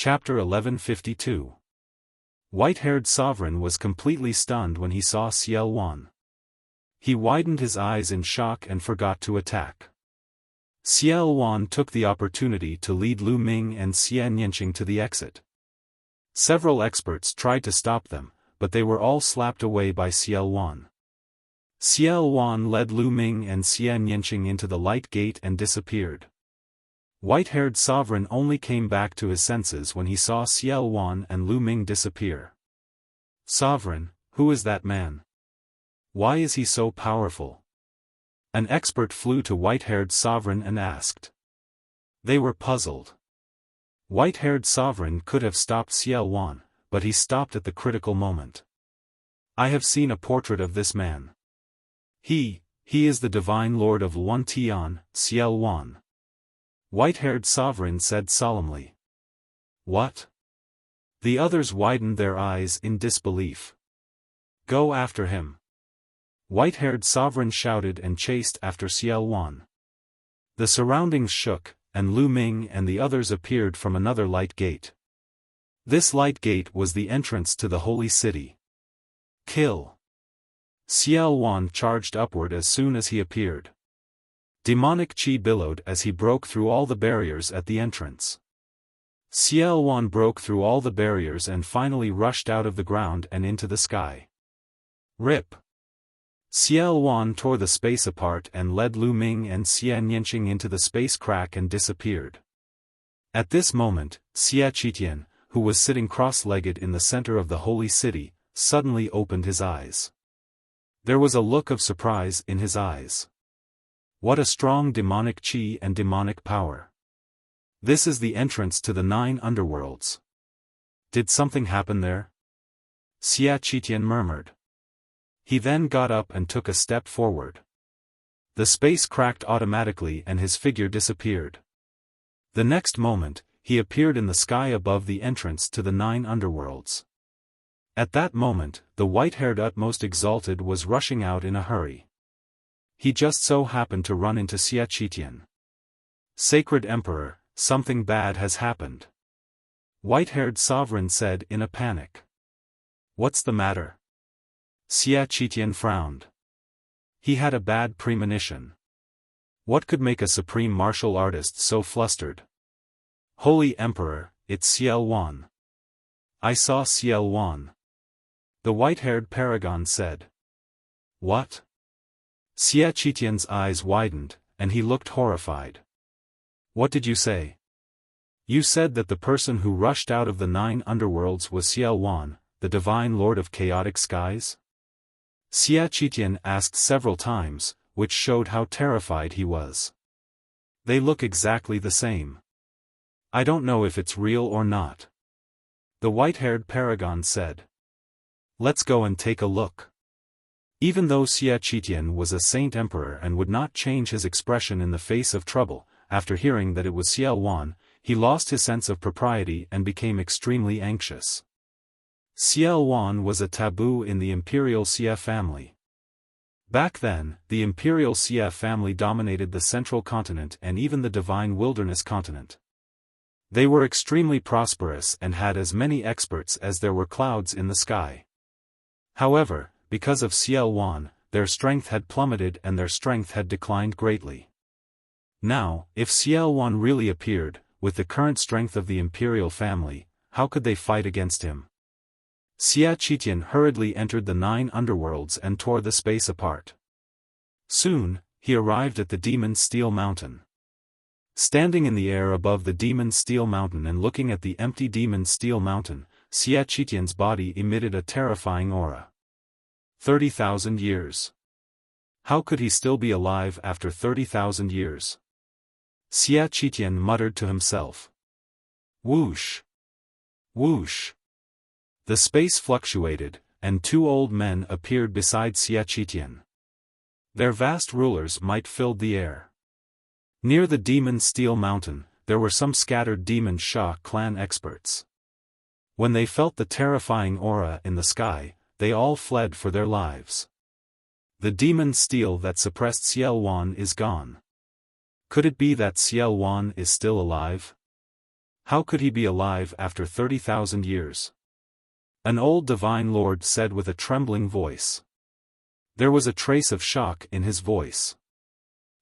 Chapter 1152. White-haired sovereign was completely stunned when he saw Xiaofan. He widened his eyes in shock and forgot to attack. Xiaofan took the opportunity to lead Lu Ming and Xia Nianqing to the exit. Several experts tried to stop them, but they were all slapped away by Xiaofan. Xiaofan led Lu Ming and Xia Nianqing into the light gate and disappeared. White-haired sovereign only came back to his senses when he saw Xiaofan and Lu Ming disappear. "Sovereign, who is that man? Why is he so powerful?" An expert flew to white-haired sovereign and asked. They were puzzled. White-haired sovereign could have stopped Xiaofan, but he stopped at the critical moment. "I have seen a portrait of this man. He is the divine lord of Wuxia, Xiaofan." White-haired sovereign said solemnly. "What?" The others widened their eyes in disbelief. "Go after him!" White-haired sovereign shouted and chased after Xiaofan. The surroundings shook, and Lu Ming and the others appeared from another light gate. This light gate was the entrance to the holy city. "Kill!" Xiaofan charged upward as soon as he appeared. Demonic chi billowed as he broke through all the barriers at the entrance. Xiaofan broke through all the barriers and finally rushed out of the ground and into the sky. Rip! Xiaofan tore the space apart and led Lu Ming and Xia Nianqing into the space crack and disappeared. At this moment, Xiaofan, who was sitting cross-legged in the center of the holy city, suddenly opened his eyes. There was a look of surprise in his eyes. What a strong demonic chi and demonic power. This is the entrance to the 9 underworlds. Did something happen there? Xiaofan murmured. He then got up and took a step forward. The space cracked automatically and his figure disappeared. The next moment, he appeared in the sky above the entrance to the 9 underworlds. At that moment, the white-haired utmost exalted was rushing out in a hurry. He just so happened to run into Xiaofan. "Sacred Emperor, something bad has happened." White-haired sovereign said in a panic. "What's the matter?" Xiaofan frowned. He had a bad premonition. What could make a supreme martial artist so flustered? "Holy Emperor, it's Xiaofan. I saw Xiaofan." The white-haired paragon said. "What?" Xiaofan's eyes widened, and he looked horrified. "What did you say?" "You said that the person who rushed out of the 9 underworlds was Xiaofan, the divine lord of chaotic skies?" Xiaofan asked several times, which showed how terrified he was. "They look exactly the same. I don't know if it's real or not." The white-haired paragon said. "Let's go and take a look." Even though Xiaofan was a saint emperor and would not change his expression in the face of trouble, after hearing that it was Xiaofan, he lost his sense of propriety and became extremely anxious. Xiaofan was a taboo in the imperial Xia family. Back then, the imperial Xia family dominated the central continent and even the divine wilderness continent. They were extremely prosperous and had as many experts as there were clouds in the sky. However, because of Xiaofan, their strength had plummeted and their strength had declined greatly. Now, if Xiaofan really appeared, with the current strength of the imperial family, how could they fight against him? Xiaofan hurriedly entered the 9 underworlds and tore the space apart. Soon, he arrived at the Demon Steel Mountain. Standing in the air above the Demon Steel Mountain and looking at the empty Demon Steel Mountain, Xiaofan's body emitted a terrifying aura. 30,000 years. How could he still be alive after 30,000 years? Xiaofan muttered to himself. Whoosh! Whoosh! The space fluctuated, and 2 old men appeared beside Xiaofan. Their vast rulers might filled the air. Near the Demon Steel Mountain, there were some scattered Demon Sha clan experts. When they felt the terrifying aura in the sky, they all fled for their lives. The demon steel that suppressed Xiaofan is gone. Could it be that Xiaofan is still alive? How could he be alive after 30,000 years? An old divine lord said with a trembling voice. There was a trace of shock in his voice.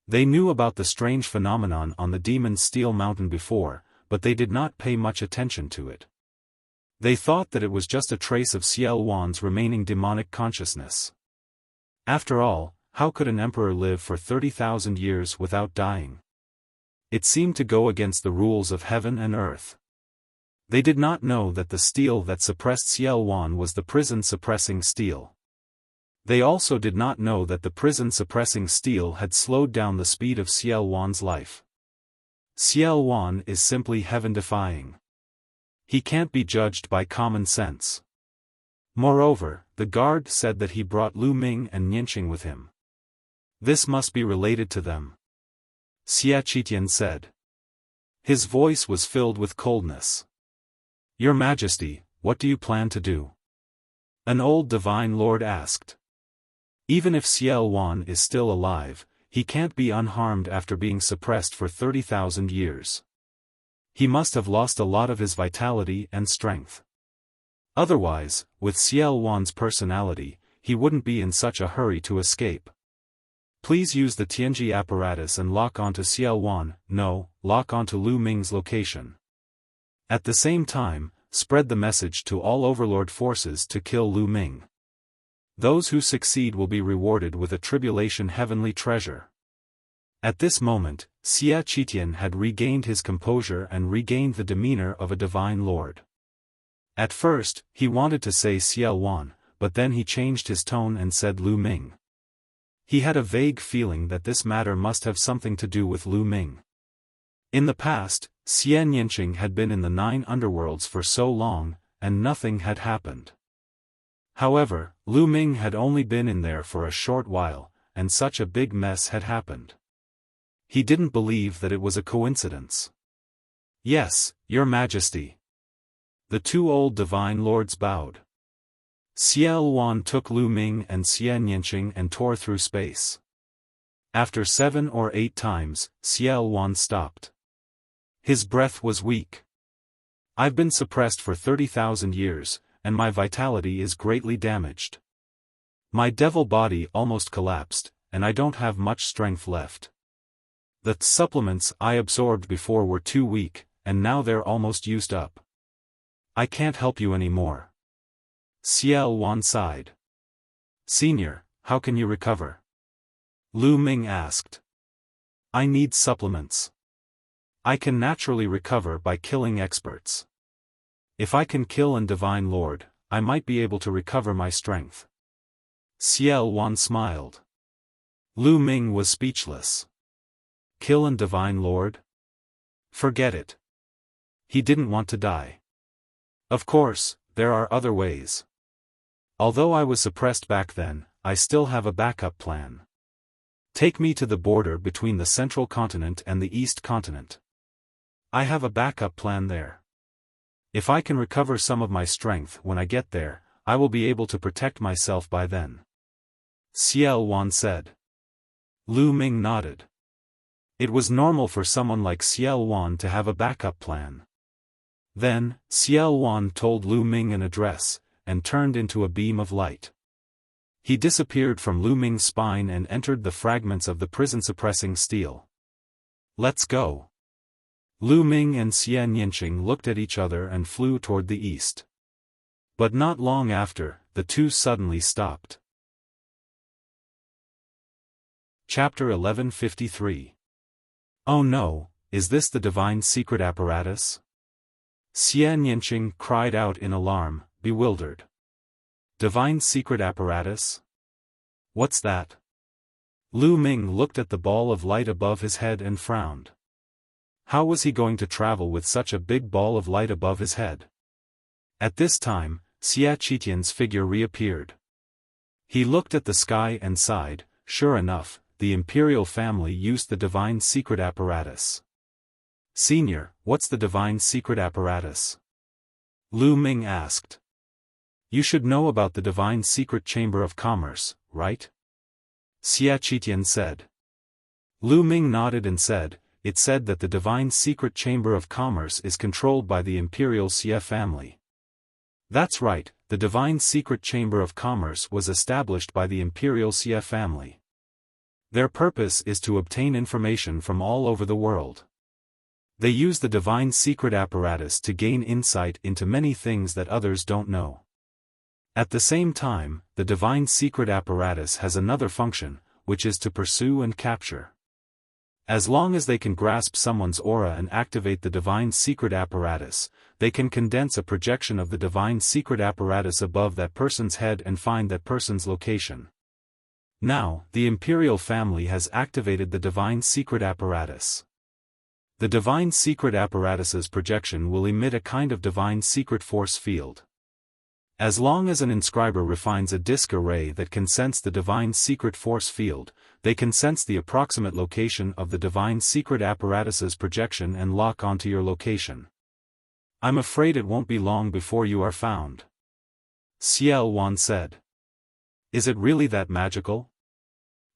They knew about the strange phenomenon on the Demon Steel Mountain before, but they did not pay much attention to it. They thought that it was just a trace of Xiaofan's remaining demonic consciousness. After all, how could an emperor live for 30,000 years without dying? It seemed to go against the rules of heaven and earth. They did not know that the steel that suppressed Xiaofan was the prison-suppressing steel. They also did not know that the prison-suppressing steel had slowed down the speed of Xiaofan's life. Xiaofan is simply heaven-defying. He can't be judged by common sense. Moreover, the guard said that he brought Lu Ming and Nianqing with him. This must be related to them. Xia Qitian said. His voice was filled with coldness. Your Majesty, what do you plan to do? An old divine lord asked. Even if Xiaofan is still alive, he can't be unharmed after being suppressed for 30,000 years. He must have lost a lot of his vitality and strength. Otherwise, with Xiaofan's personality, he wouldn't be in such a hurry to escape. Please use the Tianji apparatus and lock onto Xiaofan, no, lock onto Lu Ming's location. At the same time, spread the message to all Overlord forces to kill Lu Ming. Those who succeed will be rewarded with a tribulation heavenly treasure. At this moment, Xia Qitian had regained his composure and regained the demeanor of a divine lord. At first, he wanted to say Xiaofan, but then he changed his tone and said Lu Ming. He had a vague feeling that this matter must have something to do with Lu Ming. In the past, Xia Nianqing had been in the 9 underworlds for so long, and nothing had happened. However, Lu Ming had only been in there for a short while, and such a big mess had happened. He didn't believe that it was a coincidence. Yes, Your Majesty. The 2 old divine lords bowed. Xiaofan took Lu Ming and Xia Nianqing and tore through space. After 7 or 8 times, Xiaofan stopped. His breath was weak. I've been suppressed for 30,000 years, and my vitality is greatly damaged. My devil body almost collapsed, and I don't have much strength left. The supplements I absorbed before were too weak, and now they're almost used up. I can't help you anymore. Xiaofan sighed. Senior, how can you recover? Lu Ming asked. I need supplements. I can naturally recover by killing experts. If I can kill an divine lord, I might be able to recover my strength. Xiaofan smiled. Lu Ming was speechless. Kill an divine lord? Forget it. He didn't want to die. Of course, there are other ways. Although I was suppressed back then, I still have a backup plan. Take me to the border between the Central Continent and the East Continent. I have a backup plan there. If I can recover some of my strength when I get there, I will be able to protect myself by then. Xiaofan said. Lu Ming nodded. It was normal for someone like Xiaofan to have a backup plan. Then, Xiaofan told Lu Ming an address, and turned into a beam of light. He disappeared from Lu Ming's spine and entered the fragments of the prison-suppressing steel. Let's go. Lu Ming and Xia Nianqing looked at each other and flew toward the east. But not long after, the 2 suddenly stopped. Chapter 1153. Oh no, is this the divine secret apparatus? Xia Nianqing cried out in alarm, bewildered. Divine secret apparatus? What's that? Lu Ming looked at the ball of light above his head and frowned. How was he going to travel with such a big ball of light above his head? At this time, Xia Qitian's figure reappeared. He looked at the sky and sighed. Sure enough, the imperial family used the divine secret apparatus. Senior, what's the divine secret apparatus? Lu Ming asked. You should know about the divine secret chamber of commerce, right? Xia Qitian said. Lu Ming nodded and said, it said that the Divine Secret Chamber of Commerce is controlled by the Imperial Xia family. That's right, the Divine Secret Chamber of Commerce was established by the Imperial Xia family. Their purpose is to obtain information from all over the world. They use the Divine Secret apparatus to gain insight into many things that others don't know. At the same time, the Divine Secret apparatus has another function, which is to pursue and capture. As long as they can grasp someone's aura and activate the Divine Secret apparatus, they can condense a projection of the Divine Secret apparatus above that person's head and find that person's location. Now, the Imperial family has activated the Divine Secret apparatus. The Divine Secret apparatus's projection will emit a kind of Divine Secret force field. As long as an inscriber refines a disk array that can sense the Divine Secret force field, they can sense the approximate location of the Divine Secret apparatus's projection and lock onto your location. I'm afraid it won't be long before you are found. Xiaofan said. Is it really that magical?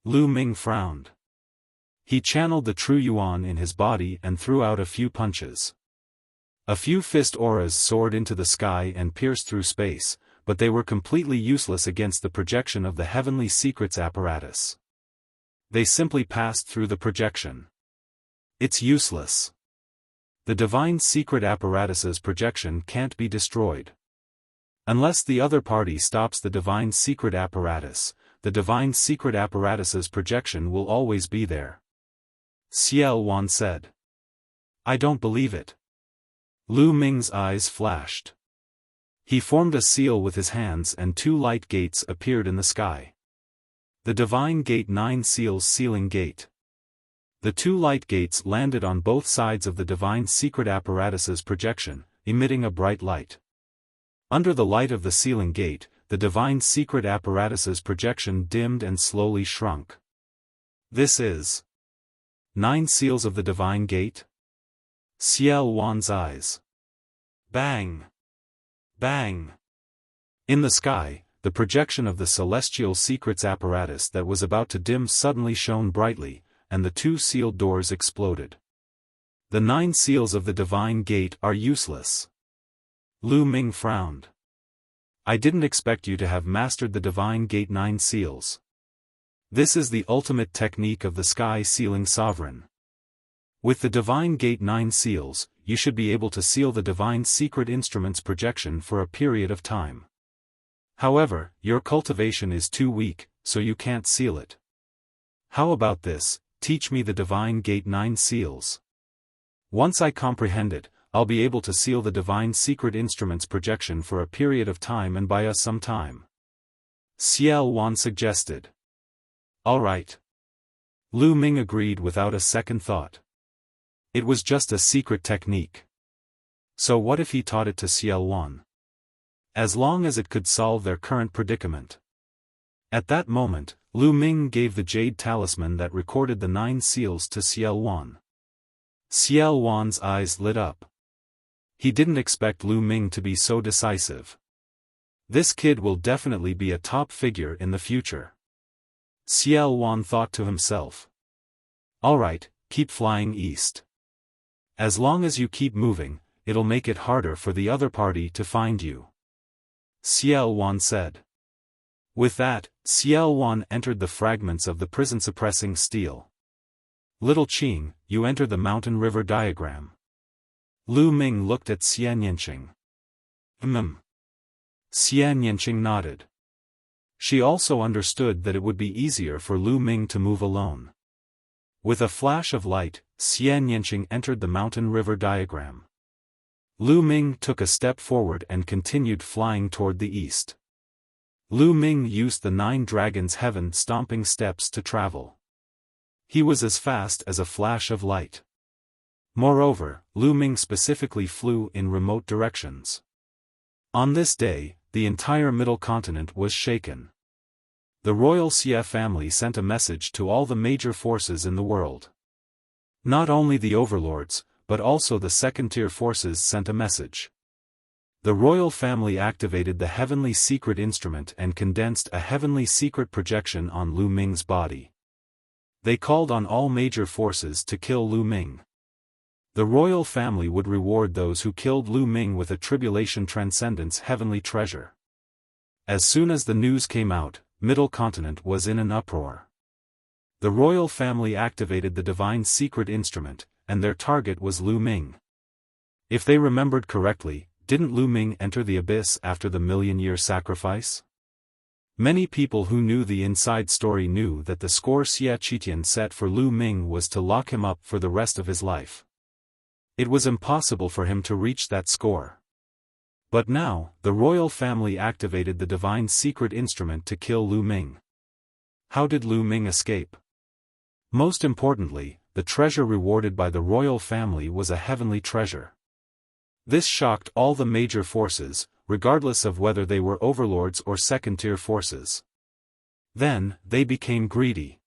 Lu Ming frowned. He channeled the true yuan in his body and threw out a few punches. A few fist auras soared into the sky and pierced through space, but they were completely useless against the projection of the Heavenly Secrets apparatus. They simply passed through the projection. It's useless. The Divine Secret apparatus's projection can't be destroyed. Unless the other party stops the Divine Secret apparatus, the Divine Secret apparatus's projection will always be there. Xiaofan said. I don't believe it. Lu Ming's eyes flashed. He formed a seal with his hands and 2 light gates appeared in the sky. The Divine Gate 9 seals sealing gate. The 2 light gates landed on both sides of the Divine Secret apparatus's projection, emitting a bright light. Under the light of the sealing gate, the Divine Secret apparatus's projection dimmed and slowly shrunk. This is 9 seals of the Divine Gate? Xiaofan's eyes. Bang! Bang! In the sky, the projection of the Celestial Secrets apparatus that was about to dim suddenly shone brightly, and the 2 sealed doors exploded. The 9 seals of the Divine Gate are useless. Lu Ming frowned. I didn't expect you to have mastered the Divine Gate 9 seals. This is the ultimate technique of the Sky Sealing Sovereign. With the Divine Gate 9 seals, you should be able to seal the Divine Secret Instrument's projection for a period of time. However, your cultivation is too weak, so you can't seal it. How about this, teach me the Divine Gate 9 seals. Once I comprehend it, I'll be able to seal the Divine Secret Instrument's projection for a period of time and buy us some time. Xiaofan suggested. All right. Lu Ming agreed without a second thought. It was just a secret technique. So what if he taught it to Xiaofan? As long as it could solve their current predicament. At that moment, Lu Ming gave the jade talisman that recorded the 9 seals to Xiaofan. Xiaofan's eyes lit up. He didn't expect Lu Ming to be so decisive. This kid will definitely be a top figure in the future. Xiaofan thought to himself. Alright, keep flying east. As long as you keep moving, it'll make it harder for the other party to find you. Xiaofan said. With that, Xiaofan entered the fragments of the prison-suppressing steel. Little Qing, you enter the mountain river diagram. Lu Ming looked at Xian Yanqing. Xian Yanqing nodded. She also understood that it would be easier for Lu Ming to move alone. With a flash of light, Xian Yanqing entered the mountain river diagram. Lu Ming took a step forward and continued flying toward the east. Lu Ming used the 9 dragons' heaven-stomping steps to travel. He was as fast as a flash of light. Moreover, Lu Ming specifically flew in remote directions. On this day, the entire Middle Continent was shaken. The royal Xia family sent a message to all the major forces in the world. Not only the overlords, but also the second-tier forces sent a message. The royal family activated the Heavenly Secret Instrument and condensed a Heavenly Secret projection on Lu Ming's body. They called on all major forces to kill Lu Ming. The royal family would reward those who killed Lu Ming with a tribulation transcendence heavenly treasure. As soon as the news came out, Middle Continent was in an uproar. The royal family activated the divine secret instrument, and their target was Lu Ming. If they remembered correctly, didn't Lu Ming enter the abyss after the million-year sacrifice? Many people who knew the inside story knew that the score Xia Qitian set for Lu Ming was to lock him up for the rest of his life. It was impossible for him to reach that score. But now, the royal family activated the divine secret instrument to kill Lu Ming. How did Lu Ming escape? Most importantly, the treasure rewarded by the royal family was a heavenly treasure. This shocked all the major forces, regardless of whether they were overlords or second-tier forces. Then, they became greedy.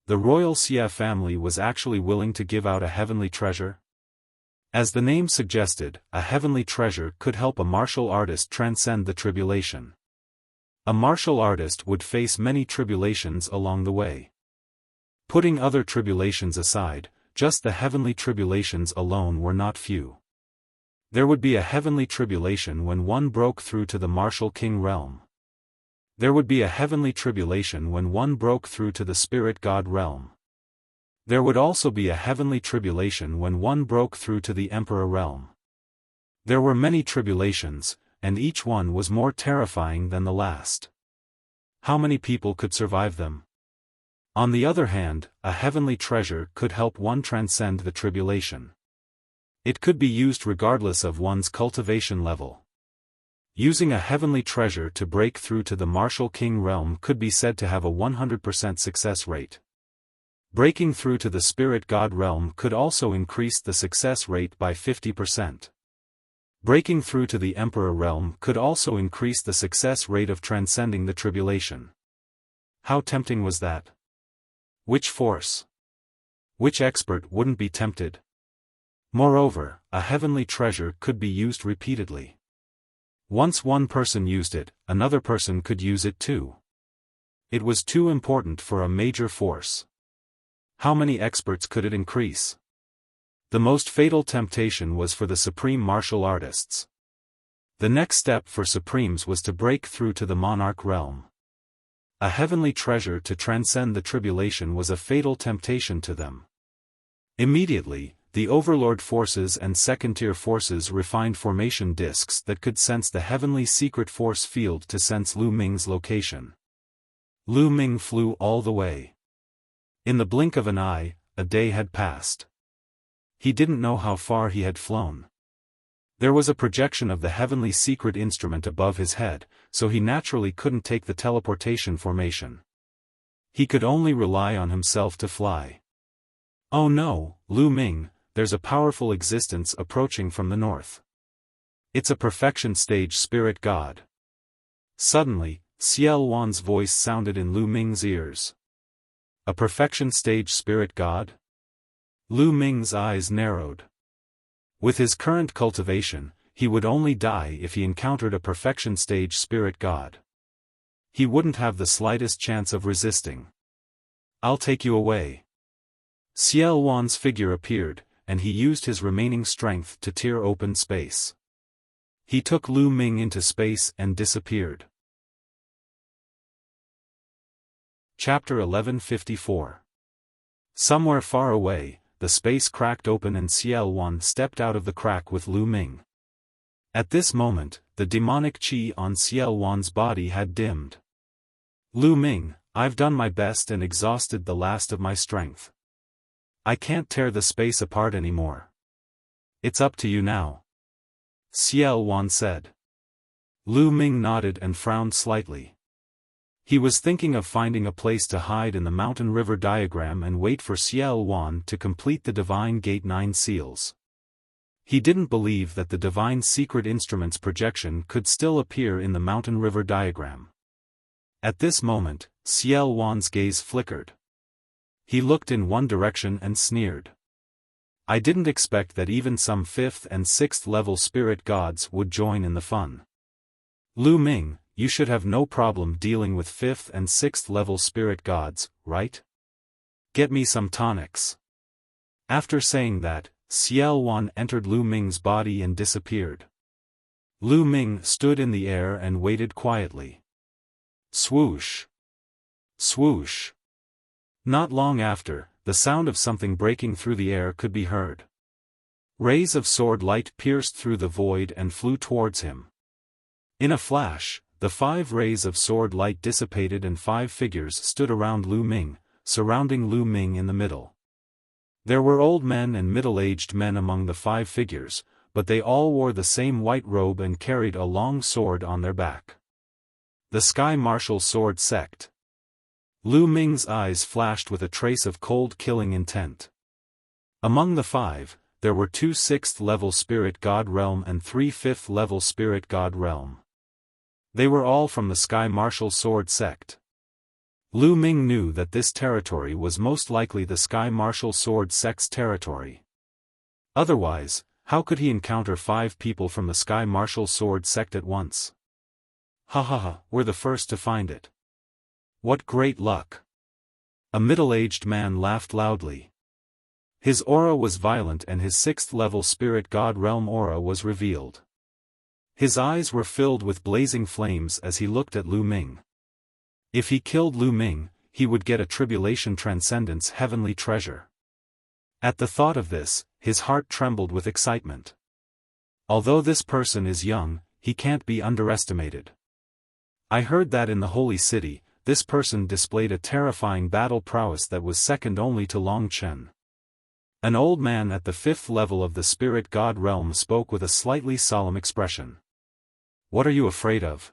The royal Xia family was actually willing to give out a heavenly treasure? As the name suggested, a heavenly treasure could help a martial artist transcend the tribulation. A martial artist would face many tribulations along the way. Putting other tribulations aside, just the heavenly tribulations alone were not few. There would be a heavenly tribulation when one broke through to the martial king realm. There would be a heavenly tribulation when one broke through to the spirit god realm. There would also be a heavenly tribulation when one broke through to the emperor realm. There were many tribulations, and each one was more terrifying than the last. How many people could survive them? On the other hand, a heavenly treasure could help one transcend the tribulation. It could be used regardless of one's cultivation level. Using a heavenly treasure to break through to the martial king realm could be said to have a 100% success rate. Breaking through to the spirit god realm could also increase the success rate by 50%. Breaking through to the emperor realm could also increase the success rate of transcending the tribulation. How tempting was that? Which force? Which expert wouldn't be tempted? Moreover, a heavenly treasure could be used repeatedly. Once one person used it, another person could use it too. It was too important for a major force. How many experts could it increase? The most fatal temptation was for the supreme martial artists. The next step for supremes was to break through to the monarch realm. A heavenly treasure to transcend the tribulation was a fatal temptation to them. Immediately, the overlord forces and second-tier forces refined formation discs that could sense the heavenly secret force field to sense Lu Ming's location. Lu Ming flew all the way. In the blink of an eye, a day had passed. He didn't know how far he had flown. There was a projection of the heavenly secret instrument above his head, so he naturally couldn't take the teleportation formation. He could only rely on himself to fly. Oh no, Lu Ming, there's a powerful existence approaching from the north. It's a perfection stage spirit god. Suddenly, Xiaofan's voice sounded in Lu Ming's ears. A perfection stage spirit god? Lu Ming's eyes narrowed. With his current cultivation, he would only die if he encountered a perfection stage spirit god. He wouldn't have the slightest chance of resisting. I'll take you away. Xiaofan's figure appeared, and he used his remaining strength to tear open space. He took Lu Ming into space and disappeared. Chapter 1154. Somewhere far away, the space cracked open and Xiaofan stepped out of the crack with Lu Ming. At this moment, the demonic qi on Xiaofan's body had dimmed. Lu Ming, I've done my best and exhausted the last of my strength. I can't tear the space apart anymore. It's up to you now. Xiaofan said. Lu Ming nodded and frowned slightly. He was thinking of finding a place to hide in the mountain river diagram and wait for Xiaofan to complete the divine gate 9 seals. He didn't believe that the divine secret instrument's projection could still appear in the mountain river diagram. At this moment, Xiaofan's gaze flickered. He looked in one direction and sneered. I didn't expect that even some 5th and 6th level spirit gods would join in the fun. Lu Ming, you should have no problem dealing with 5th and 6th level spirit gods, right? Get me some tonics. After saying that, Xiaofan entered Lu Ming's body and disappeared. Lu Ming stood in the air and waited quietly. Swoosh! Swoosh! Not long after, the sound of something breaking through the air could be heard. Rays of sword light pierced through the void and flew towards him. In a flash, the 5 rays of sword light dissipated and 5 figures stood around Lu Ming, surrounding Lu Ming in the middle. There were old men and middle-aged men among the 5 figures, but they all wore the same white robe and carried a long sword on their back. The Sky Martial Sword Sect. Lu Ming's eyes flashed with a trace of cold killing intent. Among the 5, there were 2 6th-level Spirit God Realm and 3 5th-level Spirit God Realm. They were all from the Sky Martial Sword Sect. Lu Ming knew that this territory was most likely the Sky Martial Sword Sect's territory. Otherwise, how could he encounter 5 people from the Sky Martial Sword Sect at once? Ha ha ha, we're the first to find it. What great luck! A middle-aged man laughed loudly. His aura was violent and his 6th-level Spirit God Realm aura was revealed. His eyes were filled with blazing flames as he looked at Lu Ming. If he killed Lu Ming, he would get a Tribulation Transcendence heavenly treasure. At the thought of this, his heart trembled with excitement. Although this person is young, he can't be underestimated. I heard that in the Holy City, this person displayed a terrifying battle prowess that was second only to Long Chen. An old man at the 5th level of the Spirit God Realm spoke with a slightly solemn expression. What are you afraid of?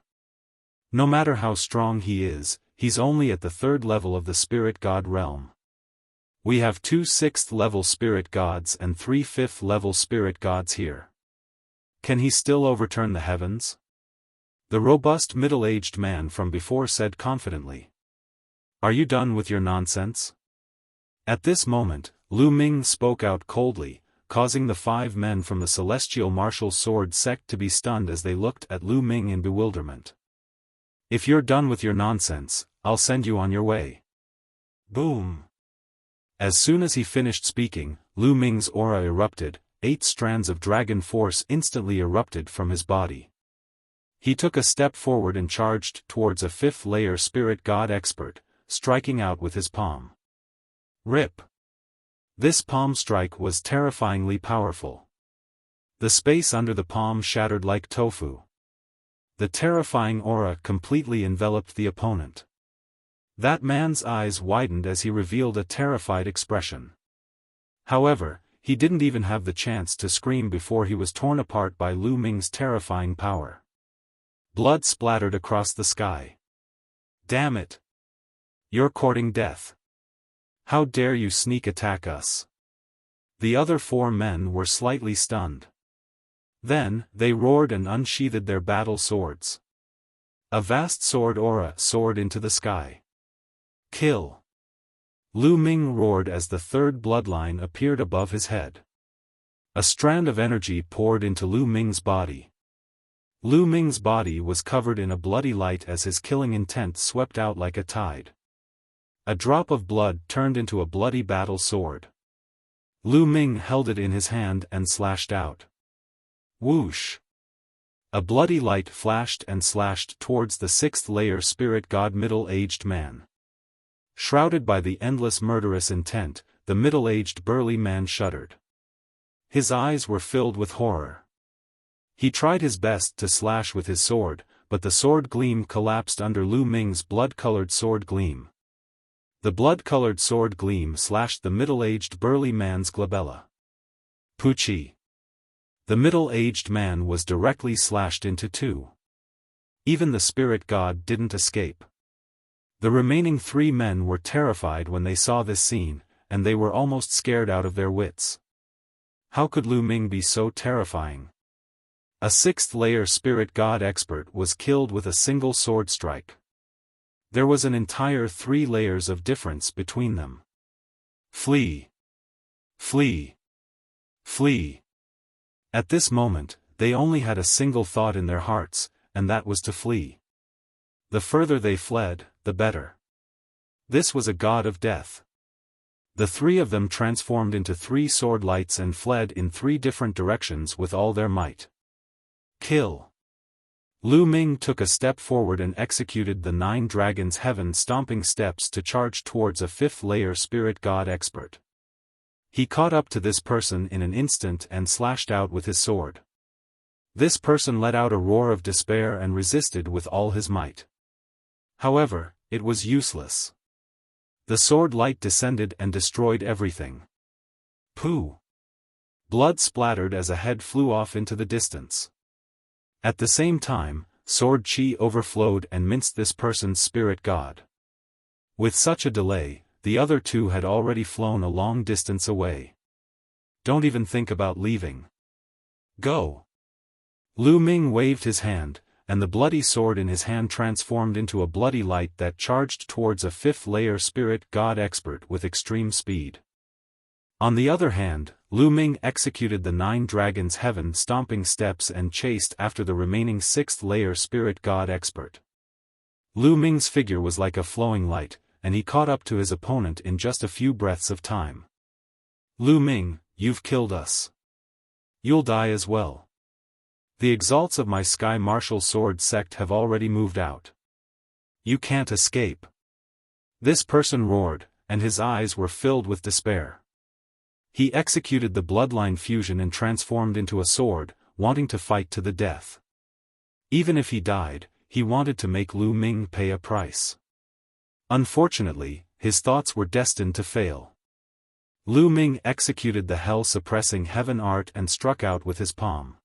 No matter how strong he is, he's only at the 3rd level of the Spirit God Realm. We have 2 6th-level Spirit Gods and 3 5th-level Spirit Gods here. Can he still overturn the heavens? The robust middle-aged man from before said confidently. Are you done with your nonsense? At this moment, Lu Ming spoke out coldly, causing the 5 men from the Celestial Martial Sword Sect to be stunned as they looked at Lu Ming in bewilderment. If you're done with your nonsense, I'll send you on your way. Boom! As soon as he finished speaking, Lu Ming's aura erupted, 8 strands of dragon force instantly erupted from his body. He took a step forward and charged towards a 5th-layer Spirit God expert, striking out with his palm. Rip! This palm strike was terrifyingly powerful. The space under the palm shattered like tofu. The terrifying aura completely enveloped the opponent. That man's eyes widened as he revealed a terrified expression. However, he didn't even have the chance to scream before he was torn apart by Lu Ming's terrifying power. Blood splattered across the sky. Damn it! You're courting death. How dare you sneak attack us? The other 4 men were slightly stunned. Then, they roared and unsheathed their battle swords. A vast sword aura soared into the sky. Kill! Lu Ming roared as the 3rd bloodline appeared above his head. A strand of energy poured into Lu Ming's body. Lu Ming's body was covered in a bloody light as his killing intent swept out like a tide. A drop of blood turned into a bloody battle sword. Lu Ming held it in his hand and slashed out. Whoosh! A bloody light flashed and slashed towards the 6th-layer Spirit God middle-aged man. Shrouded by the endless murderous intent, the middle-aged burly man shuddered. His eyes were filled with horror. He tried his best to slash with his sword, but the sword gleam collapsed under Lu Ming's blood-colored sword gleam. The blood-colored sword gleam slashed the middle-aged burly man's glabella. Poochie! The middle-aged man was directly slashed into 2. Even the Spirit God didn't escape. The remaining 3 men were terrified when they saw this scene, and they were almost scared out of their wits. How could Lu Ming be so terrifying? A 6th-layer Spirit God expert was killed with a single sword strike. There was an entire 3 layers of difference between them. Flee! Flee! Flee! At this moment, they only had a single thought in their hearts, and that was to flee. The further they fled, the better. This was a god of death. The three of them transformed into 3 sword lights and fled in 3 different directions with all their might. Kill. Lu Ming took a step forward and executed the 9 dragons' heaven-stomping steps to charge towards a 5th-layer spirit god expert. He caught up to this person in an instant and slashed out with his sword. This person let out a roar of despair and resisted with all his might. However, it was useless. The sword light descended and destroyed everything. Pooh! Blood splattered as a head flew off into the distance. At the same time, sword chi overflowed and minced this person's spirit god. With such a delay, the other 2 had already flown a long distance away. Don't even think about leaving. Go! Lu Ming waved his hand, and the bloody sword in his hand transformed into a bloody light that charged towards a 5th-layer spirit god expert with extreme speed. On the other hand, Lu Ming executed the 9 dragons' heaven-stomping steps and chased after the remaining 6th-layer spirit god expert. Lu Ming's figure was like a flowing light, and he caught up to his opponent in just a few breaths of time. Lu Ming, you've killed us. You'll die as well. The exalts of my Sky Martial Sword sect have already moved out. You can't escape. This person roared, and his eyes were filled with despair. He executed the bloodline fusion and transformed into a sword, wanting to fight to the death. Even if he died, he wanted to make Lu Ming pay a price. Unfortunately, his thoughts were destined to fail. Lu Ming executed the hell-suppressing heaven art and struck out with his palm.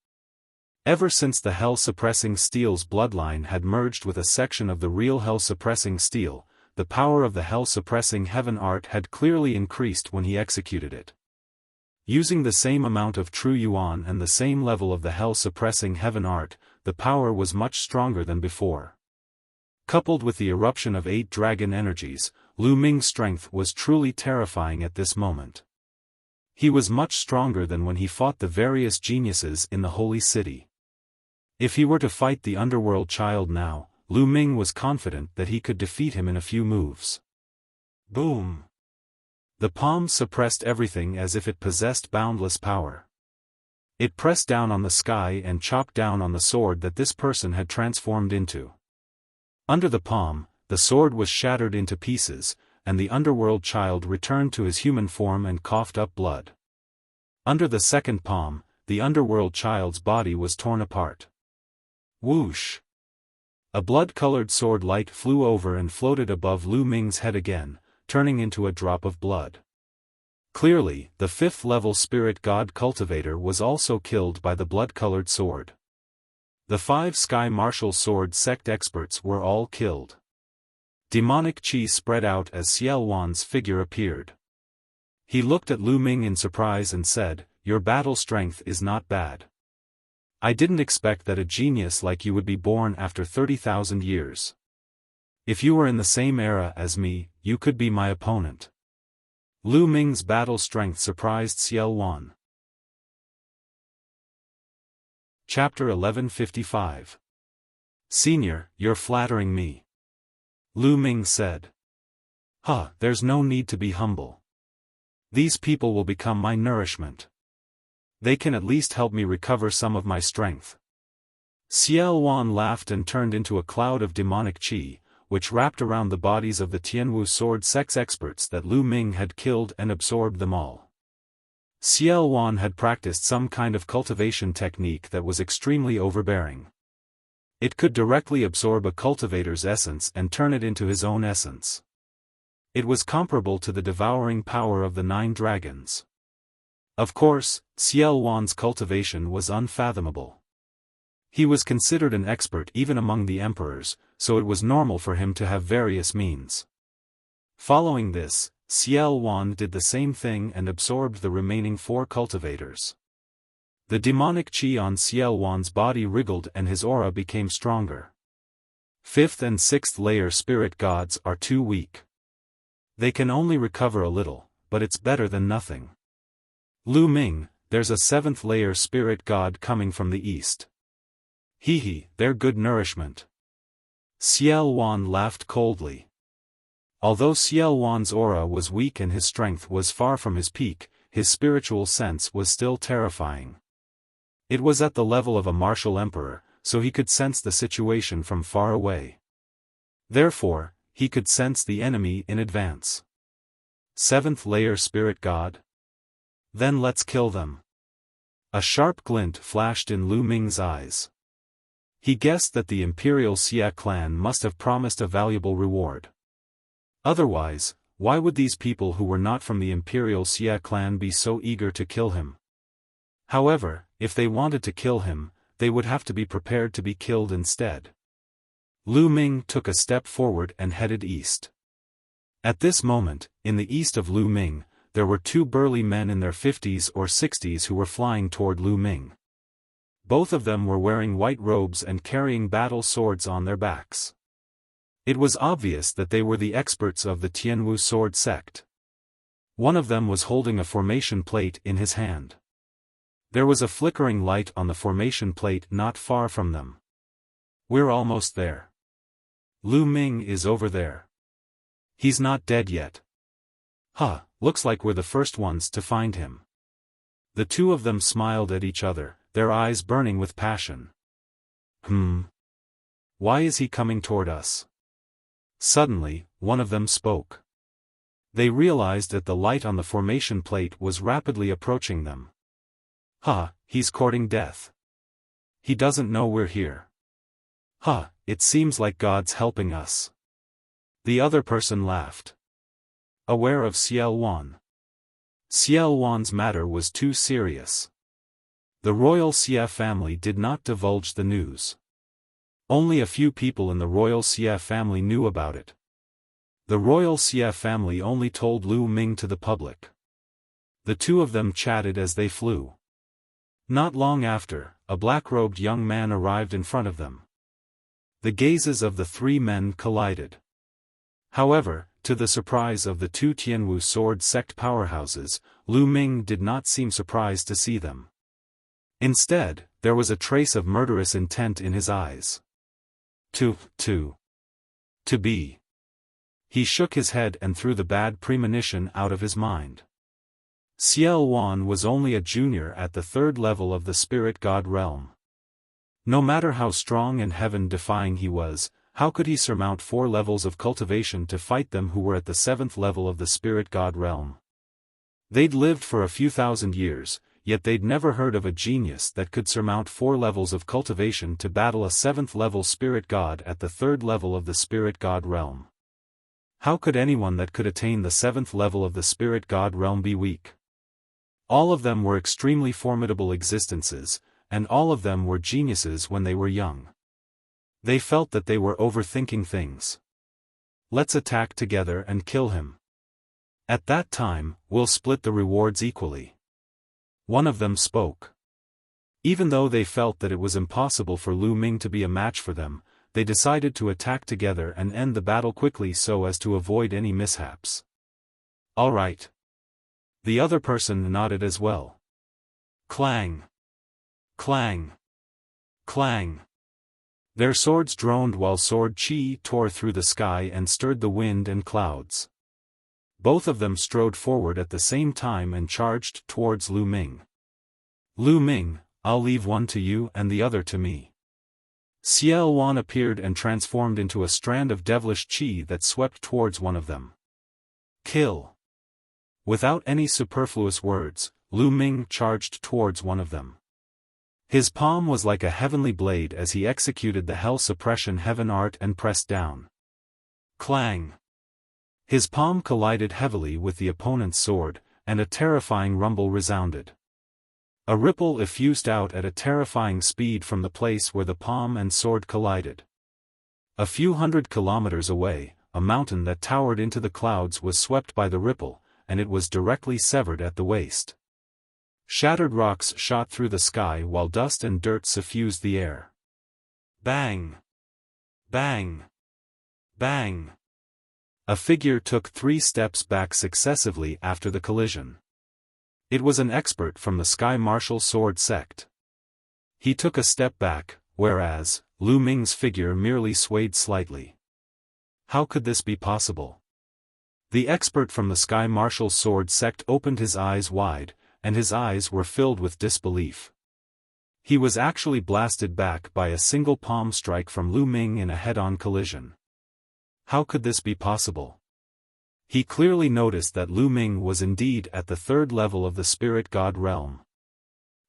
Ever since the hell-suppressing steel's bloodline had merged with a section of the real hell-suppressing steel, the power of the hell-suppressing heaven art had clearly increased when he executed it. Using the same amount of true yuan and the same level of the hell-suppressing heaven art, the power was much stronger than before. Coupled with the eruption of 8 dragon energies, Lu Ming's strength was truly terrifying at this moment. He was much stronger than when he fought the various geniuses in the Holy City. If he were to fight the underworld child now, Lu Ming was confident that he could defeat him in a few moves. Boom! The palm suppressed everything as if it possessed boundless power. It pressed down on the sky and chopped down on the sword that this person had transformed into. Under the palm, the sword was shattered into pieces, and the underworld child returned to his human form and coughed up blood. Under the second palm, the underworld child's body was torn apart. Whoosh! A blood-colored sword light flew over and floated above Lu Ming's head again, turning into a drop of blood. Clearly, the 5th-level spirit god cultivator was also killed by the blood-colored sword. The 5 Sky Martial Sword sect experts were all killed. Demonic chi spread out as Xiaofan's figure appeared. He looked at Lu Ming in surprise and said, "Your battle strength is not bad. I didn't expect that a genius like you would be born after 30,000 years. If you were in the same era as me, you could be my opponent." Lu Ming's battle strength surprised Xiaofan. Chapter 1155. Senior, you're flattering me. Lu Ming said. There's no need to be humble. These people will become my nourishment. They can at least help me recover some of my strength. Xiaofan laughed and turned into a cloud of demonic chi, which wrapped around the bodies of the Tianwu sword sex experts that Lu Ming had killed and absorbed them all. Xiaofan had practiced some kind of cultivation technique that was extremely overbearing. It could directly absorb a cultivator's essence and turn it into his own essence. It was comparable to the devouring power of the 9 dragons. Of course, Xiaofan's cultivation was unfathomable. He was considered an expert even among the emperors, so it was normal for him to have various means. Following this, Xiaofan did the same thing and absorbed the remaining 4 cultivators. The demonic chi on Xiaofan's body wriggled and his aura became stronger. 5th and 6th layer spirit gods are too weak. They can only recover a little, but it's better than nothing. Lu Ming, there's a 7th layer spirit god coming from the east. They're good nourishment. Xiaofan laughed coldly. Although Xiaofan's aura was weak and his strength was far from his peak, his spiritual sense was still terrifying. It was at the level of a martial emperor, so he could sense the situation from far away. Therefore, he could sense the enemy in advance. 7th layer spirit god? Then let's kill them. A sharp glint flashed in Lu Ming's eyes. He guessed that the Imperial Xia clan must have promised a valuable reward. Otherwise, why would these people who were not from the Imperial Xia clan be so eager to kill him? However, if they wanted to kill him, they would have to be prepared to be killed instead. Lu Ming took a step forward and headed east. At this moment, in the east of Lu Ming, there were 2 burly men in their 50s or 60s who were flying toward Lu Ming. Both of them were wearing white robes and carrying battle swords on their backs. It was obvious that they were the experts of the Tianwu sword sect. One of them was holding a formation plate in his hand. There was a flickering light on the formation plate not far from them. We're almost there. Lu Ming is over there. He's not dead yet. Huh, looks like we're the first ones to find him. The 2 of them smiled at each other, their eyes burning with passion. Why is he coming toward us? Suddenly, one of them spoke. They realized that the light on the formation plate was rapidly approaching them. He's courting death. He doesn't know we're here. It seems like God's helping us. The other person laughed. Aware of Xiaofan. Xiaofan's matter was too serious. The royal Xia family did not divulge the news. Only a few people in the royal Xia family knew about it. The royal Xia family only told Lu Ming to the public. The 2 of them chatted as they flew. Not long after, a black-robed young man arrived in front of them. The gazes of the 3 men collided. However, to the surprise of the 2 Tianwu sword sect powerhouses, Lu Ming did not seem surprised to see them. Instead, there was a trace of murderous intent in his eyes. To be. He shook his head and threw the bad premonition out of his mind. Xiaofan was only a junior at the 3rd level of the spirit god realm. No matter how strong and heaven-defying he was, how could he surmount 4 levels of cultivation to fight them who were at the 7th level of the spirit god realm? They'd lived for a few thousand years, yet they'd never heard of a genius that could surmount 4 levels of cultivation to battle a 7th level spirit god at the 3rd level of the spirit god realm. How could anyone that could attain the 7th level of the spirit god realm be weak? All of them were extremely formidable existences, and all of them were geniuses when they were young. They felt that they were overthinking things. Let's attack together and kill him. At that time, we'll split the rewards equally. One of them spoke. Even though they felt that it was impossible for Lu Ming to be a match for them, they decided to attack together and end the battle quickly so as to avoid any mishaps. All right. The other person nodded as well. Clang. Clang. Clang. Their swords droned while sword chi tore through the sky and stirred the wind and clouds. Both of them strode forward at the same time and charged towards Lu Ming. Lu Ming, I'll leave one to you and the other to me. Xiaofan appeared and transformed into a strand of devilish chi that swept towards one of them. Kill. Without any superfluous words, Lu Ming charged towards one of them. His palm was like a heavenly blade as he executed the hell suppression heaven art and pressed down. Clang. His palm collided heavily with the opponent's sword, and a terrifying rumble resounded. A ripple effused out at a terrifying speed from the place where the palm and sword collided. A few hundred kilometers away, a mountain that towered into the clouds was swept by the ripple, and it was directly severed at the waist. Shattered rocks shot through the sky while dust and dirt suffused the air. Bang! Bang! Bang! A figure took 3 steps back successively after the collision. It was an expert from the Sky Martial Sword sect. He took a step back, whereas Lu Ming's figure merely swayed slightly. How could this be possible? The expert from the Sky Martial Sword sect opened his eyes wide, and his eyes were filled with disbelief. He was actually blasted back by a single palm strike from Lu Ming in a head-on collision. How could this be possible? He clearly noticed that Lu Ming was indeed at the third level of the spirit god realm.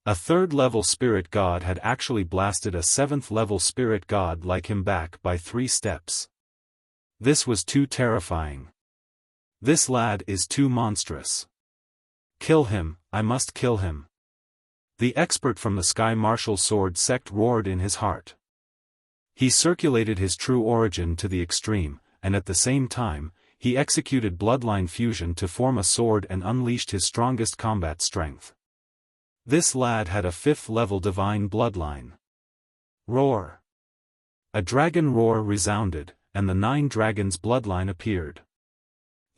A third-level spirit god had actually blasted a seventh-level spirit god like him back by 3 steps. This was too terrifying. This lad is too monstrous. Kill him, I must kill him. The expert from the Sky Martial Sword sect roared in his heart. He circulated his true origin to the extreme, and at the same time, he executed bloodline fusion to form a sword and unleashed his strongest combat strength. This lad had a 5th-level divine bloodline. Roar! A dragon roar resounded, and the 9 dragons' bloodline appeared.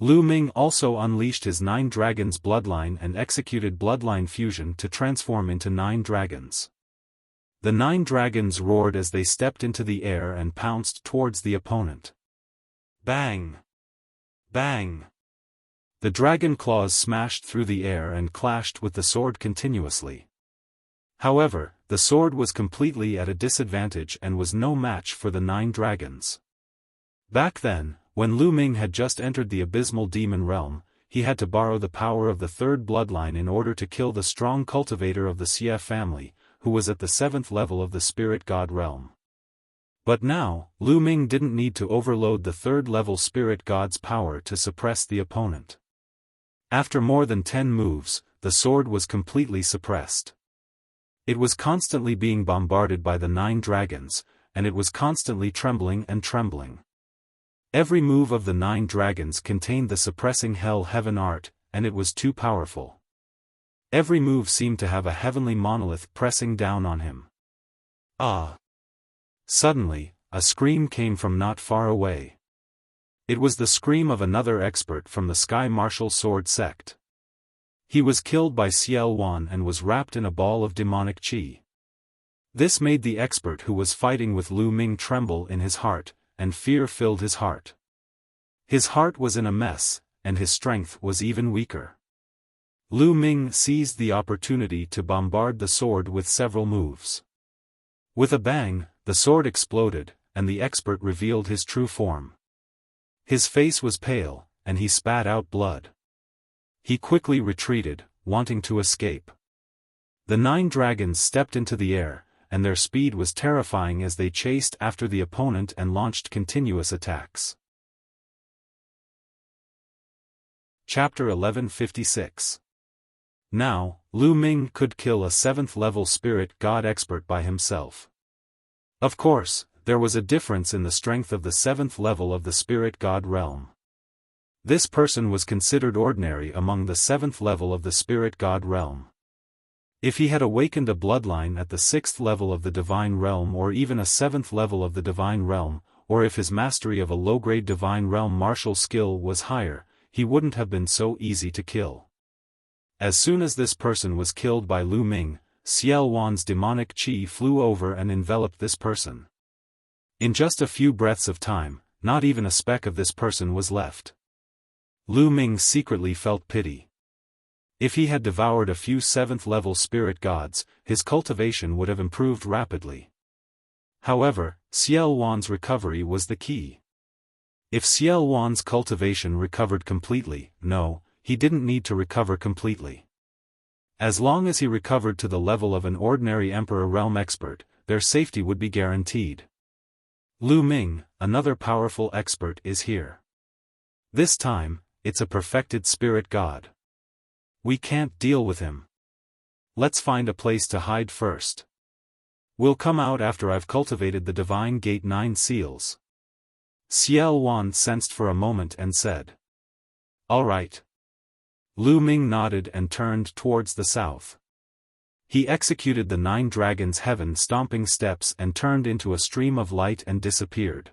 Lu Ming also unleashed his 9 dragons' bloodline and executed bloodline fusion to transform into 9 dragons. The 9 dragons roared as they stepped into the air and pounced towards the opponent. Bang! Bang! The dragon claws smashed through the air and clashed with the sword continuously. However, the sword was completely at a disadvantage and was no match for the 9 dragons. Back then, when Lu Ming had just entered the abysmal demon realm, he had to borrow the power of the 3rd bloodline in order to kill the strong cultivator of the Xie family, who was at the 7th level of the spirit god realm. But now, Lu Ming didn't need to overload the 3rd-level spirit god's power to suppress the opponent. After more than 10 moves, the sword was completely suppressed. It was constantly being bombarded by the 9 dragons, and it was constantly trembling and trembling. Every move of the 9 dragons contained the suppressing hell-heaven art, and it was too powerful. Every move seemed to have a heavenly monolith pressing down on him. Ah! Suddenly, a scream came from not far away. It was the scream of another expert from the Sky Martial Sword sect. He was killed by Xiaofan and was wrapped in a ball of demonic qi. This made the expert who was fighting with Lu Ming tremble in his heart, and fear filled his heart. His heart was in a mess, and his strength was even weaker. Lu Ming seized the opportunity to bombard the sword with several moves. With a bang, the sword exploded, and the expert revealed his true form. His face was pale, and he spat out blood. He quickly retreated, wanting to escape. The 9 dragons stepped into the air, and their speed was terrifying as they chased after the opponent and launched continuous attacks. Chapter 1156. Now, Lu Ming could kill a 7th-level spirit god expert by himself. Of course, there was a difference in the strength of the 7th level of the spirit god realm. This person was considered ordinary among the 7th level of the spirit god realm. If he had awakened a bloodline at the 6th level of the divine realm or even a 7th level of the divine realm, or if his mastery of a low-grade divine realm martial skill was higher, he wouldn't have been so easy to kill. As soon as this person was killed by Lu Ming, Xiaofan's demonic qi flew over and enveloped this person. In just a few breaths of time, not even a speck of this person was left. Lu Ming secretly felt pity. If he had devoured a few 7th-level spirit gods, his cultivation would have improved rapidly. However, Xiaofan's recovery was the key. If Xiaofan's cultivation recovered completely, no, he didn't need to recover completely. As long as he recovered to the level of an ordinary Emperor Realm expert, their safety would be guaranteed. Lu Ming, another powerful expert, is here. This time, it's a perfected spirit god. We can't deal with him. Let's find a place to hide first. We'll come out after I've cultivated the Divine Gate 9 seals. Xiaofan sensed for a moment and said. All right. Lu Ming nodded and turned towards the south. He executed the 9 dragons' heaven-stomping steps and turned into a stream of light and disappeared.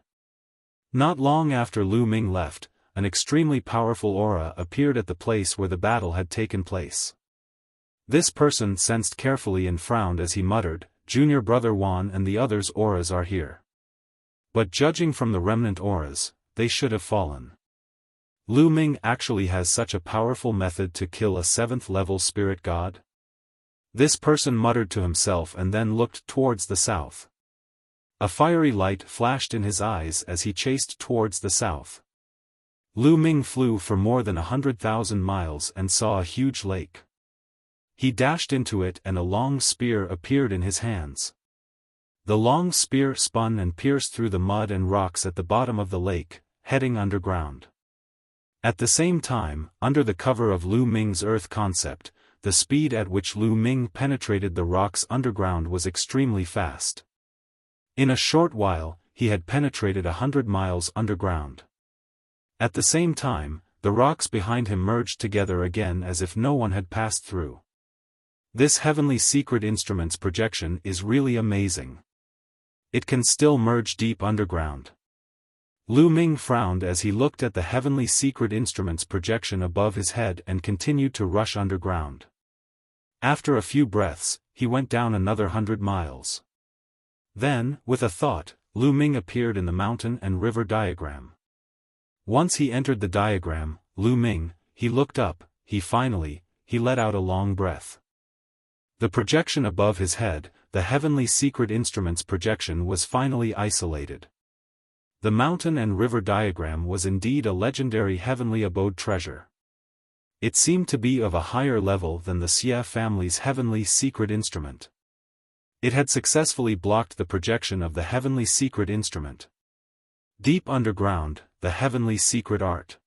Not long after Lu Ming left, an extremely powerful aura appeared at the place where the battle had taken place. This person sensed carefully and frowned as he muttered, Junior Brother Wan and the others' auras are here. But judging from the remnant auras, they should have fallen. Lu Ming actually has such a powerful method to kill a 7th-level spirit god? This person muttered to himself and then looked towards the south. A fiery light flashed in his eyes as he chased towards the south. Lu Ming flew for more than 100,000 miles and saw a huge lake. He dashed into it and a long spear appeared in his hands. The long spear spun and pierced through the mud and rocks at the bottom of the lake, heading underground. At the same time, under the cover of Lu Ming's Earth concept, the speed at which Lu Ming penetrated the rocks underground was extremely fast. In a short while, he had penetrated 100 miles underground. At the same time, the rocks behind him merged together again as if no one had passed through. This heavenly secret instrument's projection is really amazing. It can still merge deep underground. Lu Ming frowned as he looked at the heavenly secret instrument's projection above his head and continued to rush underground. After a few breaths, he went down another 100 miles. Then, with a thought, Lu Ming appeared in the mountain and river diagram. Once he entered the diagram, Lu Ming, he looked up, he let out a long breath. The projection above his head, the heavenly secret instrument's projection was finally isolated. The mountain and river diagram was indeed a legendary heavenly abode treasure. It seemed to be of a higher level than the Xia family's heavenly secret instrument. It had successfully blocked the projection of the heavenly secret instrument. Deep underground, the heavenly secret art.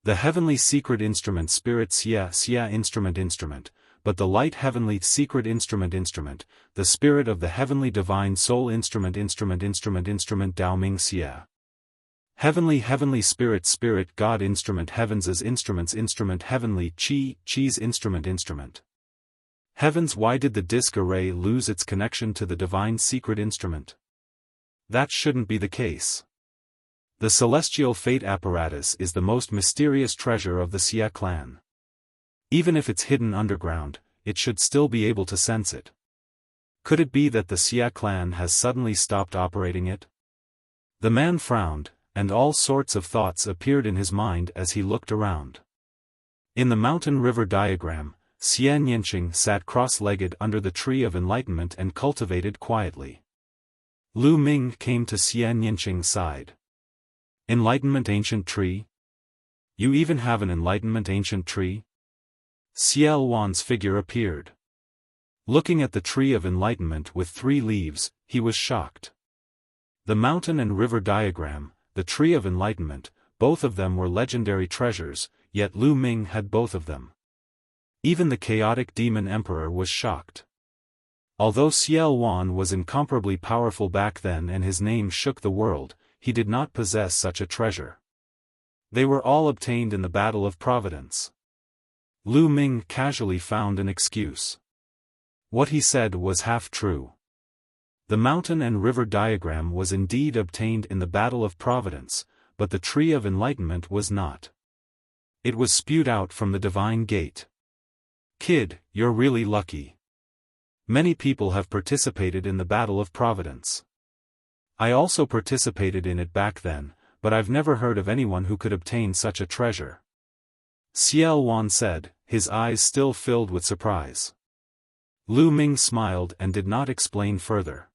The heavenly secret instrument spirit Xia instrument, but the light heavenly secret instrument, the spirit of the heavenly divine soul instrument Dao Ming Xia. Heavenly spirit God instrument heavens instrument heavenly Chi's instrument. Heavens, why did the disk array lose its connection to the divine secret instrument? That shouldn't be the case. The celestial fate apparatus is the most mysterious treasure of the Xia clan. Even if it's hidden underground, it should still be able to sense it. Could it be that the Xia clan has suddenly stopped operating it? The man frowned, and all sorts of thoughts appeared in his mind as he looked around. In the mountain-river diagram, Xia Nianqing sat cross-legged under the tree of enlightenment and cultivated quietly. Lu Ming came to Xia Nianqing's side. Enlightenment ancient tree? You even have an enlightenment ancient tree? Xiaofan's figure appeared. Looking at the tree of enlightenment with 3 leaves, he was shocked. The mountain and river diagram, the tree of enlightenment, both of them were legendary treasures, yet Lu Ming had both of them. Even the chaotic demon emperor was shocked. Although Xiaofan was incomparably powerful back then and his name shook the world, he did not possess such a treasure. They were all obtained in the Battle of Providence. Lu Ming casually found an excuse. What he said was half true. The mountain and river diagram was indeed obtained in the Battle of Providence, but the tree of enlightenment was not. It was spewed out from the divine gate. Kid, you're really lucky. Many people have participated in the Battle of Providence. I also participated in it back then, but I've never heard of anyone who could obtain such a treasure. Xiaofan said, his eyes still filled with surprise. Lu Ming smiled and did not explain further.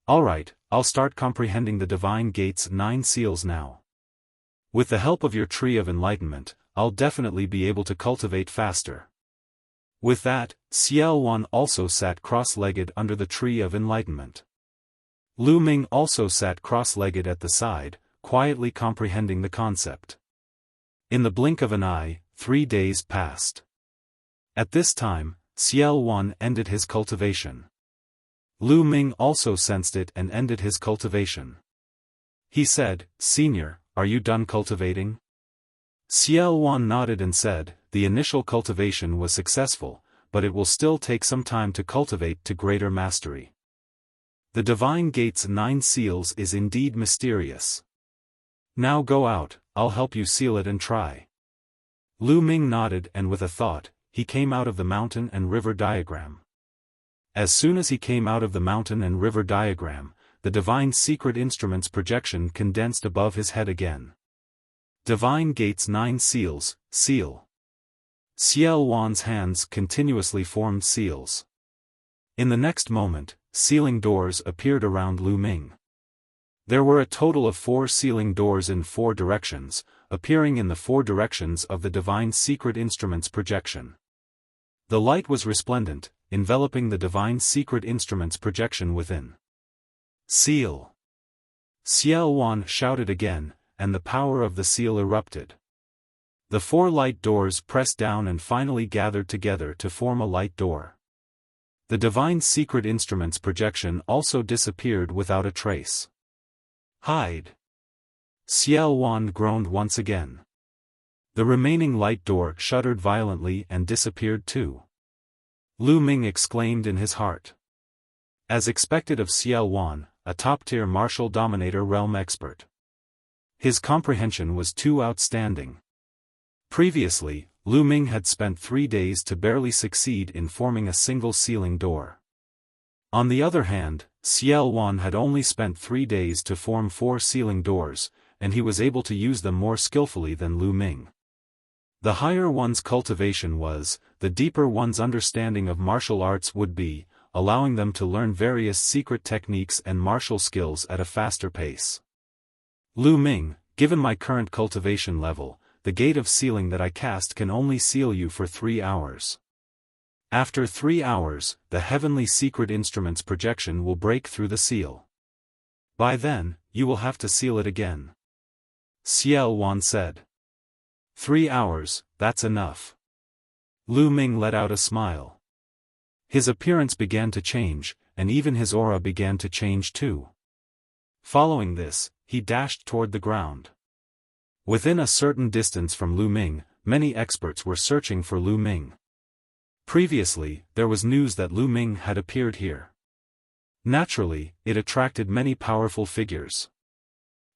Alright, I'll start comprehending the Divine Gate's 9 seals now. With the help of your Tree of Enlightenment, I'll definitely be able to cultivate faster. With that, Xiaofan also sat cross-legged under the Tree of Enlightenment. Lu Ming also sat cross-legged at the side, quietly comprehending the concept. In the blink of an eye, 3 days passed. At this time, Xiaofan ended his cultivation. Lu Ming also sensed it and ended his cultivation. He said, "Senior, are you done cultivating?" Xiaofan nodded and said, "The initial cultivation was successful, but it will still take some time to cultivate to greater mastery. The Divine Gate's 9 seals is indeed mysterious. Now go out, I'll help you seal it and try." Lu Ming nodded and with a thought, he came out of the mountain and river diagram. As soon as he came out of the mountain and river diagram, the divine secret instrument's projection condensed above his head again. Divine Gates 9 Seals, Seal. Xiaofan's hands continuously formed seals. In the next moment, sealing doors appeared around Lu Ming. There were a total of 4 sealing doors in 4 directions, appearing in the 4 directions of the Divine Secret Instrument's projection. The light was resplendent, enveloping the Divine Secret Instrument's projection within. Seal! Xiaofan shouted again, and the power of the seal erupted. The 4 light doors pressed down and finally gathered together to form a light door. The Divine Secret Instrument's projection also disappeared without a trace. Hide! Xiaofan groaned once again. The remaining light door shuddered violently and disappeared too. Lu Ming exclaimed in his heart. As expected of Xiaofan, a top-tier martial dominator realm expert. His comprehension was too outstanding. Previously, Lu Ming had spent 3 days to barely succeed in forming a single sealing door. On the other hand, Xiaofan had only spent 3 days to form 4 sealing doors, and he was able to use them more skillfully than Lu Ming. The higher one's cultivation was, the deeper one's understanding of martial arts would be, allowing them to learn various secret techniques and martial skills at a faster pace. Lu Ming, given my current cultivation level, the gate of sealing that I cast can only seal you for 3 hours. After 3 hours, the heavenly secret instrument's projection will break through the seal. By then, you will have to seal it again. Xiaofan said. 3 hours, that's enough. Lu Ming let out a smile. His appearance began to change, and even his aura began to change too. Following this, he dashed toward the ground. Within a certain distance from Lu Ming, many experts were searching for Lu Ming. Previously, there was news that Lu Ming had appeared here. Naturally, it attracted many powerful figures.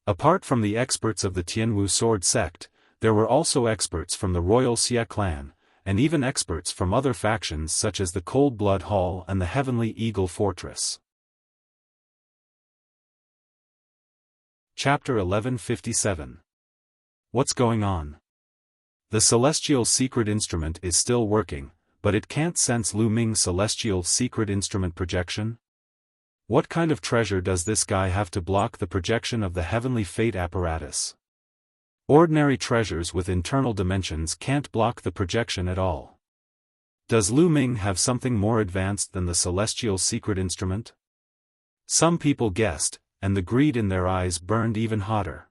Apart from the experts of the Tianwu sword sect, there were also experts from the royal Xia clan, and even experts from other factions such as the Cold Blood Hall and the Heavenly Eagle Fortress. Chapter 1157. What's going on? The celestial secret instrument is still working, but it can't sense Lu Ming's celestial secret instrument projection? What kind of treasure does this guy have to block the projection of the heavenly fate apparatus? Ordinary treasures with internal dimensions can't block the projection at all. Does Lu Ming have something more advanced than the celestial secret instrument? Some people guessed, and the greed in their eyes burned even hotter.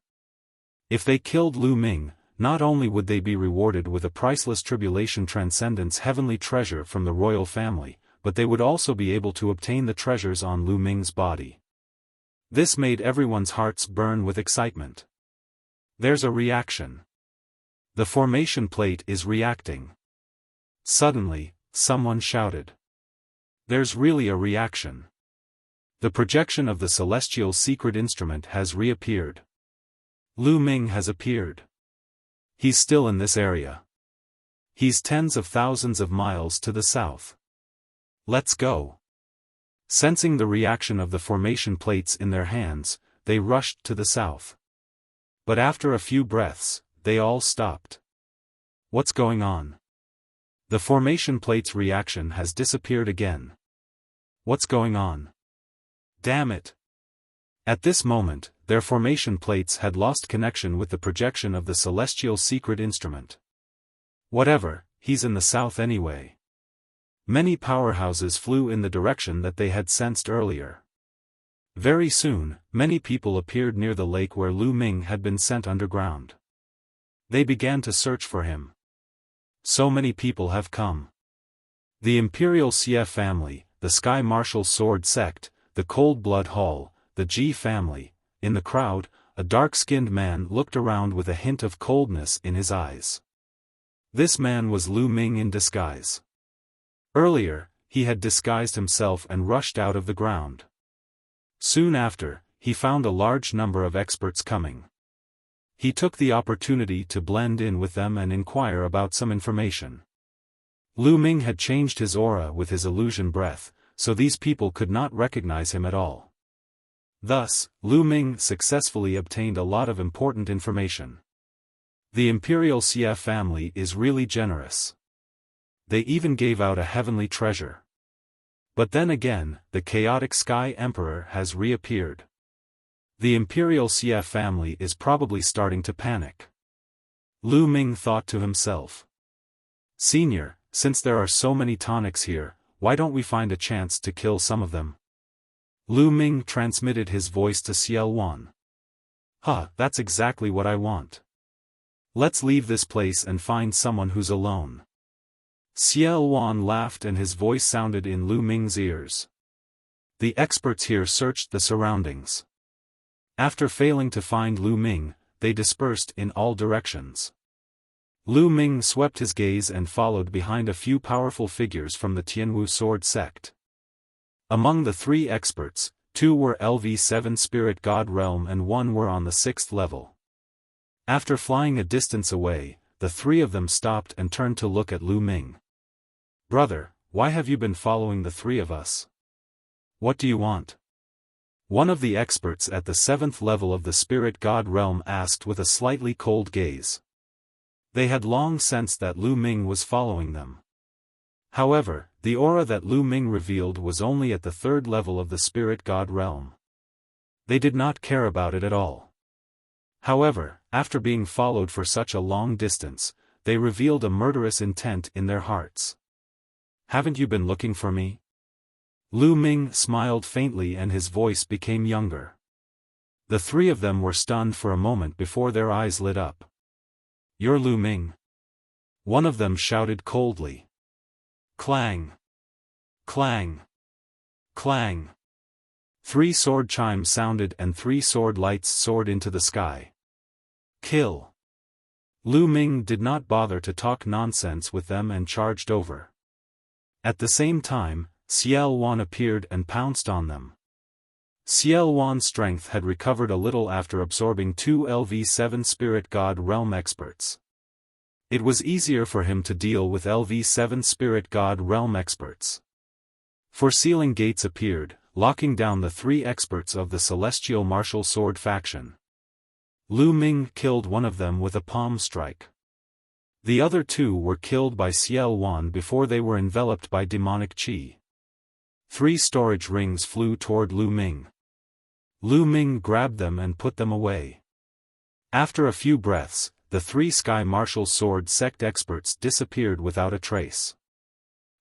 If they killed Lu Ming, not only would they be rewarded with a priceless tribulation transcendence heavenly treasure from the royal family, but they would also be able to obtain the treasures on Lu Ming's body. This made everyone's hearts burn with excitement. There's a reaction. The formation plate is reacting. Suddenly, someone shouted. There's really a reaction. The projection of the celestial secret instrument has reappeared. Lu Ming has appeared. He's still in this area. He's tens of thousands of miles to the south. Let's go. Sensing the reaction of the formation plates in their hands, they rushed to the south. But after a few breaths, they all stopped. What's going on? The formation plate's reaction has disappeared again. What's going on? Damn it! At this moment, their formation plates had lost connection with the projection of the celestial secret instrument. Whatever, he's in the south anyway. Many powerhouses flew in the direction that they had sensed earlier. Very soon, many people appeared near the lake where Lu Ming had been sent underground. They began to search for him. So many people have come. The Imperial Xia family, the Sky Martial Sword sect, the Cold Blood Hall, the Ji family. In the crowd, a dark-skinned man looked around with a hint of coldness in his eyes. This man was Lu Ming in disguise. Earlier, he had disguised himself and rushed out of the ground. Soon after, he found a large number of experts coming. He took the opportunity to blend in with them and inquire about some information. Lu Ming had changed his aura with his illusion breath, so these people could not recognize him at all. Thus, Lu Ming successfully obtained a lot of important information. The Imperial Xia family is really generous. They even gave out a heavenly treasure. But then again, the chaotic Sky Emperor has reappeared. The Imperial Xia family is probably starting to panic. Lu Ming thought to himself. Senior, since there are so many tonics here, why don't we find a chance to kill some of them? Lu Ming transmitted his voice to Xiaofan. That's exactly what I want. Let's leave this place and find someone who's alone. Xiaofan laughed and his voice sounded in Lu Ming's ears. The experts here searched the surroundings. After failing to find Lu Ming, they dispersed in all directions. Lu Ming swept his gaze and followed behind a few powerful figures from the Tianwu sword sect. Among the 3 experts, 2 were LV7 Spirit God Realm and 1 were on the 6th level. After flying a distance away, the 3 of them stopped and turned to look at Lu Ming. Brother, why have you been following the 3 of us? What do you want? One of the experts at the 7th level of the Spirit God Realm asked with a slightly cold gaze. They had long sensed that Lu Ming was following them. However, the aura that Lu Ming revealed was only at the 3rd level of the Spirit God Realm. They did not care about it at all. However, after being followed for such a long distance, they revealed a murderous intent in their hearts. Haven't you been looking for me? Lu Ming smiled faintly and his voice became younger. The 3 of them were stunned for a moment before their eyes lit up. You're Lu Ming? One of them shouted coldly. Clang! Clang! Clang! 3 sword chimes sounded and 3 sword lights soared into the sky. Kill! Lu Ming did not bother to talk nonsense with them and charged over. At the same time, Xiaofan appeared and pounced on them. Xiaofan's strength had recovered a little after absorbing 2 LV7 Spirit God Realm experts. It was easier for him to deal with LV7 Spirit God Realm experts. 4 sealing gates appeared, locking down the 3 experts of the Celestial Martial Sword faction. Lu Ming killed one of them with a palm strike. The other 2 were killed by Xiaofan before they were enveloped by demonic qi. 3 storage rings flew toward Lu Ming. Lu Ming grabbed them and put them away. After a few breaths, the 3 Sky Martial Sword sect experts disappeared without a trace.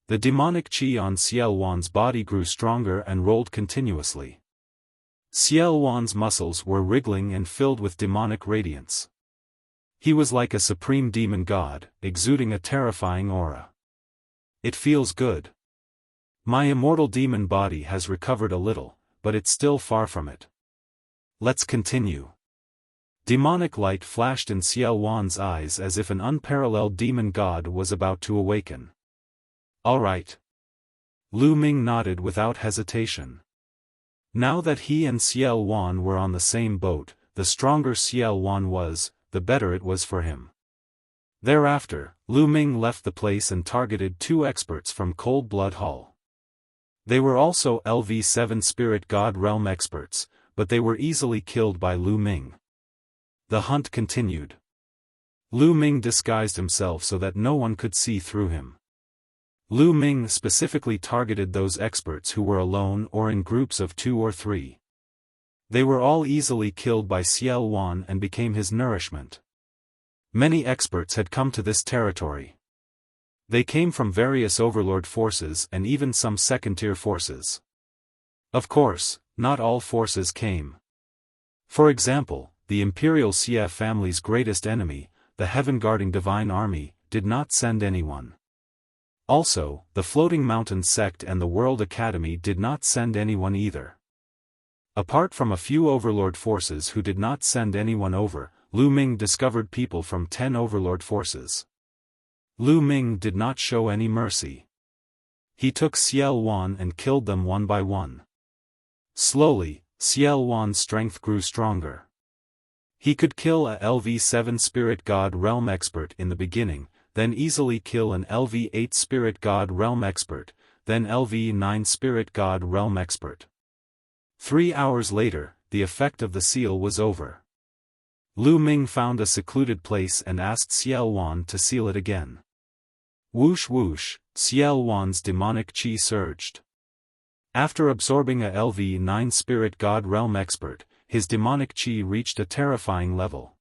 The demonic qi on Xiaofan's body grew stronger and rolled continuously. Xiaofan's muscles were wriggling and filled with demonic radiance. He was like a supreme demon god, exuding a terrifying aura. It feels good. My immortal demon body has recovered a little, but it's still far from it. Let's continue. Demonic light flashed in Xiaofan's eyes as if an unparalleled demon god was about to awaken. All right. Lu Ming nodded without hesitation. Now that he and Xiaofan were on the same boat, the stronger Xiaofan was, the better it was for him. Thereafter, Lu Ming left the place and targeted 2 experts from Cold Blood Hall. They were also LV7 Spirit God Realm experts, but they were easily killed by Lu Ming. The hunt continued. Lu Ming disguised himself so that no one could see through him. Lu Ming specifically targeted those experts who were alone or in groups of 2 or 3. They were all easily killed by Xiaofan and became his nourishment. Many experts had come to this territory. They came from various overlord forces and even some second-tier forces. Of course, not all forces came. For example, the Imperial Xia family's greatest enemy, the heaven-guarding Divine Army, did not send anyone. Also, the Floating Mountain sect and the World Academy did not send anyone either. Apart from a few overlord forces who did not send anyone over, Lu Ming discovered people from 10 overlord forces. Lu Ming did not show any mercy. He took Xiaofan and killed them one by one. Slowly, Xiaofan's strength grew stronger. He could kill a LV7 Spirit God Realm expert in the beginning, then easily kill an LV8 Spirit God Realm expert, then LV9 Spirit God Realm expert. 3 hours later, the effect of the seal was over. Lu Ming found a secluded place and asked Xiaowan to seal it again. Whoosh whoosh, Xiaowan's demonic qi surged. After absorbing a LV-9 spirit god realm expert, his demonic qi reached a terrifying level.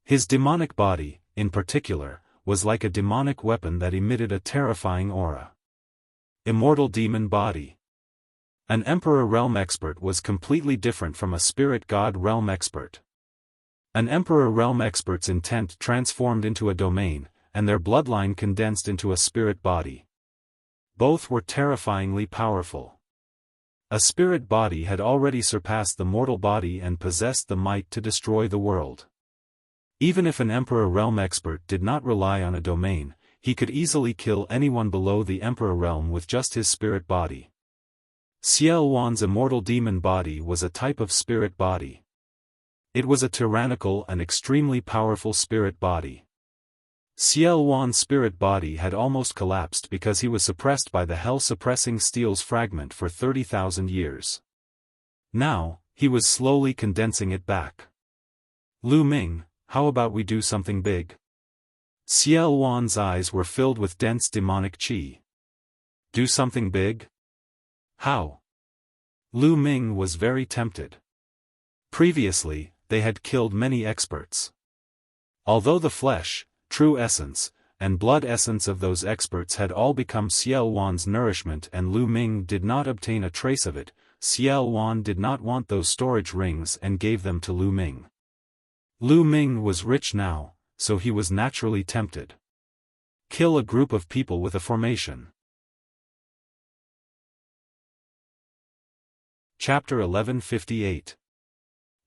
His demonic body, in particular, was like a demonic weapon that emitted a terrifying aura. Immortal demon body. An Emperor realm expert was completely different from a spirit god realm expert. An Emperor realm expert's intent transformed into a domain, and their bloodline condensed into a spirit body. Both were terrifyingly powerful. A spirit body had already surpassed the mortal body and possessed the might to destroy the world. Even if an Emperor realm expert did not rely on a domain, he could easily kill anyone below the Emperor realm with just his spirit body. Xiaowan's immortal demon body was a type of spirit body. It was a tyrannical and extremely powerful spirit body. Xiaowan's spirit body had almost collapsed because he was suppressed by the hell-suppressing steel's fragment for 30,000 years. Now, he was slowly condensing it back. Lu Ming, how about we do something big? Xiaowan's eyes were filled with dense demonic qi. Do something big? How? Lu Ming was very tempted. Previously, they had killed many experts. Although the flesh, true essence, and blood essence of those experts had all become Xiaowan's nourishment and Lu Ming did not obtain a trace of it, Xiaowan did not want those storage rings and gave them to Lu Ming. Lu Ming was rich now, so he was naturally tempted. Kill a group of people with a formation. Chapter 1158.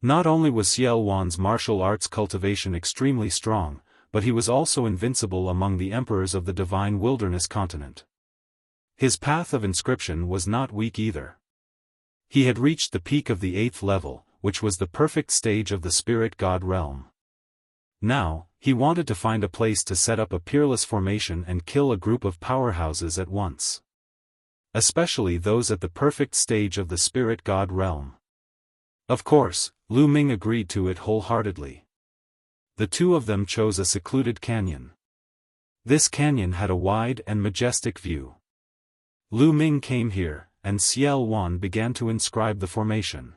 Not only was Xiaowan's martial arts cultivation extremely strong, but he was also invincible among the emperors of the divine wilderness continent. His path of inscription was not weak either. He had reached the peak of the 8th level, which was the perfect stage of the spirit god realm. Now, he wanted to find a place to set up a peerless formation and kill a group of powerhouses at once. Especially those at the perfect stage of the spirit god realm. Of course, Lu Ming agreed to it wholeheartedly. The two of them chose a secluded canyon. This canyon had a wide and majestic view. Lu Ming came here, and Xiaowan began to inscribe the formation.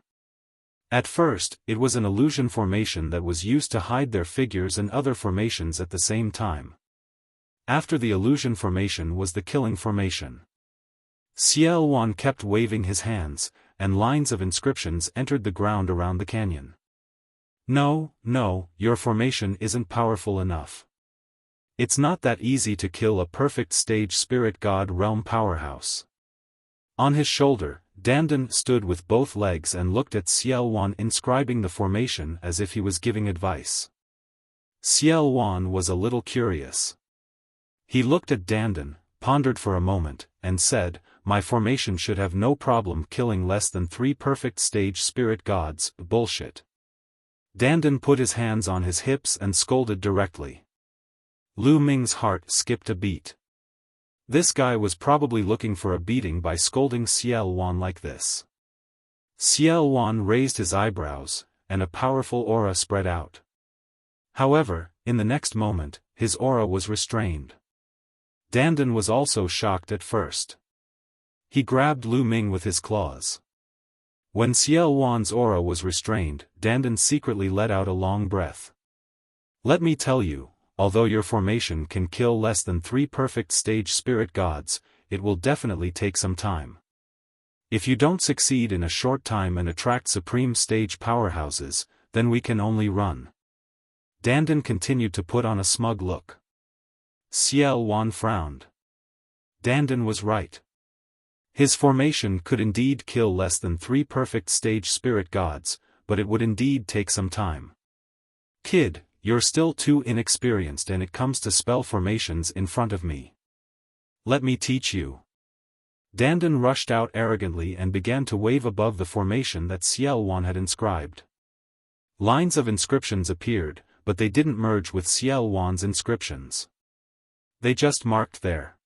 At first, it was an illusion formation that was used to hide their figures and other formations at the same time. After the illusion formation was the killing formation. Xiaowan kept waving his hands, and lines of inscriptions entered the ground around the canyon. No, your formation isn't powerful enough. It's not that easy to kill a perfect stage spirit god realm powerhouse. On his shoulder, Dandan stood with both legs and looked at Xiaowan inscribing the formation as if he was giving advice. Xiaowan was a little curious. He looked at Dandan, pondered for a moment, and said, "My formation should have no problem killing less than 3 perfect stage spirit gods." Bullshit. Dandan put his hands on his hips and scolded directly. Lu Ming's heart skipped a beat. This guy was probably looking for a beating by scolding Xiaowan like this. Xiaowan raised his eyebrows, and a powerful aura spread out. However, in the next moment, his aura was restrained. Dandan was also shocked at first. He grabbed Lu Ming with his claws. When Xiaowan's aura was restrained, Dandan secretly let out a long breath. Let me tell you, although your formation can kill less than 3 perfect stage spirit gods, it will definitely take some time. If you don't succeed in a short time and attract supreme stage powerhouses, then we can only run. Dandan continued to put on a smug look. Xiaowan frowned. Dandan was right. His formation could indeed kill less than 3 perfect stage spirit gods, but it would indeed take some time. Kid, you're still too inexperienced and it comes to spell formations in front of me. Let me teach you. Dandan rushed out arrogantly and began to wave above the formation that Xiaowan had inscribed. Lines of inscriptions appeared, but they didn't merge with Xiaowan's inscriptions. They just marked there.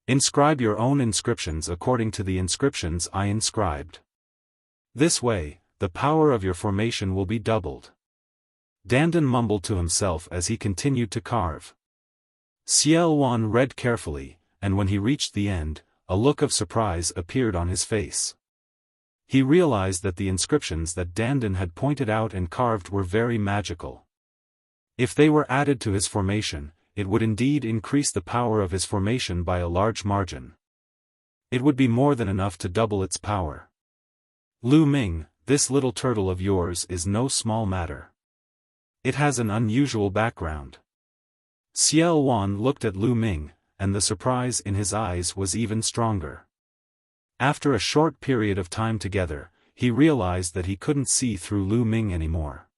Inscribe your own inscriptions according to the inscriptions I inscribed. This way, the power of your formation will be doubled. Dandan mumbled to himself as he continued to carve. Xiaofan read carefully, and when he reached the end, a look of surprise appeared on his face. He realized that the inscriptions that Dandan had pointed out and carved were very magical. If they were added to his formation, it would indeed increase the power of his formation by a large margin. It would be more than enough to double its power. Lu Ming, this little turtle of yours is no small matter. It has an unusual background. Xiaofan looked at Lu Ming, and the surprise in his eyes was even stronger. After a short period of time together, he realized that he couldn't see through Lu Ming anymore.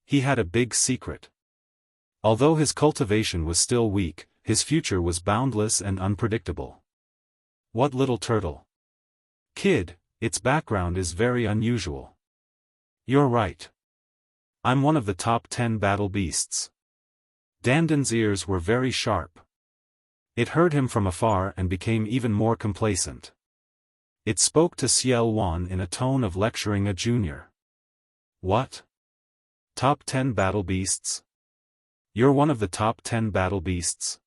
He had a big secret. Although his cultivation was still weak, his future was boundless and unpredictable. What little turtle? Kid, its background is very unusual. You're right. I'm one of the top 10 battle beasts. Dandan's ears were very sharp. It heard him from afar and became even more complacent. It spoke to Xiaofan in a tone of lecturing a junior. What? Top 10 battle beasts? You're one of the top 10 battle beasts?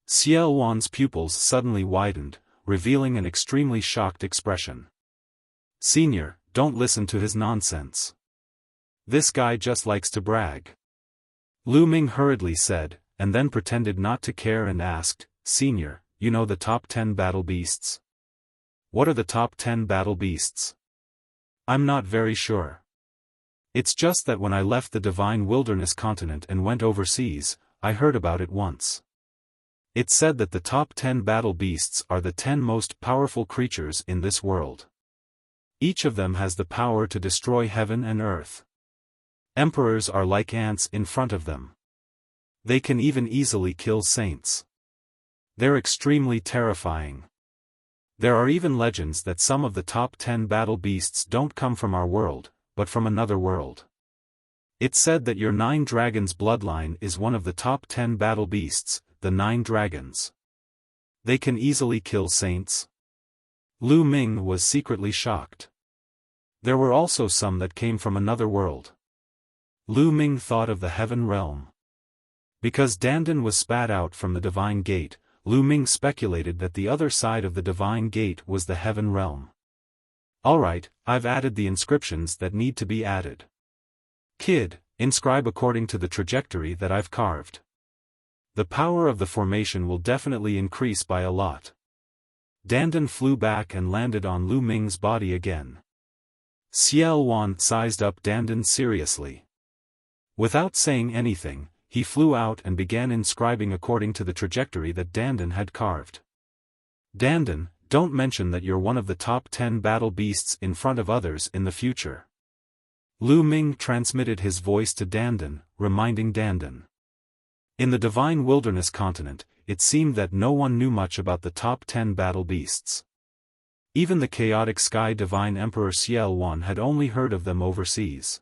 Xiaofan's pupils suddenly widened, revealing an extremely shocked expression. Senior, don't listen to his nonsense. This guy just likes to brag. Lu Ming hurriedly said, and then pretended not to care and asked, Senior, you know the top 10 battle beasts? What are the top 10 battle beasts? I'm not very sure. It's just that when I left the Divine Wilderness continent and went overseas, I heard about it once. It said that the top 10 battle beasts are the 10 most powerful creatures in this world. Each of them has the power to destroy heaven and earth. Emperors are like ants in front of them. They can even easily kill saints. They're extremely terrifying. There are even legends that some of the top 10 battle beasts don't come from our world, but from another world. It's said that your 9 dragons bloodline is one of the top 10 battle beasts, the 9 dragons. They can easily kill saints. Lu Ming was secretly shocked. There were also some that came from another world. Lu Ming thought of the heaven realm. Because Dandan was spat out from the divine gate, Lu Ming speculated that the other side of the divine gate was the heaven realm. Alright, I've added the inscriptions that need to be added. Kid, inscribe according to the trajectory that I've carved. The power of the formation will definitely increase by a lot. Dandan flew back and landed on Lu Ming's body again. Xiaofan sized up Dandan seriously. Without saying anything, he flew out and began inscribing according to the trajectory that Dandan had carved. Dandan, don't mention that you're one of the top 10 battle beasts in front of others in the future. Lu Ming transmitted his voice to Dandan, reminding Dandan. In the Divine Wilderness continent, it seemed that no one knew much about the top 10 battle beasts. Even the chaotic Sky Divine Emperor Xiaofan had only heard of them overseas.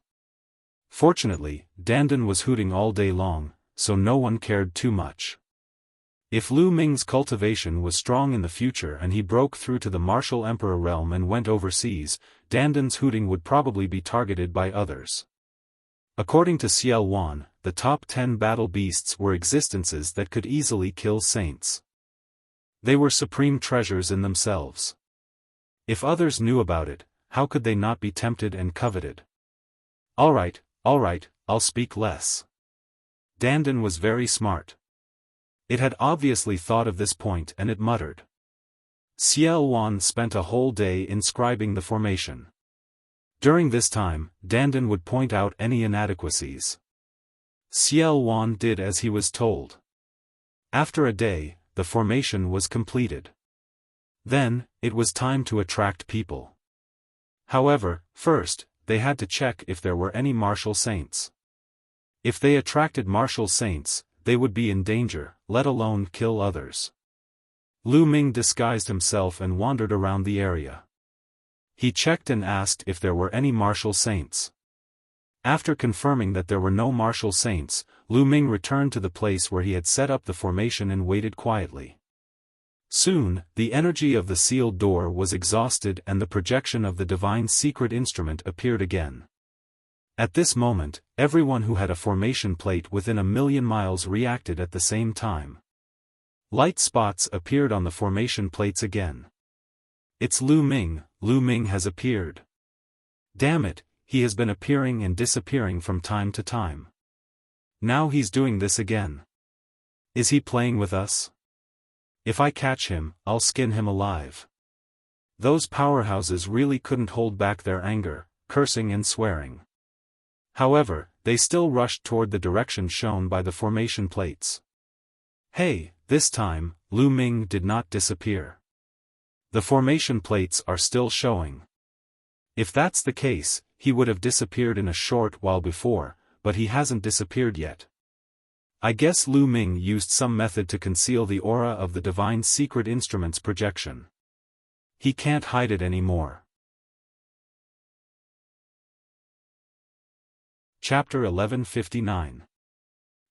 Fortunately, Dandan was hooting all day long, so no one cared too much. If Lu Ming's cultivation was strong in the future and he broke through to the Martial Emperor realm and went overseas, Dandan's hooting would probably be targeted by others. According to Xiaofan, the top 10 battle beasts were existences that could easily kill saints. They were supreme treasures in themselves. If others knew about it, how could they not be tempted and coveted? Alright, I'll speak less. Dandan was very smart. It had obviously thought of this point and it muttered. Xiaofan spent a whole day inscribing the formation. During this time, Dandan would point out any inadequacies. Xiaofan did as he was told. After a day, the formation was completed. Then, it was time to attract people. However, first, they had to check if there were any martial saints. If they attracted martial saints, they would be in danger, let alone kill others. Lu Ming disguised himself and wandered around the area. He checked and asked if there were any martial saints. After confirming that there were no martial saints, Lu Ming returned to the place where he had set up the formation and waited quietly. Soon, the energy of the sealed door was exhausted and the projection of the divine secret instrument appeared again. At this moment, everyone who had a formation plate within 1,000,000 miles reacted at the same time. Light spots appeared on the formation plates again. It's Lu Ming. Lu Ming has appeared. Damn it, he has been appearing and disappearing from time to time. Now he's doing this again. Is he playing with us? If I catch him, I'll skin him alive. Those powerhouses really couldn't hold back their anger, cursing and swearing. However, they still rushed toward the direction shown by the formation plates. Hey, this time, Lu Ming did not disappear. The formation plates are still showing. If that's the case, he would have disappeared in a short while before, but he hasn't disappeared yet. I guess Lu Ming used some method to conceal the aura of the divine secret instrument's projection. He can't hide it anymore. Chapter 1159.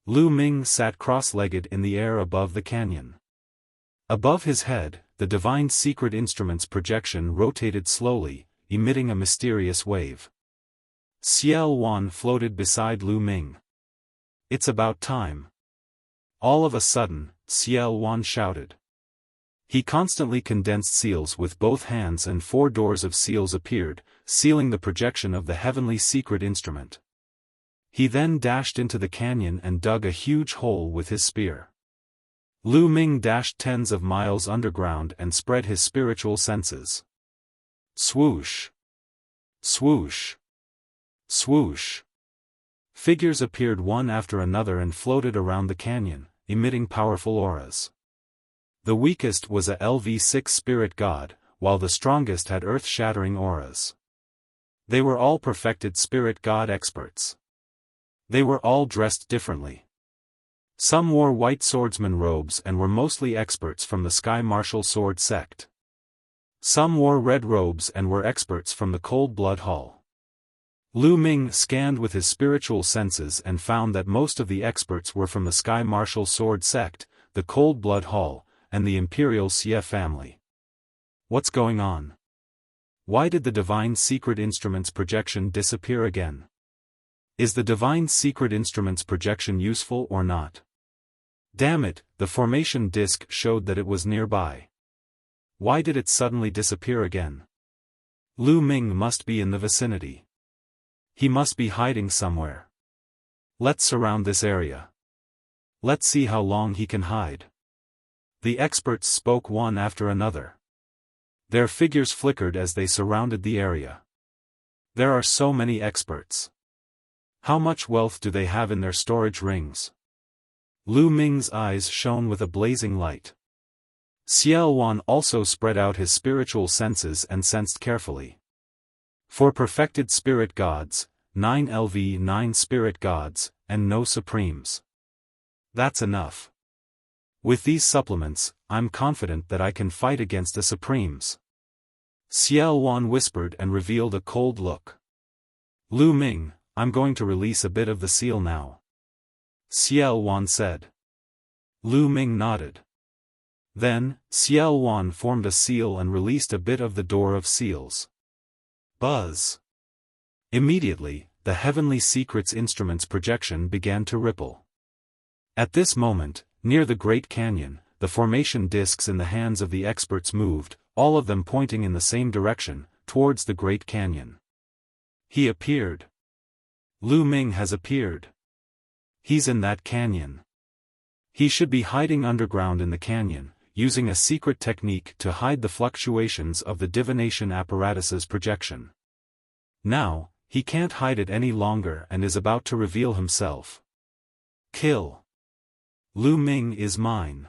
Lu Ming sat cross-legged in the air above the canyon. Above his head, the divine secret instrument's projection rotated slowly, emitting a mysterious wave. Xiaofan floated beside Lu Ming. It's about time. All of a sudden, Xiaofan shouted. He constantly condensed seals with both hands and 4 doors of seals appeared, sealing the projection of the heavenly secret instrument. He then dashed into the canyon and dug a huge hole with his spear. Lu Ming dashed tens of miles underground and spread his spiritual senses. Swoosh! Swoosh! Swoosh! Figures appeared one after another and floated around the canyon, emitting powerful auras. The weakest was a LV6 spirit god, while the strongest had earth-shattering auras. They were all perfected spirit god experts. They were all dressed differently. Some wore white swordsman robes and were mostly experts from the Sky Martial Sword sect. Some wore red robes and were experts from the Cold Blood Hall. Lu Ming scanned with his spiritual senses and found that most of the experts were from the Sky Martial Sword sect, the Cold Blood Hall, and the Imperial Xie family. What's going on? Why did the divine secret instrument's projection disappear again? Is the divine secret instrument's projection useful or not? Damn it, the formation disk showed that it was nearby. Why did it suddenly disappear again? Lu Ming must be in the vicinity. He must be hiding somewhere. Let's surround this area. Let's see how long he can hide. The experts spoke one after another. Their figures flickered as they surrounded the area. There are so many experts. How much wealth do they have in their storage rings? Lu Ming's eyes shone with a blazing light. Xiaofan also spread out his spiritual senses and sensed carefully. For perfected spirit gods, 9 LV9 spirit gods, and no supremes. That's enough. With these supplements, I'm confident that I can fight against the supremes. Xiaofan whispered and revealed a cold look. Lu Ming, I'm going to release a bit of the seal now. Xiaofan said. Lu Ming nodded. Then, Xiaofan formed a seal and released a bit of the door of seals. Buzz! Immediately, the heavenly secrets instrument's projection began to ripple. At this moment, near the Great Canyon, the formation discs in the hands of the experts moved, all of them pointing in the same direction, towards the Great Canyon. He appeared. Lu Ming has appeared. He's in that canyon. He should be hiding underground in the canyon, using a secret technique to hide the fluctuations of the divination apparatus's projection. Now, he can't hide it any longer and is about to reveal himself. Kill. Lu Ming is mine.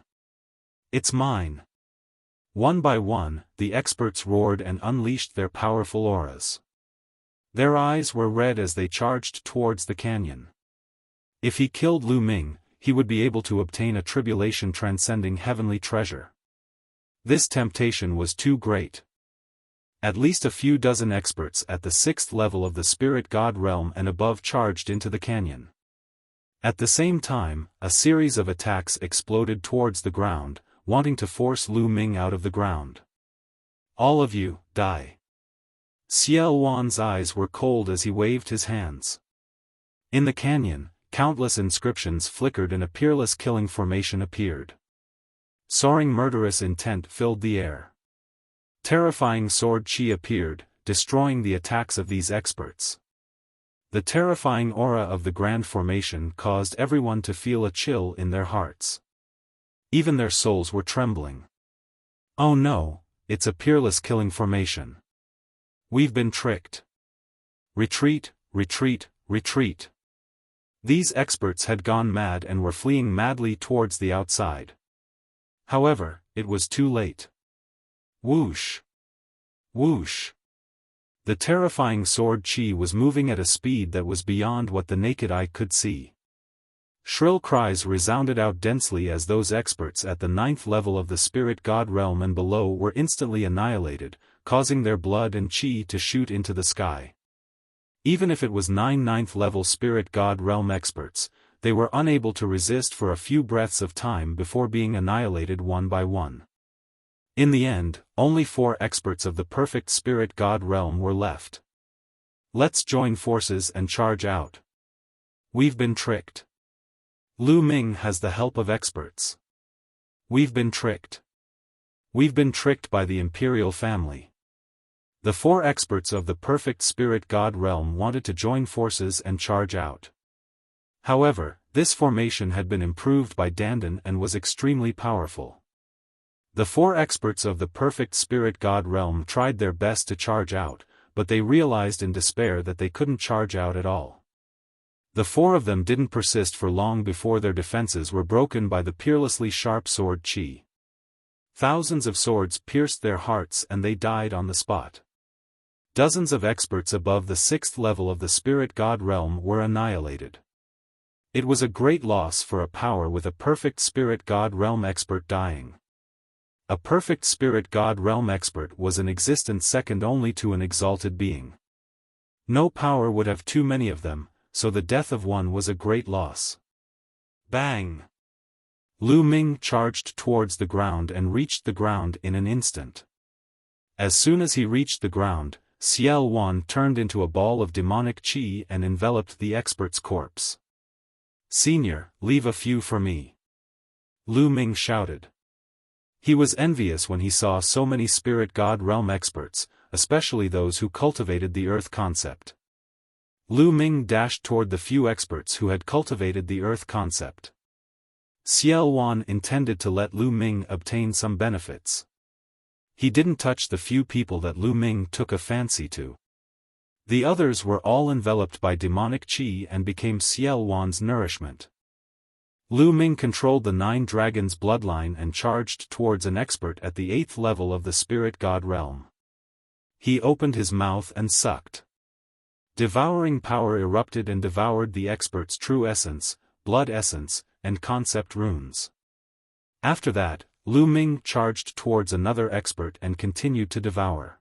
It's mine. One by one, the experts roared and unleashed their powerful auras. Their eyes were red as they charged towards the canyon. If he killed Lu Ming, he would be able to obtain a tribulation-transcending heavenly treasure. This temptation was too great. At least a few dozen experts at the 6th level of the spirit god realm and above charged into the canyon. At the same time, a series of attacks exploded towards the ground, wanting to force Lu Ming out of the ground. All of you, die. Xiaowan's eyes were cold as he waved his hands. In the canyon, countless inscriptions flickered and a peerless killing formation appeared. Soaring murderous intent filled the air. Terrifying sword chi appeared, destroying the attacks of these experts. The terrifying aura of the grand formation caused everyone to feel a chill in their hearts. Even their souls were trembling. Oh no, it's a peerless killing formation. We've been tricked. Retreat, retreat, retreat. These experts had gone mad and were fleeing madly towards the outside. However, it was too late. Whoosh! Whoosh! The terrifying sword chi was moving at a speed that was beyond what the naked eye could see. Shrill cries resounded out densely as those experts at the 9th level of the spirit god realm and below were instantly annihilated, causing their blood and chi to shoot into the sky. Even if it was 9 9th level spirit god realm experts, they were unable to resist for a few breaths of time before being annihilated one by one. In the end, only 4 experts of the perfect spirit god realm were left. Let's join forces and charge out. We've been tricked. Lu Ming has the help of experts. We've been tricked. We've been tricked by the imperial family. The 4 experts of the perfect spirit god realm wanted to join forces and charge out. However, this formation had been improved by Dandan and was extremely powerful. The 4 experts of the perfect spirit god realm tried their best to charge out, but they realized in despair that they couldn't charge out at all. The 4 of them didn't persist for long before their defenses were broken by the peerlessly sharp sword chi. Thousands of swords pierced their hearts and they died on the spot. Dozens of experts above the 6th level of the spirit god realm were annihilated. It was a great loss for a power with a perfect spirit god realm expert dying. A perfect spirit god realm expert was an existence second only to an exalted being. No power would have too many of them, so the death of one was a great loss. Bang! Lu Ming charged towards the ground and reached the ground in an instant. As soon as he reached the ground, Xiaofan turned into a ball of demonic chi and enveloped the expert's corpse. "Senior, leave a few for me," Lu Ming shouted. He was envious when he saw so many spirit god realm experts, especially those who cultivated the earth concept. Lu Ming dashed toward the few experts who had cultivated the earth concept. Xiaofan intended to let Lu Ming obtain some benefits. He didn't touch the few people that Lu Ming took a fancy to. The others were all enveloped by demonic chi and became Xiaofan's nourishment. Lu Ming controlled the 9 dragons' bloodline and charged towards an expert at the 8th level of the spirit god realm. He opened his mouth and sucked. Devouring power erupted and devoured the expert's true essence, blood essence, and concept runes. After that, Lu Ming charged towards another expert and continued to devour.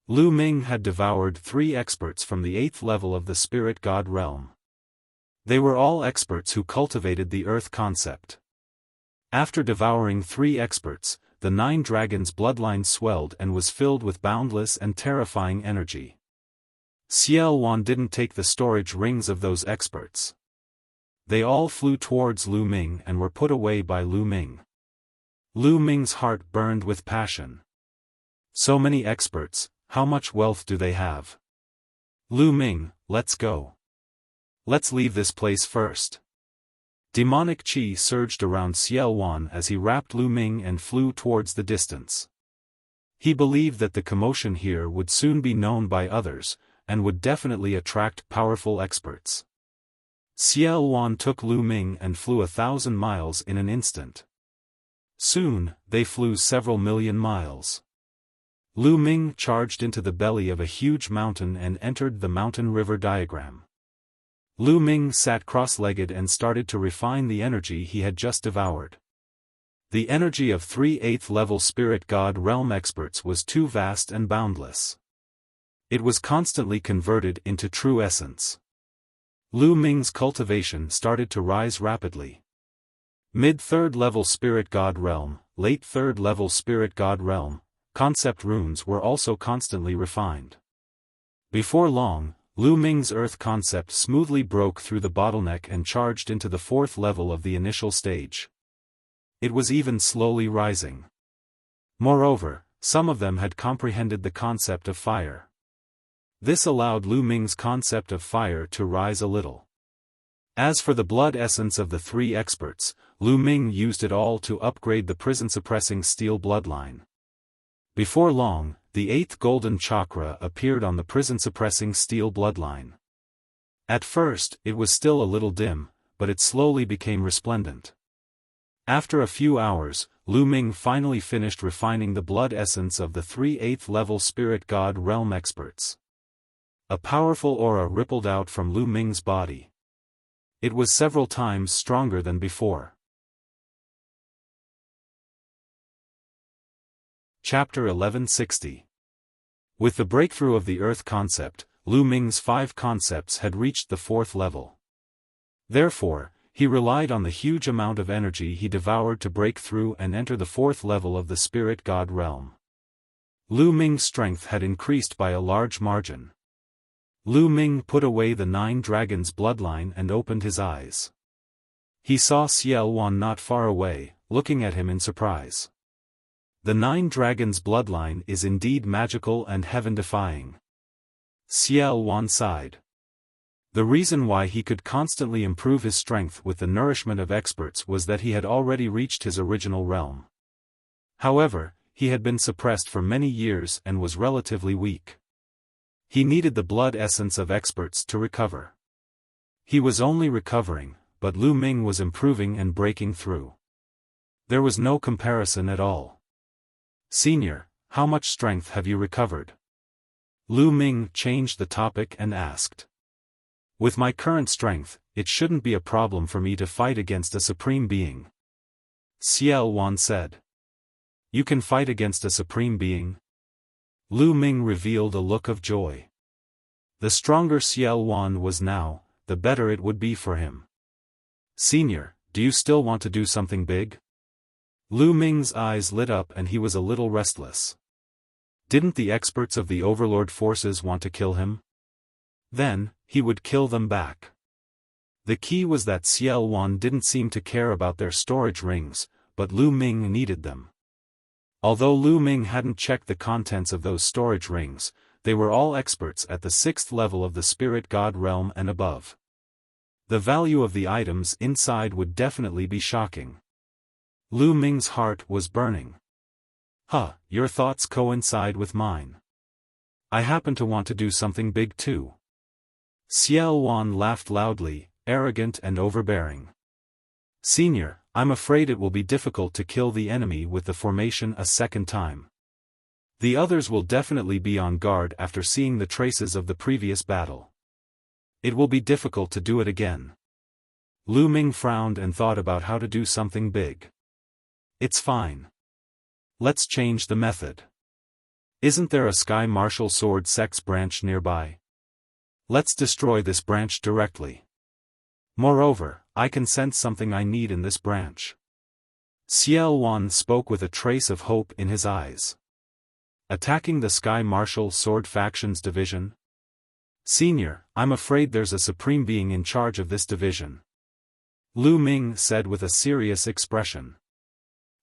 Lu Ming had devoured 3 experts from the 8th level of the spirit god realm. They were all experts who cultivated the earth concept. After devouring 3 experts, the 9 dragons' bloodline swelled and was filled with boundless and terrifying energy. Xiaofan didn't take the storage rings of those experts. They all flew towards Lu Ming and were put away by Lu Ming. Lu Ming's heart burned with passion. So many experts, how much wealth do they have? Lu Ming, let's go. Let's leave this place first. Demonic chi surged around Xiaofan as he wrapped Lu Ming and flew towards the distance. He believed that the commotion here would soon be known by others, and would definitely attract powerful experts. Xiaofan took Lu Ming and flew 1,000 miles in an instant. Soon, they flew several million miles. Lu Ming charged into the belly of a huge mountain and entered the mountain river diagram. Lu Ming sat cross-legged and started to refine the energy he had just devoured. The energy of 3 8th level spirit god realm experts was too vast and boundless. It was constantly converted into true essence. Lu Ming's cultivation started to rise rapidly. Mid-3rd level spirit god realm, late 3rd level spirit god realm, concept runes were also constantly refined. Before long, Lu Ming's Earth concept smoothly broke through the bottleneck and charged into the fourth level of the initial stage. It was even slowly rising. Moreover, some of them had comprehended the concept of fire. This allowed Lu Ming's concept of fire to rise a little. As for the blood essence of the three experts, Lu Ming used it all to upgrade the prison-suppressing steel bloodline. Before long, the eighth golden chakra appeared on the prison-suppressing steel bloodline. At first, it was still a little dim, but it slowly became resplendent. After a few hours, Lu Ming finally finished refining the blood essence of the three eighth-level spirit god realm experts. A powerful aura rippled out from Lu Ming's body. It was several times stronger than before. Chapter 1160. With the breakthrough of the Earth concept, Lu Ming's 5 concepts had reached the 4th level. Therefore, he relied on the huge amount of energy he devoured to break through and enter the 4th level of the spirit god realm. Lu Ming's strength had increased by a large margin. Lu Ming put away the 9 dragons' bloodline and opened his eyes. He saw Xiaofan not far away, looking at him in surprise. The 9 dragons' bloodline is indeed magical and heaven-defying. Xiaofan sighed. The reason why he could constantly improve his strength with the nourishment of experts was that he had already reached his original realm. However, he had been suppressed for many years and was relatively weak. He needed the blood essence of experts to recover. He was only recovering, but Lu Ming was improving and breaking through. There was no comparison at all. "Senior, how much strength have you recovered?" Lu Ming changed the topic and asked. "With my current strength, it shouldn't be a problem for me to fight against a supreme being," Xiaofan said. "You can fight against a supreme being?" Lu Ming revealed a look of joy. The stronger Xiaofan was now, the better it would be for him. "Senior, do you still want to do something big?" Lu Ming's eyes lit up and he was a little restless. Didn't the experts of the Overlord forces want to kill him? Then, he would kill them back. The key was that Xiaofan didn't seem to care about their storage rings, but Lu Ming needed them. Although Lu Ming hadn't checked the contents of those storage rings, they were all experts at the 6th level of the spirit god realm and above. The value of the items inside would definitely be shocking. Lu Ming's heart was burning. Your thoughts coincide with mine. I happen to want to do something big too." Xiaofan laughed loudly, arrogant and overbearing. "Senior, I'm afraid it will be difficult to kill the enemy with the formation a second time. The others will definitely be on guard after seeing the traces of the previous battle. It will be difficult to do it again." Lu Ming frowned and thought about how to do something big. "It's fine. Let's change the method. Isn't there a Sky Martial Sword Sect's branch nearby? Let's destroy this branch directly. Moreover, I can sense something I need in this branch." Xiaofan spoke with a trace of hope in his eyes. "Attacking the Sky Martial Sword Factions division?" "Senior, I'm afraid there's a supreme being in charge of this division," Lu Ming said with a serious expression.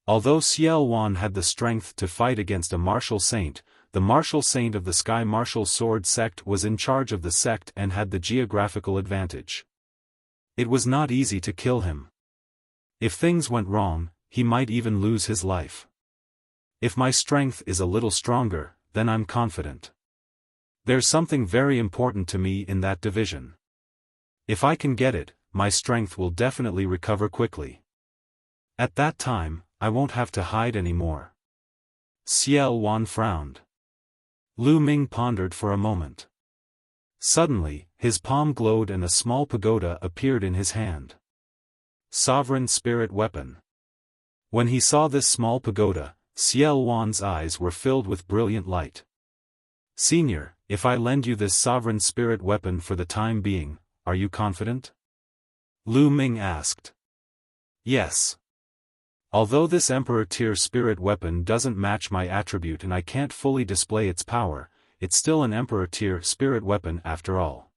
Although Xiaofan had the strength to fight against a martial saint, the martial saint of the Sky Martial Sword Sect was in charge of the sect and had the geographical advantage. It was not easy to kill him. If things went wrong, he might even lose his life. If my strength is a little stronger, then I'm confident. There's something very important to me in that division. If I can get it, my strength will definitely recover quickly. At that time, I won't have to hide anymore." Xiaofan frowned. Lu Ming pondered for a moment. Suddenly, his palm glowed and a small pagoda appeared in his hand. Sovereign Spirit Weapon. When he saw this small pagoda, Xiaofan's eyes were filled with brilliant light. "Senior, if I lend you this Sovereign Spirit Weapon for the time being, are you confident?" Lu Ming asked. "Yes. Although this Emperor tier spirit weapon doesn't match my attribute and I can't fully display its power, it's still an Emperor-tier spirit weapon after all.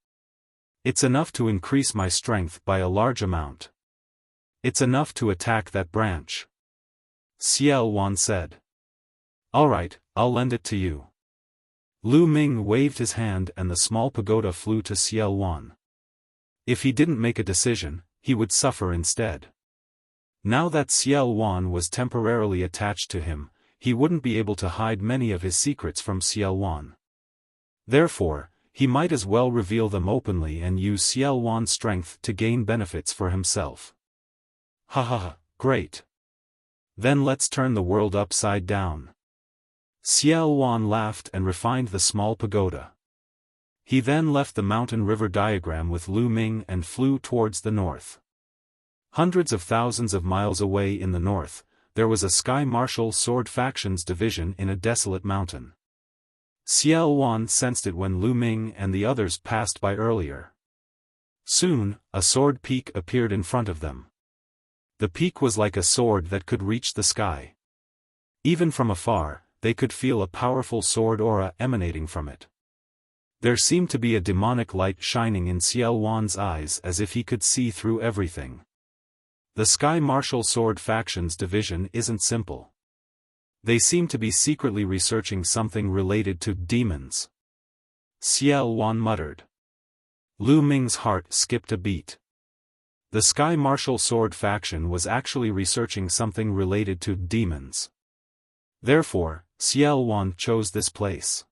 It's enough to increase my strength by a large amount. It's enough to attack that branch. Xiaofan said. Alright, I'll lend it to you. Lu Ming waved his hand and the small pagoda flew to Xiaofan. If he didn't make a decision, he would suffer instead. Now that Xiaofan was temporarily attached to him, he wouldn't be able to hide many of his secrets from Xiaofan. Therefore, he might as well reveal them openly and use Xiaofan's strength to gain benefits for himself. Ha, great. Then let's turn the world upside down. Xiaofan laughed and refined the small pagoda. He then left the mountain river diagram with Lu Ming and flew towards the north. Hundreds of thousands of miles away in the north, there was a Sky Martial Sword Factions division in a desolate mountain. Xiaofan sensed it when Lu Ming and the others passed by earlier. Soon, a sword peak appeared in front of them. The peak was like a sword that could reach the sky. Even from afar, they could feel a powerful sword aura emanating from it. There seemed to be a demonic light shining in Xiaofan's eyes as if he could see through everything. The Sky Martial Sword Factions division isn't simple. They seem to be secretly researching something related to demons. Xiaofan muttered. Lu Ming's heart skipped a beat. The Sky Martial Sword Faction was actually researching something related to demons. Therefore, Xiaofan chose this place.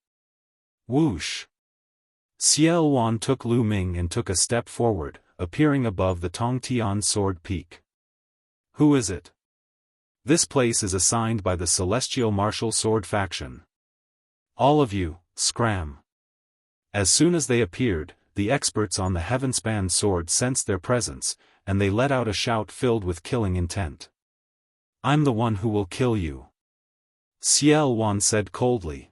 Whoosh! Xiaofan took Lu Ming and took a step forward, appearing above the Tongtian Sword Peak. Who is it? This place is assigned by the Celestial Martial Sword Faction. All of you, scram. As soon as they appeared, the experts on the Heavenspan sword sensed their presence, and they let out a shout filled with killing intent. I'm the one who will kill you. Xiaofan said coldly.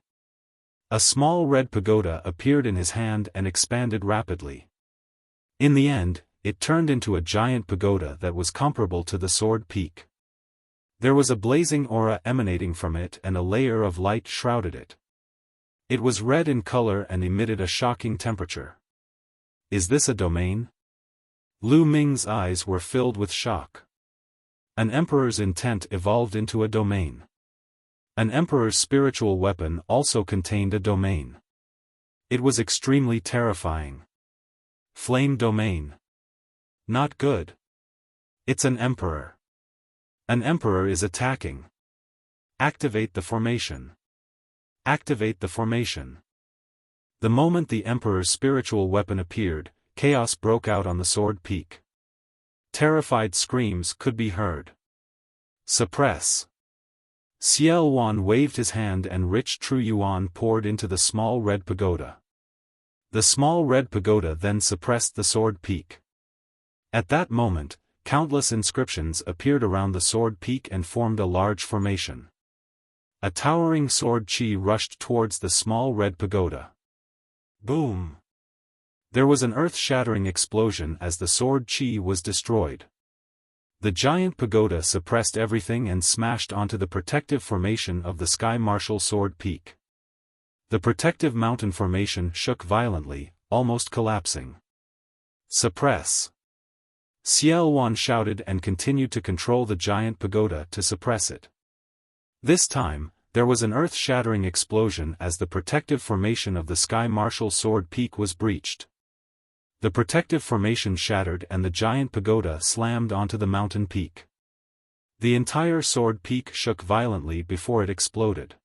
A small red pagoda appeared in his hand and expanded rapidly. In the end, it turned into a giant pagoda that was comparable to the sword peak. There was a blazing aura emanating from it and a layer of light shrouded it. It was red in color and emitted a shocking temperature. Is this a domain? Lu Ming's eyes were filled with shock. An emperor's intent evolved into a domain. An emperor's spiritual weapon also contained a domain. It was extremely terrifying. Flame domain. Not good. It's an emperor. An emperor is attacking. Activate the formation. Activate the formation. The moment the emperor's spiritual weapon appeared, chaos broke out on the sword peak. Terrified screams could be heard. Suppress. Xiaofan waved his hand and rich true yuan poured into the small red pagoda. The small red pagoda then suppressed the sword peak. At that moment, countless inscriptions appeared around the sword peak and formed a large formation. A towering sword chi rushed towards the small red pagoda. Boom! There was an earth-shattering explosion as the sword chi was destroyed. The giant pagoda suppressed everything and smashed onto the protective formation of the Sky Martial Sword Peak. The protective mountain formation shook violently, almost collapsing. Suppress! Xiaofan shouted and continued to control the giant pagoda to suppress it. This time, there was an earth-shattering explosion as the protective formation of the Sky Martial Sword Peak was breached. The protective formation shattered and the giant pagoda slammed onto the mountain peak. The entire sword peak shook violently before it exploded.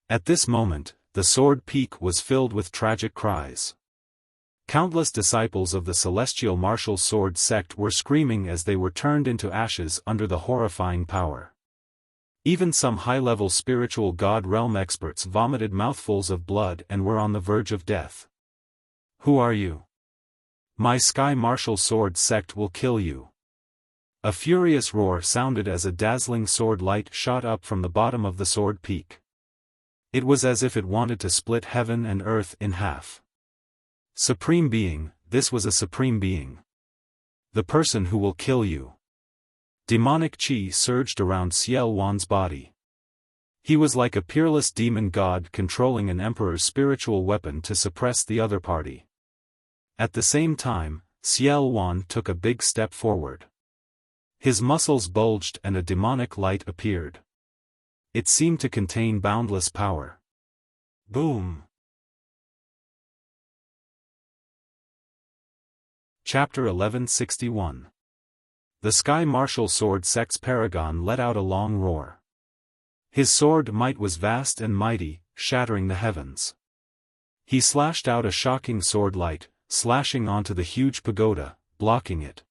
At this moment, the sword peak was filled with tragic cries. Countless disciples of the Celestial Martial Sword sect were screaming as they were turned into ashes under the horrifying power. Even some high-level spiritual God realm experts vomited mouthfuls of blood and were on the verge of death. Who are you? My Sky Martial Sword sect will kill you. A furious roar sounded as a dazzling sword light shot up from the bottom of the sword peak. It was as if it wanted to split heaven and earth in half. Supreme Being, this was a Supreme Being. The person who will kill you. Demonic chi surged around Xiaofan's body. He was like a peerless demon god controlling an emperor's spiritual weapon to suppress the other party. At the same time, Xiaofan took a big step forward. His muscles bulged and a demonic light appeared. It seemed to contain boundless power. Boom! Chapter 1161. The Sky Martial Sword Sect's paragon let out a long roar. His sword might was vast and mighty, shattering the heavens. He slashed out a shocking sword light, slashing onto the huge pagoda, blocking it.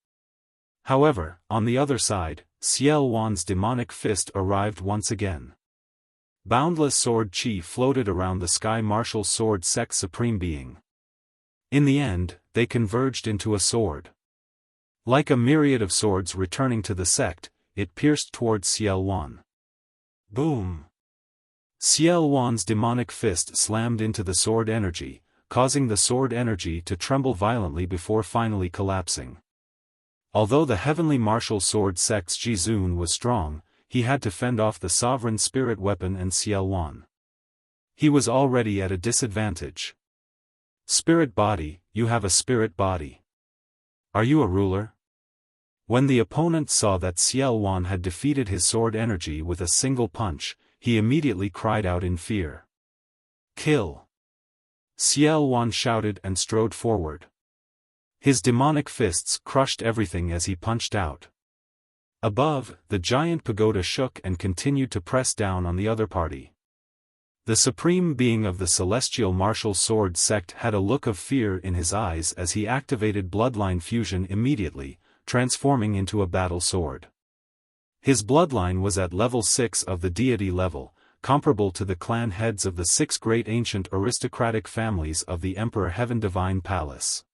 However, on the other side, Xiaofan's demonic fist arrived once again. Boundless sword chi floated around the Sky Martial Sword Sect's supreme being. In the end, they converged into a sword. Like a myriad of swords returning to the sect, it pierced towards Xiaofan. Boom! Xiaofan's demonic fist slammed into the sword energy, causing the sword energy to tremble violently before finally collapsing. Although the heavenly martial sword sect's Jizun was strong, he had to fend off the sovereign spirit weapon and Xiaofan. He was already at a disadvantage. Spirit body, you have a spirit body. Are you a ruler? When the opponent saw that Xiaofan had defeated his sword energy with a single punch, he immediately cried out in fear. Kill! Xiaofan shouted and strode forward. His demonic fists crushed everything as he punched out. Above, the giant pagoda shook and continued to press down on the other party. The supreme being of the celestial martial sword sect had a look of fear in his eyes as he activated bloodline fusion immediately, transforming into a battle sword. His bloodline was at level 6 of the deity level, comparable to the clan heads of the 6 great ancient aristocratic families of the Emperor Heaven Divine Palace.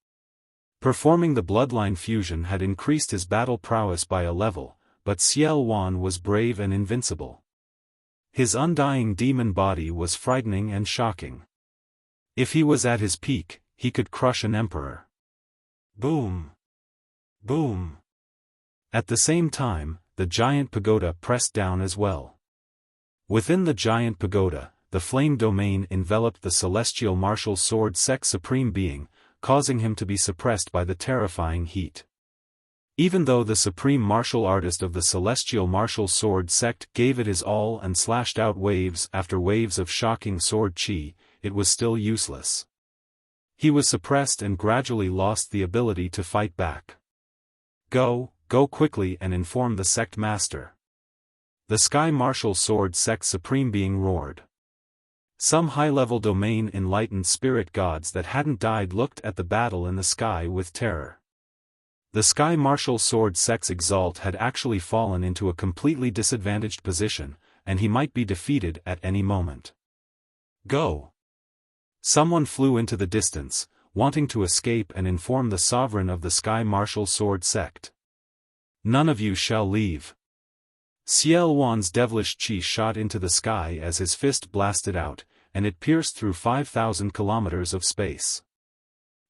Performing the bloodline fusion had increased his battle prowess by a level, but Xiaofan was brave and invincible. His undying demon body was frightening and shocking. If he was at his peak, he could crush an emperor. Boom! Boom! At the same time, the giant pagoda pressed down as well. Within the giant pagoda, the flame domain enveloped the celestial martial sword sect's supreme being, causing him to be suppressed by the terrifying heat. Even though the supreme martial artist of the celestial martial sword sect gave it his all and slashed out waves after waves of shocking sword chi, it was still useless. He was suppressed and gradually lost the ability to fight back. Go quickly and inform the sect master. The Sky Martial Sword Sect's supreme being roared. Some high-level domain enlightened spirit gods that hadn't died looked at the battle in the sky with terror. The Sky Martial Sword Sect's Exalt had actually fallen into a completely disadvantaged position, and he might be defeated at any moment. Go! Someone flew into the distance, wanting to escape and inform the sovereign of the Sky Martial Sword Sect. None of you shall leave. Xiaofan's devilish chi shot into the sky as his fist blasted out, and it pierced through 5,000 kilometers of space.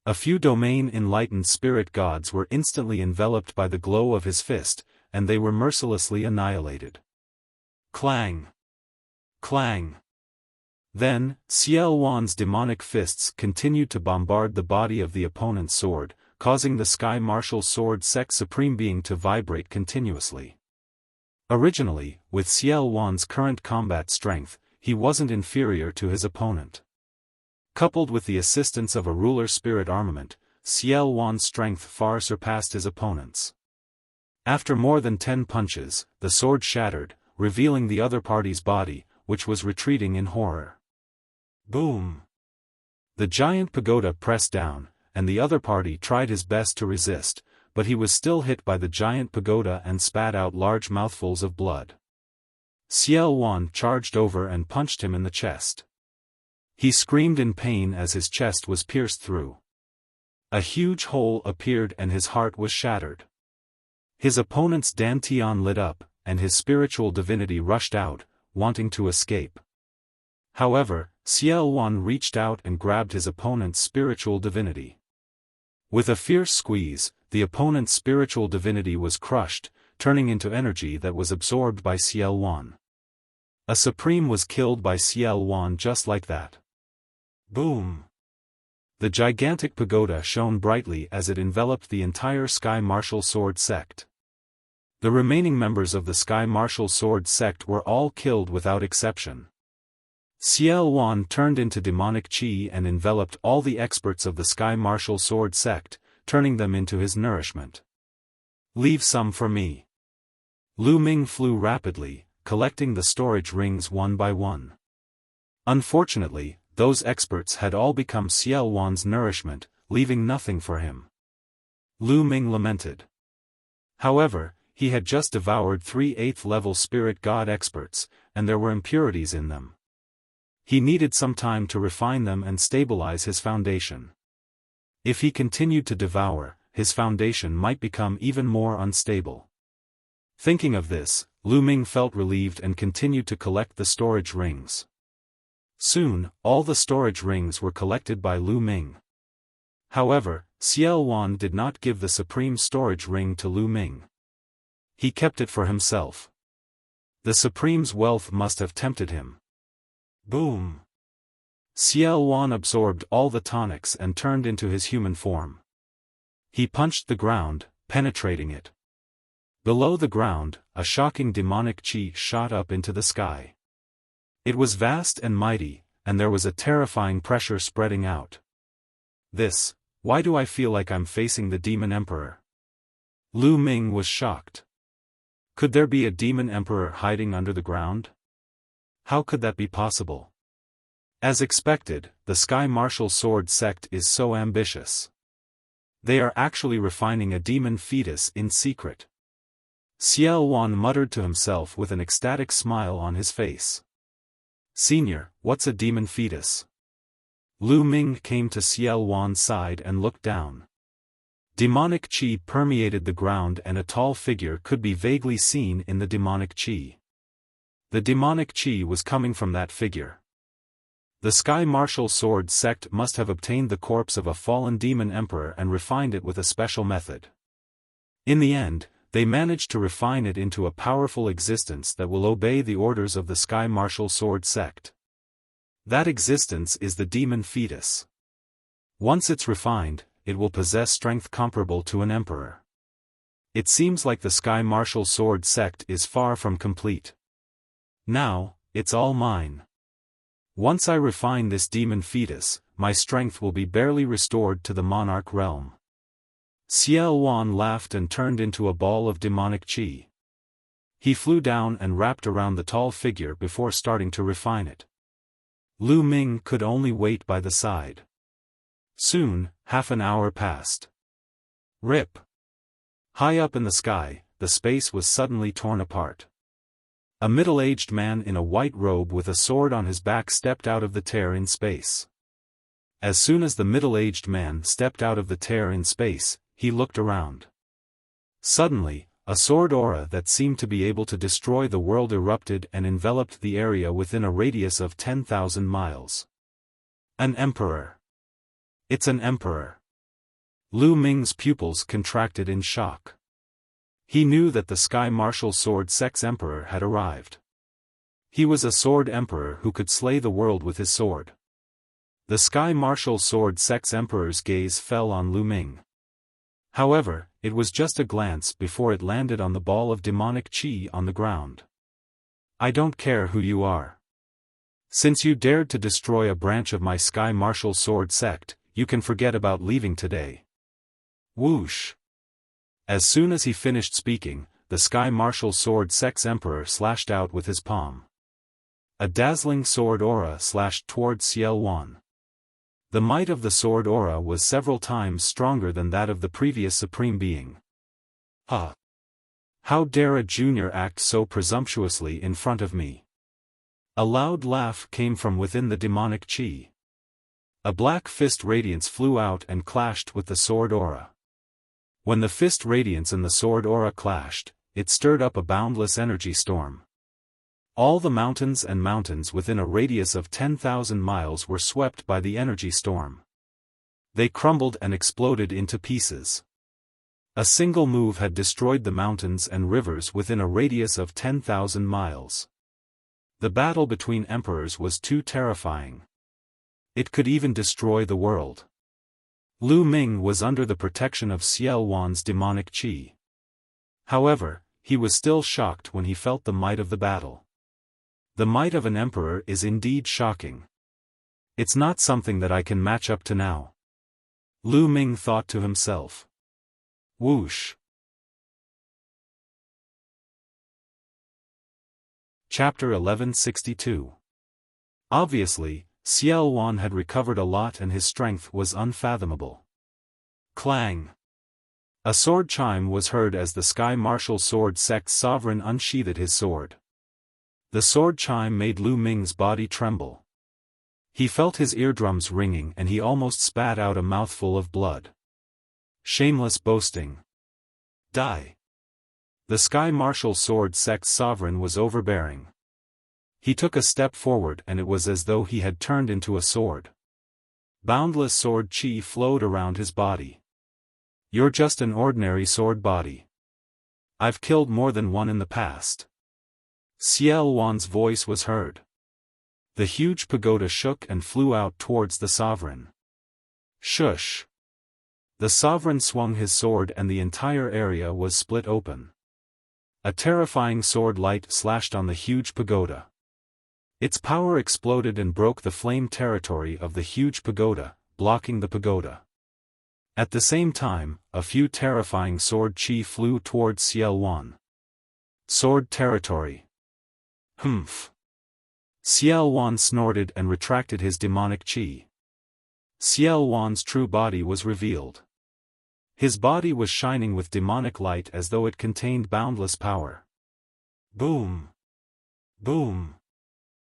A few domain-enlightened spirit gods were instantly enveloped by the glow of his fist, and they were mercilessly annihilated. Clang! Clang! Then, Xiaofan's demonic fists continued to bombard the body of the opponent's sword, causing the Sky Martial Sword Sect's supreme being to vibrate continuously. Originally, with Xiaofan's current combat strength, he wasn't inferior to his opponent. Coupled with the assistance of a ruler spirit armament, Xiaofan's strength far surpassed his opponent's. After more than 10 punches, the sword shattered, revealing the other party's body, which was retreating in horror. Boom! The giant pagoda pressed down, and the other party tried his best to resist, but he was still hit by the giant pagoda and spat out large mouthfuls of blood. Xiaofan charged over and punched him in the chest. He screamed in pain as his chest was pierced through. A huge hole appeared and his heart was shattered. His opponent's dantian lit up, and his spiritual divinity rushed out, wanting to escape. However, Xiaofan reached out and grabbed his opponent's spiritual divinity. With a fierce squeeze, the opponent's spiritual divinity was crushed, turning into energy that was absorbed by Xiaofan. A Supreme was killed by Xiaofan just like that. Boom! The gigantic pagoda shone brightly as it enveloped the entire Sky Martial Sword sect. The remaining members of the Sky Martial Sword sect were all killed without exception. Xiaofan turned into demonic chi and enveloped all the experts of the Sky Martial Sword sect, turning them into his nourishment. Leave some for me. Lu Ming flew rapidly, collecting the storage rings one by one. Unfortunately, those experts had all become Xiaofan's nourishment, leaving nothing for him. Lu Ming lamented. However, he had just devoured 3 8th-level spirit god experts, and there were impurities in them. He needed some time to refine them and stabilize his foundation. If he continued to devour, his foundation might become even more unstable. Thinking of this, Lu Ming felt relieved and continued to collect the storage rings. Soon, all the storage rings were collected by Lu Ming. However, Xiaofan did not give the supreme storage ring to Lu Ming. He kept it for himself. The supreme's wealth must have tempted him. Boom! Xiaofan absorbed all the tonics and turned into his human form. He punched the ground, penetrating it. Below the ground, a shocking demonic chi shot up into the sky. It was vast and mighty, and there was a terrifying pressure spreading out. Why do I feel like I'm facing the Demon Emperor? Lu Ming was shocked. Could there be a Demon Emperor hiding under the ground? How could that be possible? As expected, the Sky Martial Sword sect is so ambitious. They are actually refining a demon fetus in secret. Xiaofan muttered to himself with an ecstatic smile on his face. Senior, what's a demon fetus? Lu Ming came to Xiaofan's side and looked down. Demonic chi permeated the ground and a tall figure could be vaguely seen in the demonic chi. The demonic chi was coming from that figure. The Sky Martial Sword sect must have obtained the corpse of a fallen demon emperor and refined it with a special method. In the end, they managed to refine it into a powerful existence that will obey the orders of the Sky Martial Sword sect. That existence is the demon fetus. Once it's refined, it will possess strength comparable to an emperor. It seems like the Sky Martial Sword sect is far from complete. Now, it's all mine. Once I refine this demon fetus, my strength will be barely restored to the monarch realm. Xiaofan laughed and turned into a ball of demonic chi. He flew down and wrapped around the tall figure before starting to refine it. Lu Ming could only wait by the side. Soon, half an hour passed. Rip! High up in the sky, the space was suddenly torn apart. A middle-aged man in a white robe with a sword on his back stepped out of the tear in space. As soon as the middle-aged man stepped out of the tear in space, he looked around. Suddenly, a sword aura that seemed to be able to destroy the world erupted and enveloped the area within a radius of 10,000 miles. An emperor. It's an emperor. Lu Ming's pupils contracted in shock. He knew that the Sky Martial Sword sect's emperor had arrived. He was a sword emperor who could slay the world with his sword. The Sky Martial Sword sect's emperor's gaze fell on Lu Ming. However, it was just a glance before it landed on the ball of demonic chi on the ground. I don't care who you are. Since you dared to destroy a branch of my Sky Martial Sword sect, you can forget about leaving today. Whoosh! As soon as he finished speaking, the Sky Martial Sword sect's emperor slashed out with his palm. A dazzling sword aura slashed towards Xiaofan. The might of the sword aura was several times stronger than that of the previous supreme being. How dare a junior act so presumptuously in front of me? A loud laugh came from within the demonic chi. A black fist radiance flew out and clashed with the sword aura. When the fist radiance and the sword aura clashed, it stirred up a boundless energy storm. All the mountains and mountains within a radius of 10,000 miles were swept by the energy storm. They crumbled and exploded into pieces. A single move had destroyed the mountains and rivers within a radius of 10,000 miles. The battle between emperors was too terrifying. It could even destroy the world. Lu Ming was under the protection of Xiaofan's demonic qi. However, he was still shocked when he felt the might of the battle. The might of an emperor is indeed shocking. It's not something that I can match up to now. Lu Ming thought to himself. Whoosh. Chapter 1162. Obviously, Xiaofan had recovered a lot and his strength was unfathomable. Clang! A sword chime was heard as the Sky Martial Sword Sect's sovereign unsheathed his sword. The sword chime made Lu Ming's body tremble. He felt his eardrums ringing and he almost spat out a mouthful of blood. Shameless boasting. Die! The Sky Martial Sword Sect's sovereign was overbearing. He took a step forward and it was as though he had turned into a sword. Boundless sword chi flowed around his body. You're just an ordinary sword body. I've killed more than one in the past. Xiaofan's voice was heard. The huge pagoda shook and flew out towards the sovereign. Shush! The sovereign swung his sword and the entire area was split open. A terrifying sword light slashed on the huge pagoda. Its power exploded and broke the flame territory of the huge pagoda, blocking the pagoda. At the same time, a few terrifying sword chi flew towards Xiaofan. Sword territory. Humph. Xiaofan snorted and retracted his demonic qi. Xiaofan's true body was revealed. His body was shining with demonic light as though it contained boundless power. Boom! Boom!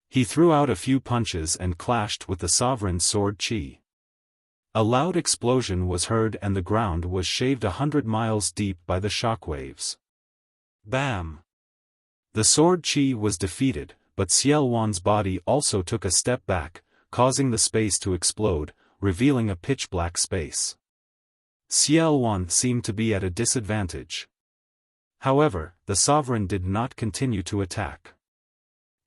He threw out a few punches and clashed with the sovereign's sword chi. A loud explosion was heard and the ground was shaved 100 miles deep by the shockwaves. Bam! The sword chi was defeated, but Xiaofan's body also took a step back, causing the space to explode, revealing a pitch-black space. Xiaofan seemed to be at a disadvantage. However, the sovereign did not continue to attack.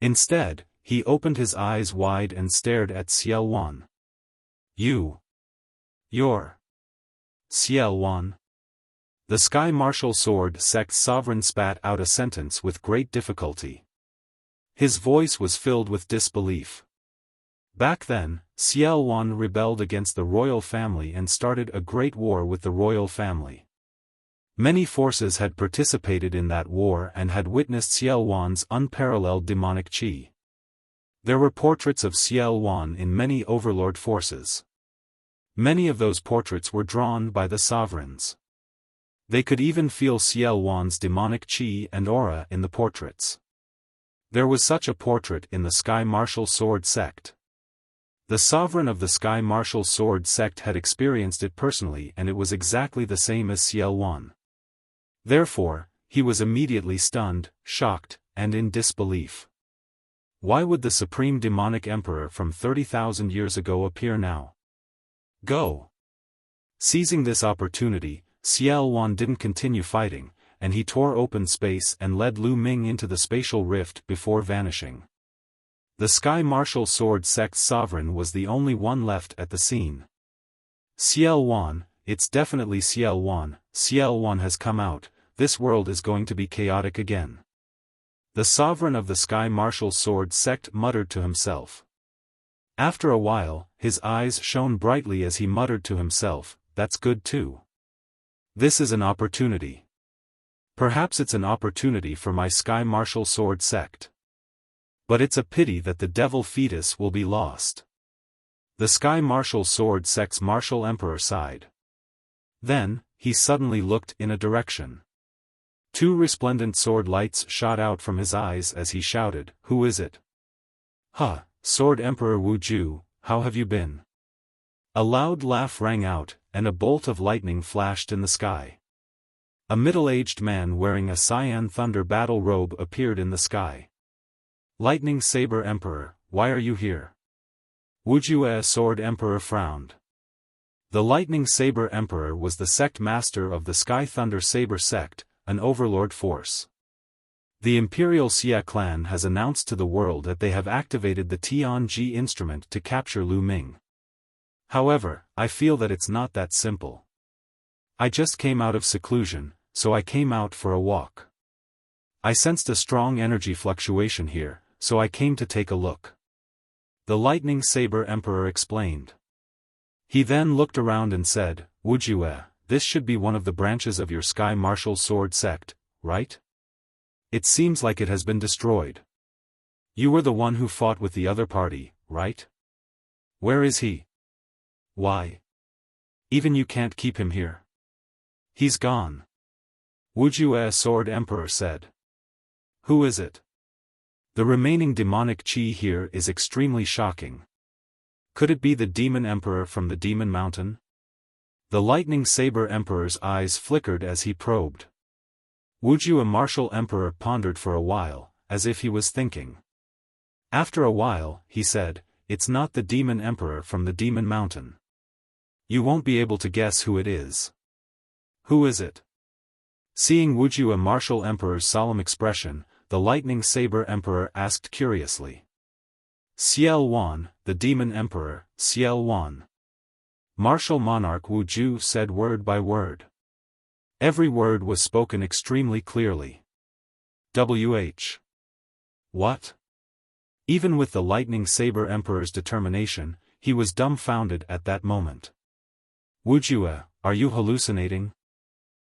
Instead, he opened his eyes wide and stared at Xiaofan. You're Xiaofan. The Sky Martial Sword Sect's sovereign spat out a sentence with great difficulty. His voice was filled with disbelief. Back then, Xiaofan rebelled against the royal family and started a great war with the royal family. Many forces had participated in that war and had witnessed Xiaofan's unparalleled demonic qi. There were portraits of Xiaofan in many overlord forces. Many of those portraits were drawn by the sovereigns. They could even feel Xiaofan's demonic qi and aura in the portraits. There was such a portrait in the Sky Martial Sword Sect. The sovereign of the Sky Martial Sword Sect had experienced it personally and it was exactly the same as Xiaofan. Therefore, he was immediately stunned, shocked, and in disbelief. Why would the supreme demonic emperor from 30,000 years ago appear now? Go! Seizing this opportunity, Xiaofan didn't continue fighting, and he tore open space and led Lu Ming into the spatial rift before vanishing. The Sky Martial Sword Sect's sovereign was the only one left at the scene. Xiaofan, it's definitely Xiaofan. Xiaofan has come out, this world is going to be chaotic again. The sovereign of the Sky Martial Sword Sect muttered to himself. After a while, his eyes shone brightly as he muttered to himself, that's good too. This is an opportunity. Perhaps it's an opportunity for my Sky Martial Sword Sect. But it's a pity that the devil fetus will be lost. The Sky Martial Sword Sect's martial emperor sighed. Then, he suddenly looked in a direction. Two resplendent sword lights shot out from his eyes as he shouted, "Who is it?" "Huh, Sword Emperor Wuju, how have you been?" A loud laugh rang out, and a bolt of lightning flashed in the sky. A middle-aged man wearing a cyan thunder battle robe appeared in the sky. "Lightning Saber Emperor, why are you here?" Wuju Sword Emperor frowned. The Lightning Saber Emperor was the sect master of the Sky Thunder Saber sect, an overlord force. The Imperial Xia clan has announced to the world that they have activated the Tianji instrument to capture Lu Ming. However, I feel that it's not that simple. I just came out of seclusion, so I came out for a walk. I sensed a strong energy fluctuation here, so I came to take a look. The Lightning Saber Emperor explained. He then looked around and said, Wuxia, this should be one of the branches of your Sky Martial Sword sect, right? It seems like it has been destroyed. You were the one who fought with the other party, right? Where is he? Why? Even you can't keep him here. He's gone. Wuxia Sword Emperor said. Who is it? The remaining demonic chi here is extremely shocking. Could it be the Demon Emperor from the Demon Mountain? The Lightning Saber Emperor's eyes flickered as he probed. Wuxia Martial Emperor pondered for a while, as if he was thinking. After a while, he said, it's not the Demon Emperor from the Demon Mountain. You won't be able to guess who it is. Who is it? Seeing Wuxia Martial Emperor's solemn expression, the Lightning Saber Emperor asked curiously. Xiaofan, the Demon Emperor, Xiaofan. Martial Monarch Wu Ju said word by word. Every word was spoken extremely clearly. WH. What? Even with the Lightning Saber Emperor's determination, he was dumbfounded at that moment. Wuxia, are you hallucinating?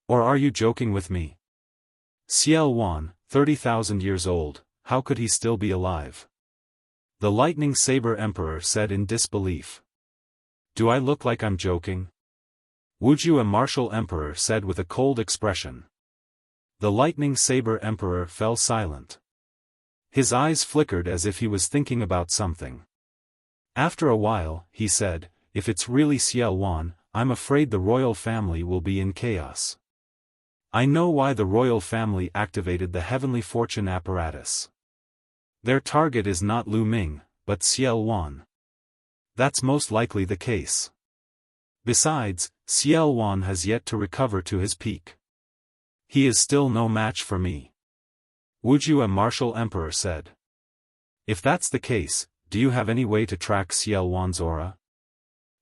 Or are you joking with me? Xiaofan, 30,000 years old, how could he still be alive? The Lightning Saber Emperor said in disbelief. Do I look like I'm joking? Wuxia Martial Emperor said with a cold expression. The Lightning Saber Emperor fell silent. His eyes flickered as if he was thinking about something. After a while, he said, if it's really Xiaofan, I'm afraid the royal family will be in chaos. I know why the royal family activated the heavenly fortune apparatus. Their target is not Lu Ming, but Xiaofan. That's most likely the case. Besides, Xiaofan has yet to recover to his peak. He is still no match for me. Wuxia Martial Emperor said. If that's the case, do you have any way to track Xiaofan's aura?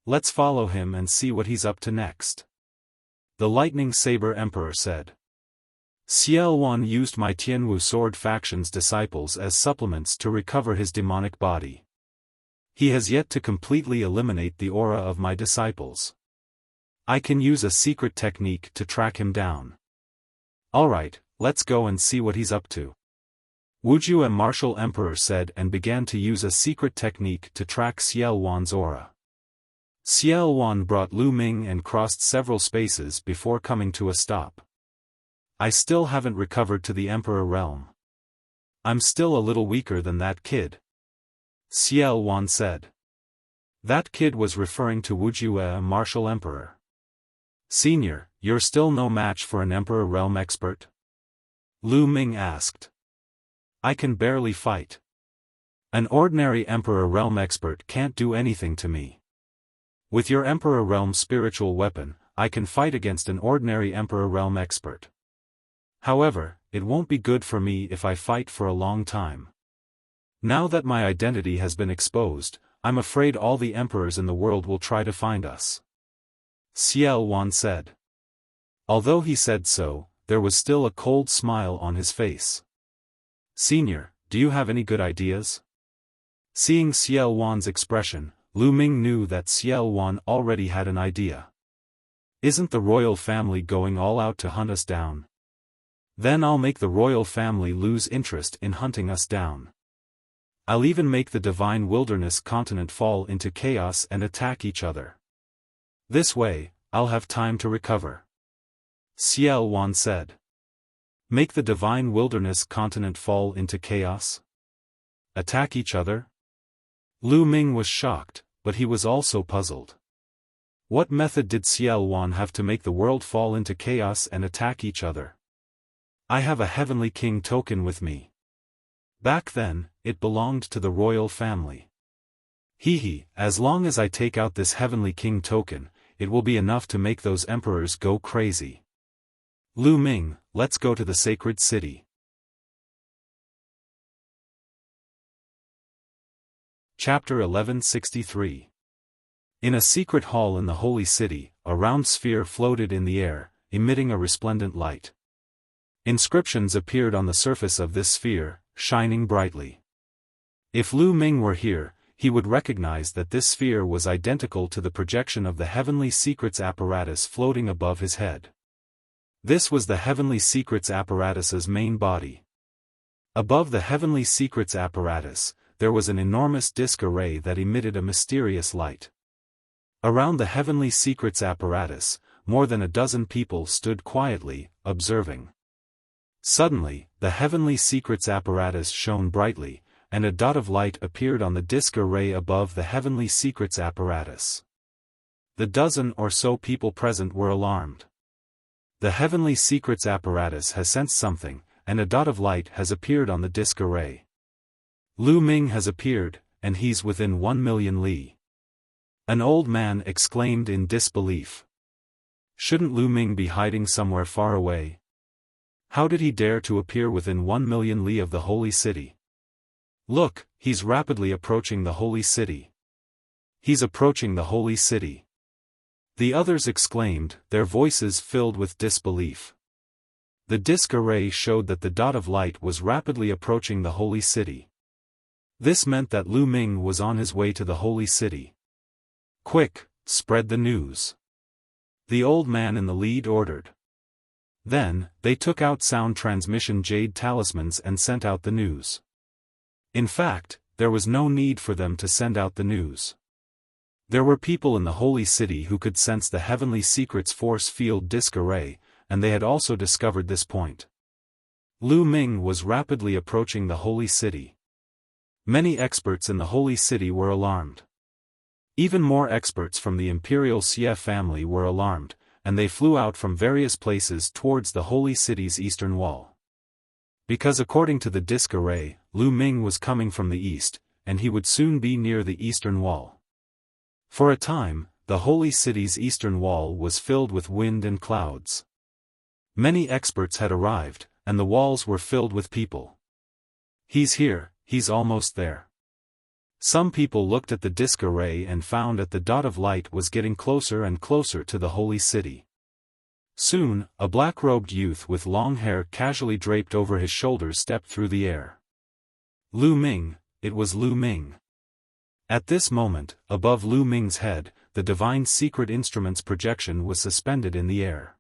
Let's follow him and see what he's up to next. The Lightning Saber Emperor said. Xiaofan used my Tianwu Sword faction's disciples as supplements to recover his demonic body. He has yet to completely eliminate the aura of my disciples. I can use a secret technique to track him down. Alright, let's go and see what he's up to. Wuxia Martial Emperor said and began to use a secret technique to track Xiaofan's aura. Xiaofan brought Lu Ming and crossed several spaces before coming to a stop. I still haven't recovered to the Emperor realm. I'm still a little weaker than that kid. Xiaofan said. That kid was referring to Wuxia Martial Emperor. Senior, you're still no match for an Emperor realm expert? Lu Ming asked. I can barely fight. An ordinary Emperor realm expert can't do anything to me. With your Emperor realm spiritual weapon, I can fight against an ordinary Emperor realm expert. However, it won't be good for me if I fight for a long time. Now that my identity has been exposed, I'm afraid all the emperors in the world will try to find us. Xiaofan said. Although he said so, there was still a cold smile on his face. Senior, do you have any good ideas? Seeing Xiaofan's expression, Lu Ming knew that Xiaofan already had an idea. Isn't the royal family going all out to hunt us down? Then I'll make the royal family lose interest in hunting us down. I'll even make the divine wilderness continent fall into chaos and attack each other. This way, I'll have time to recover. Xiaofan said. Make the divine wilderness continent fall into chaos? Attack each other? Lu Ming was shocked, but he was also puzzled. What method did Xiaofan have to make the world fall into chaos and attack each other? I have a Heavenly King token with me. Back then, it belonged to the royal family. As long as I take out this Heavenly King token, it will be enough to make those emperors go crazy. Lu Ming, let's go to the sacred city. Chapter 1163. In a secret hall in the Holy City, a round sphere floated in the air, emitting a resplendent light. Inscriptions appeared on the surface of this sphere, shining brightly. If Lu Ming were here, he would recognize that this sphere was identical to the projection of the Heavenly Secrets apparatus floating above his head. This was the Heavenly Secrets apparatus's main body. Above the Heavenly Secrets apparatus, there was an enormous disk array that emitted a mysterious light. Around the Heavenly Secrets apparatus, more than a dozen people stood quietly, observing. Suddenly, the Heavenly Secrets apparatus shone brightly, and a dot of light appeared on the disk array above the Heavenly Secrets apparatus. The dozen or so people present were alarmed. The Heavenly Secrets apparatus has sensed something, and a dot of light has appeared on the disk array. Lu Ming has appeared, and he's within 1,000,000 li. An old man exclaimed in disbelief. Shouldn't Lu Ming be hiding somewhere far away? How did he dare to appear within 1,000,000 li of the Holy City? Look, he's rapidly approaching the Holy City. He's approaching the Holy City. The others exclaimed, their voices filled with disbelief. The disk array showed that the dot of light was rapidly approaching the Holy City. This meant that Lu Ming was on his way to the Holy City. Quick, spread the news. The old man in the lead ordered. Then, they took out sound transmission jade talismans and sent out the news. In fact, there was no need for them to send out the news. There were people in the Holy City who could sense the Heavenly Secrets force field disk array, and they had also discovered this point. Lu Ming was rapidly approaching the Holy City. Many experts in the Holy City were alarmed. Even more experts from the Imperial Xie family were alarmed, and they flew out from various places towards the Holy City's eastern wall. Because according to the disk array, Lu Ming was coming from the east, and he would soon be near the eastern wall. For a time, the Holy City's eastern wall was filled with wind and clouds. Many experts had arrived, and the walls were filled with people. He's here, he's almost there. Some people looked at the disk array and found that the dot of light was getting closer and closer to the Holy City. Soon, a black-robed youth with long hair casually draped over his shoulders stepped through the air. Lu Ming, it was Lu Ming. At this moment, above Lu Ming's head, the Divine Secret Instrument's projection was suspended in the air.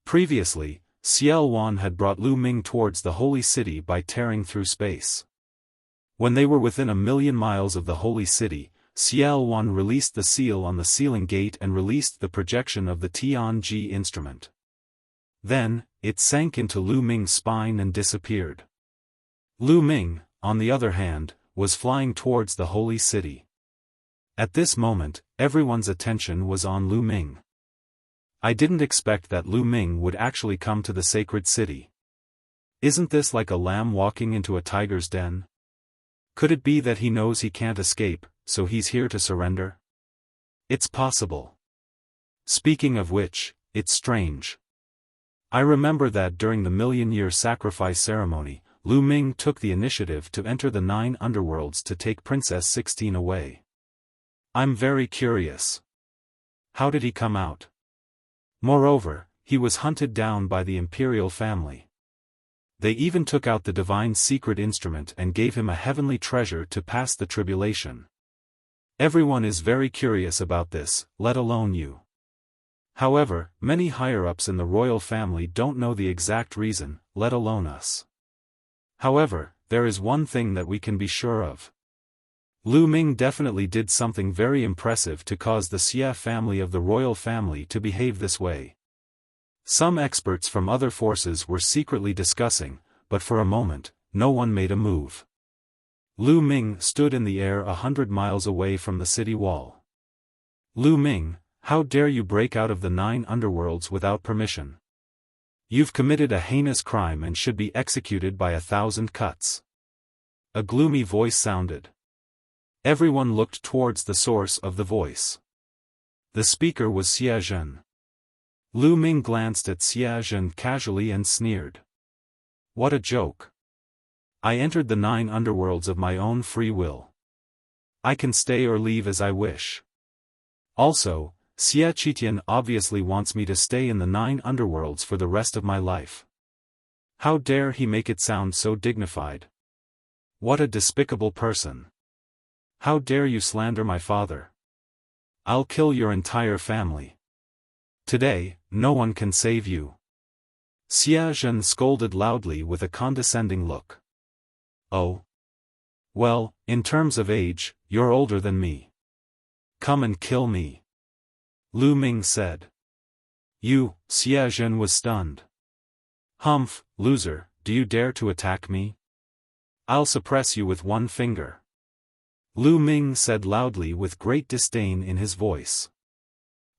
Previously, Xiaofan had brought Lu Ming towards the Holy City by tearing through space. When they were within 1,000,000 miles of the Holy City, Xiaofan released the seal on the sealing gate and released the projection of the Tianji instrument. Then, it sank into Lu Ming's spine and disappeared. Lu Ming, on the other hand, was flying towards the Holy City. At this moment, everyone's attention was on Lu Ming. I didn't expect that Lu Ming would actually come to the sacred city. Isn't this like a lamb walking into a tiger's den? Could it be that he knows he can't escape, so he's here to surrender? It's possible. Speaking of which, it's strange. I remember that during the 1,000,000-year sacrifice ceremony, Lu Ming took the initiative to enter the 9 underworlds to take Princess 16 away. I'm very curious. How did he come out? Moreover, he was hunted down by the imperial family. They even took out the Divine Secret Instrument and gave him a heavenly treasure to pass the tribulation. Everyone is very curious about this, let alone you. However, many higher-ups in the royal family don't know the exact reason, let alone us. However, there is one thing that we can be sure of. Lu Ming definitely did something very impressive to cause the Xie family of the royal family to behave this way. Some experts from other forces were secretly discussing, but for a moment, no one made a move. Lu Ming stood in the air 100 miles away from the city wall. Lu Ming, how dare you break out of the 9 underworlds without permission? You've committed a heinous crime and should be executed by 1,000 cuts. A gloomy voice sounded. Everyone looked towards the source of the voice. The speaker was Xie Zhen. Lu Ming glanced at Xie Zhen casually and sneered. What a joke. I entered the 9 underworlds of my own free will. I can stay or leave as I wish. Also, Xie Qitian obviously wants me to stay in the 9 underworlds for the rest of my life. How dare he make it sound so dignified? What a despicable person. How dare you slander my father? I'll kill your entire family. Today, no one can save you. Xie Zhen scolded loudly with a condescending look. Oh. Well, in terms of age, you're older than me. Come and kill me. Lu Ming said. You, Xie Zhen was stunned. Humph, loser, do you dare to attack me? I'll suppress you with one finger. Lu Ming said loudly with great disdain in his voice.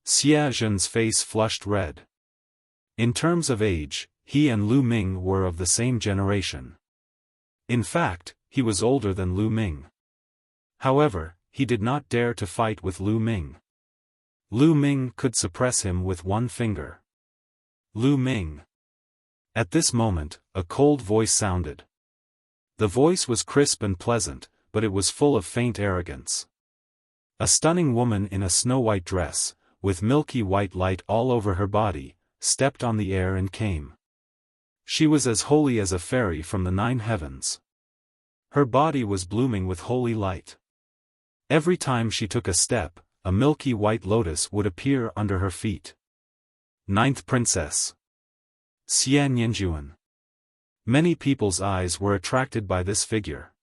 Xie Zhen's face flushed red. In terms of age, he and Lu Ming were of the same generation. In fact, he was older than Lu Ming. However, he did not dare to fight with Lu Ming. Lu Ming could suppress him with one finger. Lu Ming. At this moment, a cold voice sounded. The voice was crisp and pleasant, but it was full of faint arrogance. A stunning woman in a snow-white dress, with milky white light all over her body, stepped on the air and came. She was as holy as a fairy from the 9 heavens. Her body was blooming with holy light. Every time she took a step, a milky white lotus would appear under her feet. 9th Princess. Xian Yinjuan. Many people's eyes were attracted by this figure.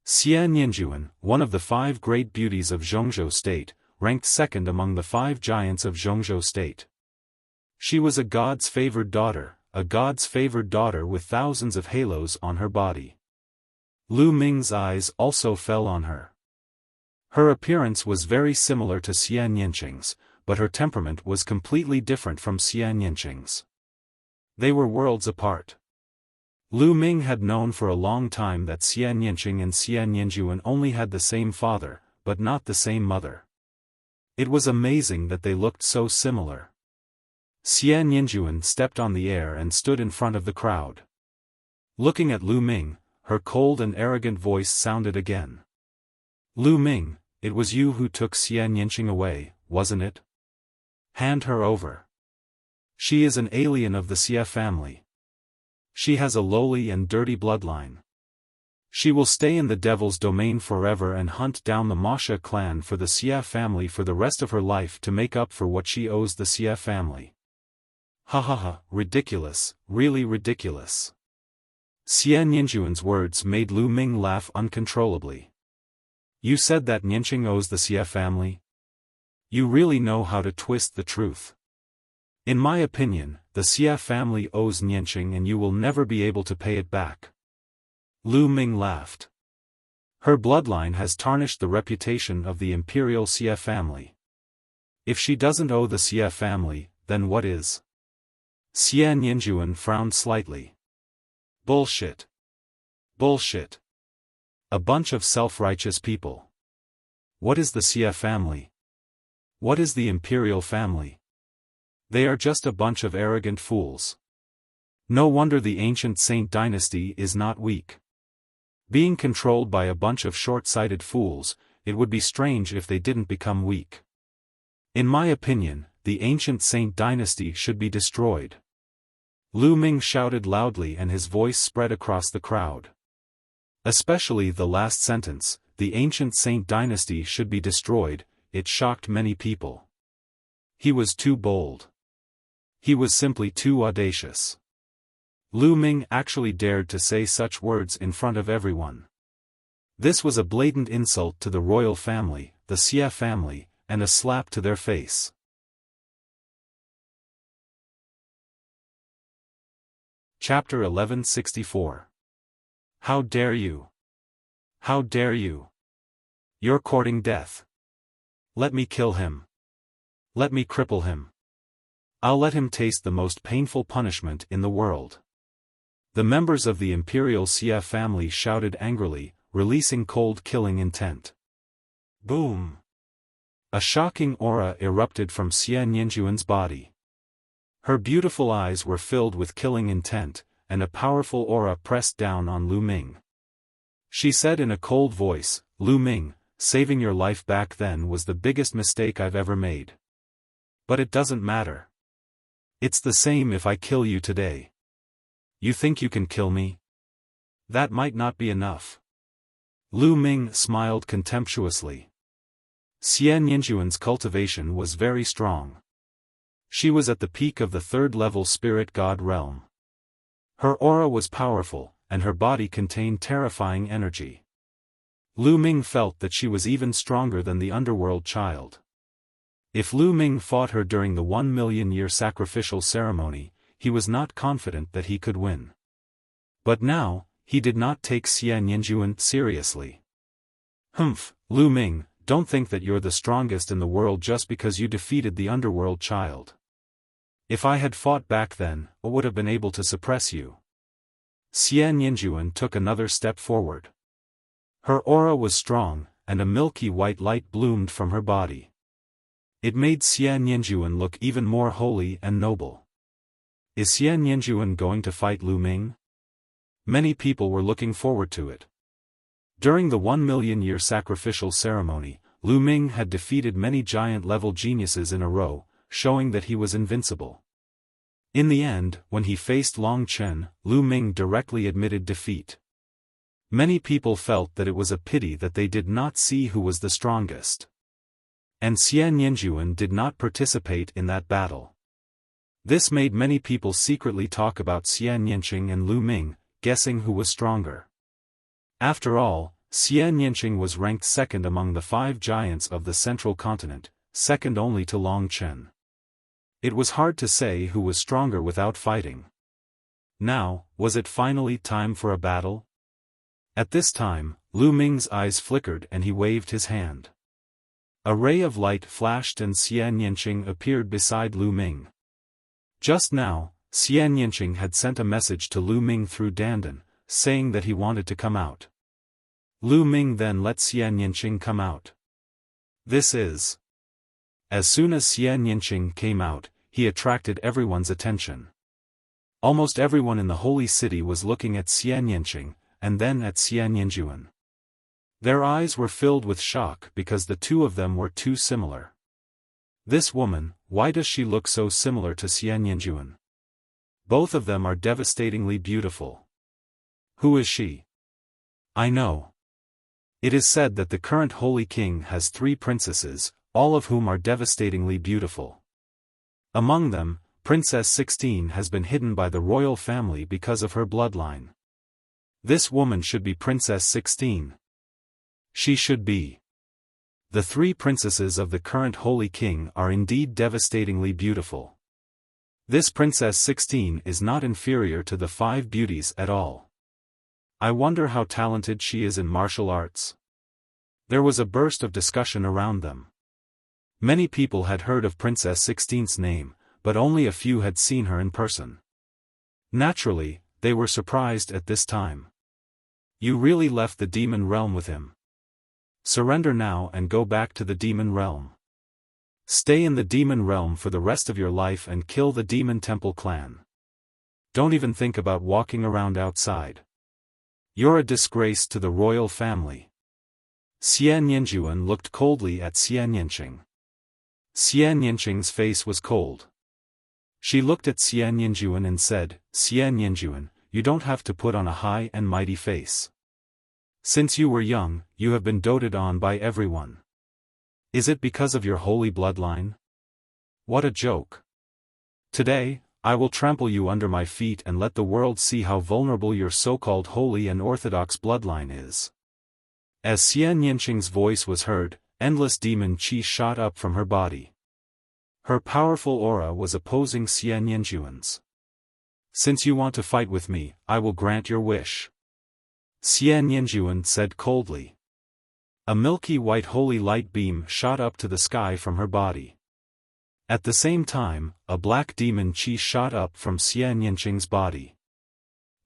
Xian Yinjuan, one of the 5 great beauties of Zhongzhou State, ranked second among the 5 giants of Zhongzhou State. She was a god's favored daughter with thousands of halos on her body. Lu Ming's eyes also fell on her. Her appearance was very similar to Xian Yinqing's, but her temperament was completely different from Xian Yinqing's. They were worlds apart. Lu Ming had known for a long time that Xian Yinqing and Xian Yinjuan only had the same father, but not the same mother. It was amazing that they looked so similar. Xian Yinjuan stepped on the air and stood in front of the crowd. Looking at Lu Ming, her cold and arrogant voice sounded again. Lu Ming, it was you who took Xian Yinqing away, wasn't it? Hand her over. She is an alien of the Xie family. She has a lowly and dirty bloodline. She will stay in the devil's domain forever and hunt down the Masha clan for the Xie family for the rest of her life to make up for what she owes the Xie family. Ha ha ha, ridiculous, really ridiculous. Xian Yinjuan's words made Lu Ming laugh uncontrollably. You said that Yinqing owes the Xie family? You really know how to twist the truth. In my opinion, the Xie family owes Yinqing and you will never be able to pay it back. Lu Ming laughed. Her bloodline has tarnished the reputation of the imperial Xie family. If she doesn't owe the Xie family, then what is? Xian Yinjuan frowned slightly. Bullshit. Bullshit. A bunch of self-righteous people. What is the Xie family? What is the imperial family? They are just a bunch of arrogant fools. No wonder the ancient Saint dynasty is not weak. Being controlled by a bunch of short-sighted fools, it would be strange if they didn't become weak. In my opinion, the ancient Saint dynasty should be destroyed. Lu Ming shouted loudly and his voice spread across the crowd. Especially the last sentence, the ancient Saint dynasty should be destroyed, it shocked many people. He was too bold. He was simply too audacious. Lu Ming actually dared to say such words in front of everyone. This was a blatant insult to the royal family, the Xie family, and a slap to their face. Chapter 1164. How dare you? How dare you? You're courting death. Let me kill him. Let me cripple him. I'll let him taste the most painful punishment in the world. The members of the imperial Xie family shouted angrily, releasing cold killing intent. Boom! A shocking aura erupted from Xian Yinjuan's body. Her beautiful eyes were filled with killing intent, and a powerful aura pressed down on Lu Ming. She said in a cold voice, Lu Ming, saving your life back then was the biggest mistake I've ever made. But it doesn't matter. It's the same if I kill you today. You think you can kill me? That might not be enough. Lu Ming smiled contemptuously. Xian Yinjuan's cultivation was very strong. She was at the peak of the third-level spirit god realm. Her aura was powerful, and her body contained terrifying energy. Lu Ming felt that she was even stronger than the underworld child. If Lu Ming fought her during the 1,000,000-year sacrificial ceremony, he was not confident that he could win. But now, he did not take Xian Yinjuan seriously. Humph, Lu Ming, don't think that you're the strongest in the world just because you defeated the underworld child. If I had fought back then, I would have been able to suppress you. Xian Yinjuan took another step forward. Her aura was strong, and a milky white light bloomed from her body. It made Xian Yinjuan look even more holy and noble. Is Xian Yinjuan going to fight Lu Ming? Many people were looking forward to it. During the 1,000,000-year sacrificial ceremony, Lu Ming had defeated many giant-level geniuses in a row, showing that he was invincible. In the end, when he faced Long Chen, Lu Ming directly admitted defeat. Many people felt that it was a pity that they did not see who was the strongest. And Xian Yinjuan did not participate in that battle. This made many people secretly talk about Xian Yinqing and Lu Ming, guessing who was stronger. After all, Xian Yinqing was ranked second among the 5 giants of the central continent, second only to Long Chen. It was hard to say who was stronger without fighting. Now, was it finally time for a battle? At this time, Lu Ming's eyes flickered and he waved his hand. A ray of light flashed and Xian Yinqing appeared beside Lu Ming. Just now, Xian Yinqing had sent a message to Lu Ming through Dandan, saying that he wanted to come out. Lu Ming then let Xian Yinqing come out. This is. As soon as Xian Yinqing came out, he attracted everyone's attention. Almost everyone in the holy city was looking at Xian Yinqing, and then at Xian Yinjuan. Their eyes were filled with shock because the two of them were too similar. This woman, why does she look so similar to Xian Yinjuan? Both of them are devastatingly beautiful. Who is she? I know. It is said that the current holy king has 3 princesses, all of whom are devastatingly beautiful. Among them, Princess 16 has been hidden by the royal family because of her bloodline. This woman should be Princess 16. She should be. The 3 princesses of the current holy king are indeed devastatingly beautiful. This Princess 16 is not inferior to the 5 beauties at all. I wonder how talented she is in martial arts. There was a burst of discussion around them. Many people had heard of Princess 16's name, but only a few had seen her in person. Naturally, they were surprised at this time. You really left the demon realm with him. Surrender now and go back to the demon realm. Stay in the demon realm for the rest of your life and kill the demon temple clan. Don't even think about walking around outside. You're a disgrace to the royal family. Xian Yinjuan looked coldly at Xian Yinqing. Xian Yinqing's face was cold. She looked at Xian Yinjuan and said, Xian Yinjuan, you don't have to put on a high and mighty face. Since you were young, you have been doted on by everyone. Is it because of your holy bloodline? What a joke. Today, I will trample you under my feet and let the world see how vulnerable your so-called holy and orthodox bloodline is. As Xian Yinqing's voice was heard, endless demon qi shot up from her body. Her powerful aura was opposing Xian Yinjuan's. Since you want to fight with me, I will grant your wish. Xian Yinjuan said coldly. A milky white holy light beam shot up to the sky from her body. At the same time, a black demon qi shot up from Xian Yinqing's body.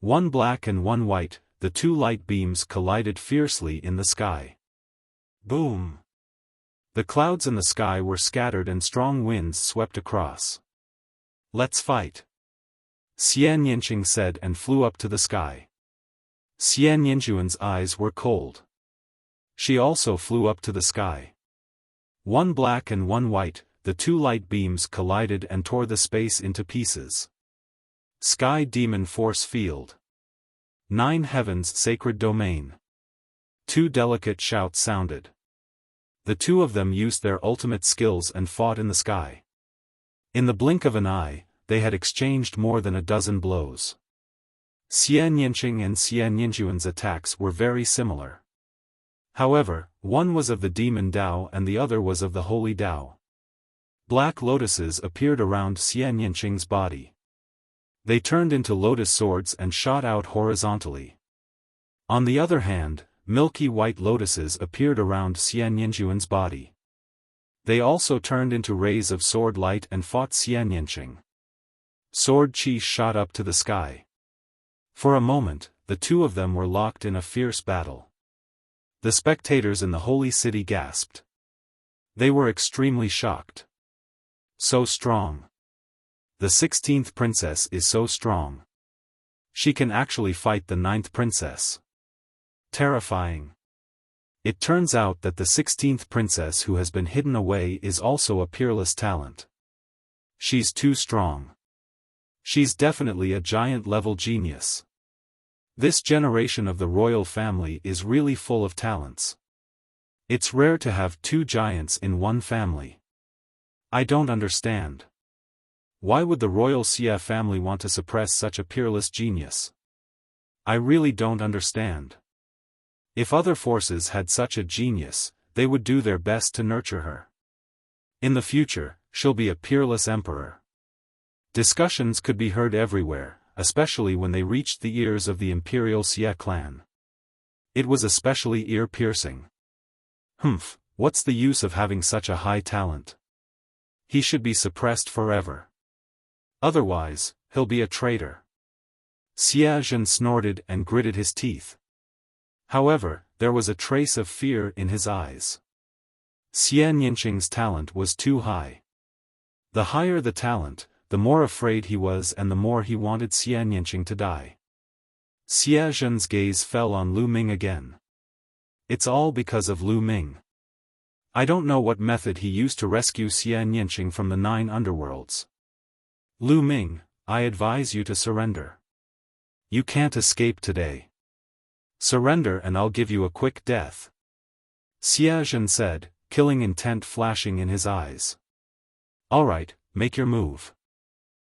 One black and one white, the 2 light beams collided fiercely in the sky. Boom! The clouds in the sky were scattered and strong winds swept across. Let's fight. Xian Yinqing said and flew up to the sky. Xian Yinjuan's eyes were cold. She also flew up to the sky. One black and one white, the two light beams collided and tore the space into pieces. Sky Demon Force Field. 9 Heavens Sacred Domain. 2 delicate shouts sounded. The two of them used their ultimate skills and fought in the sky. In the blink of an eye, they had exchanged more than a dozen blows. Xian Yinqing and Xian Yinjuan's attacks were very similar. However, one was of the demon Dao and the other was of the holy Dao. Black lotuses appeared around Xian Yinqing's body. They turned into lotus swords and shot out horizontally. On the other hand, milky white lotuses appeared around Xian Yinjuan's body. They also turned into rays of sword light and fought Xian Yinqing. Sword chi shot up to the sky. For a moment, the two of them were locked in a fierce battle. The spectators in the holy city gasped. They were extremely shocked. So strong. The 16th princess is so strong. She can actually fight the 9th princess. Terrifying. It turns out that the 16th princess who has been hidden away is also a peerless talent. She's too strong. She's definitely a giant-level genius. This generation of the royal family is really full of talents. It's rare to have two giants in one family. I don't understand. Why would the royal Xia family want to suppress such a peerless genius? I really don't understand. If other forces had such a genius, they would do their best to nurture her. In the future, she'll be a peerless emperor. Discussions could be heard everywhere, especially when they reached the ears of the imperial Xia clan. It was especially ear-piercing. What's the use of having such a high talent? He should be suppressed forever. Otherwise, he'll be a traitor. Xia Zhen snorted and gritted his teeth. However, there was a trace of fear in his eyes. Xian Yinqing's talent was too high. The higher the talent, the more afraid he was and the more he wanted Xian Yinqing to die. Xia Zhen's gaze fell on Lu Ming again. It's all because of Lu Ming. I don't know what method he used to rescue Xian Yinqing from the 9 underworlds. Lu Ming, I advise you to surrender. You can't escape today. Surrender and I'll give you a quick death. Xia Zhen said, killing intent flashing in his eyes. Alright, make your move.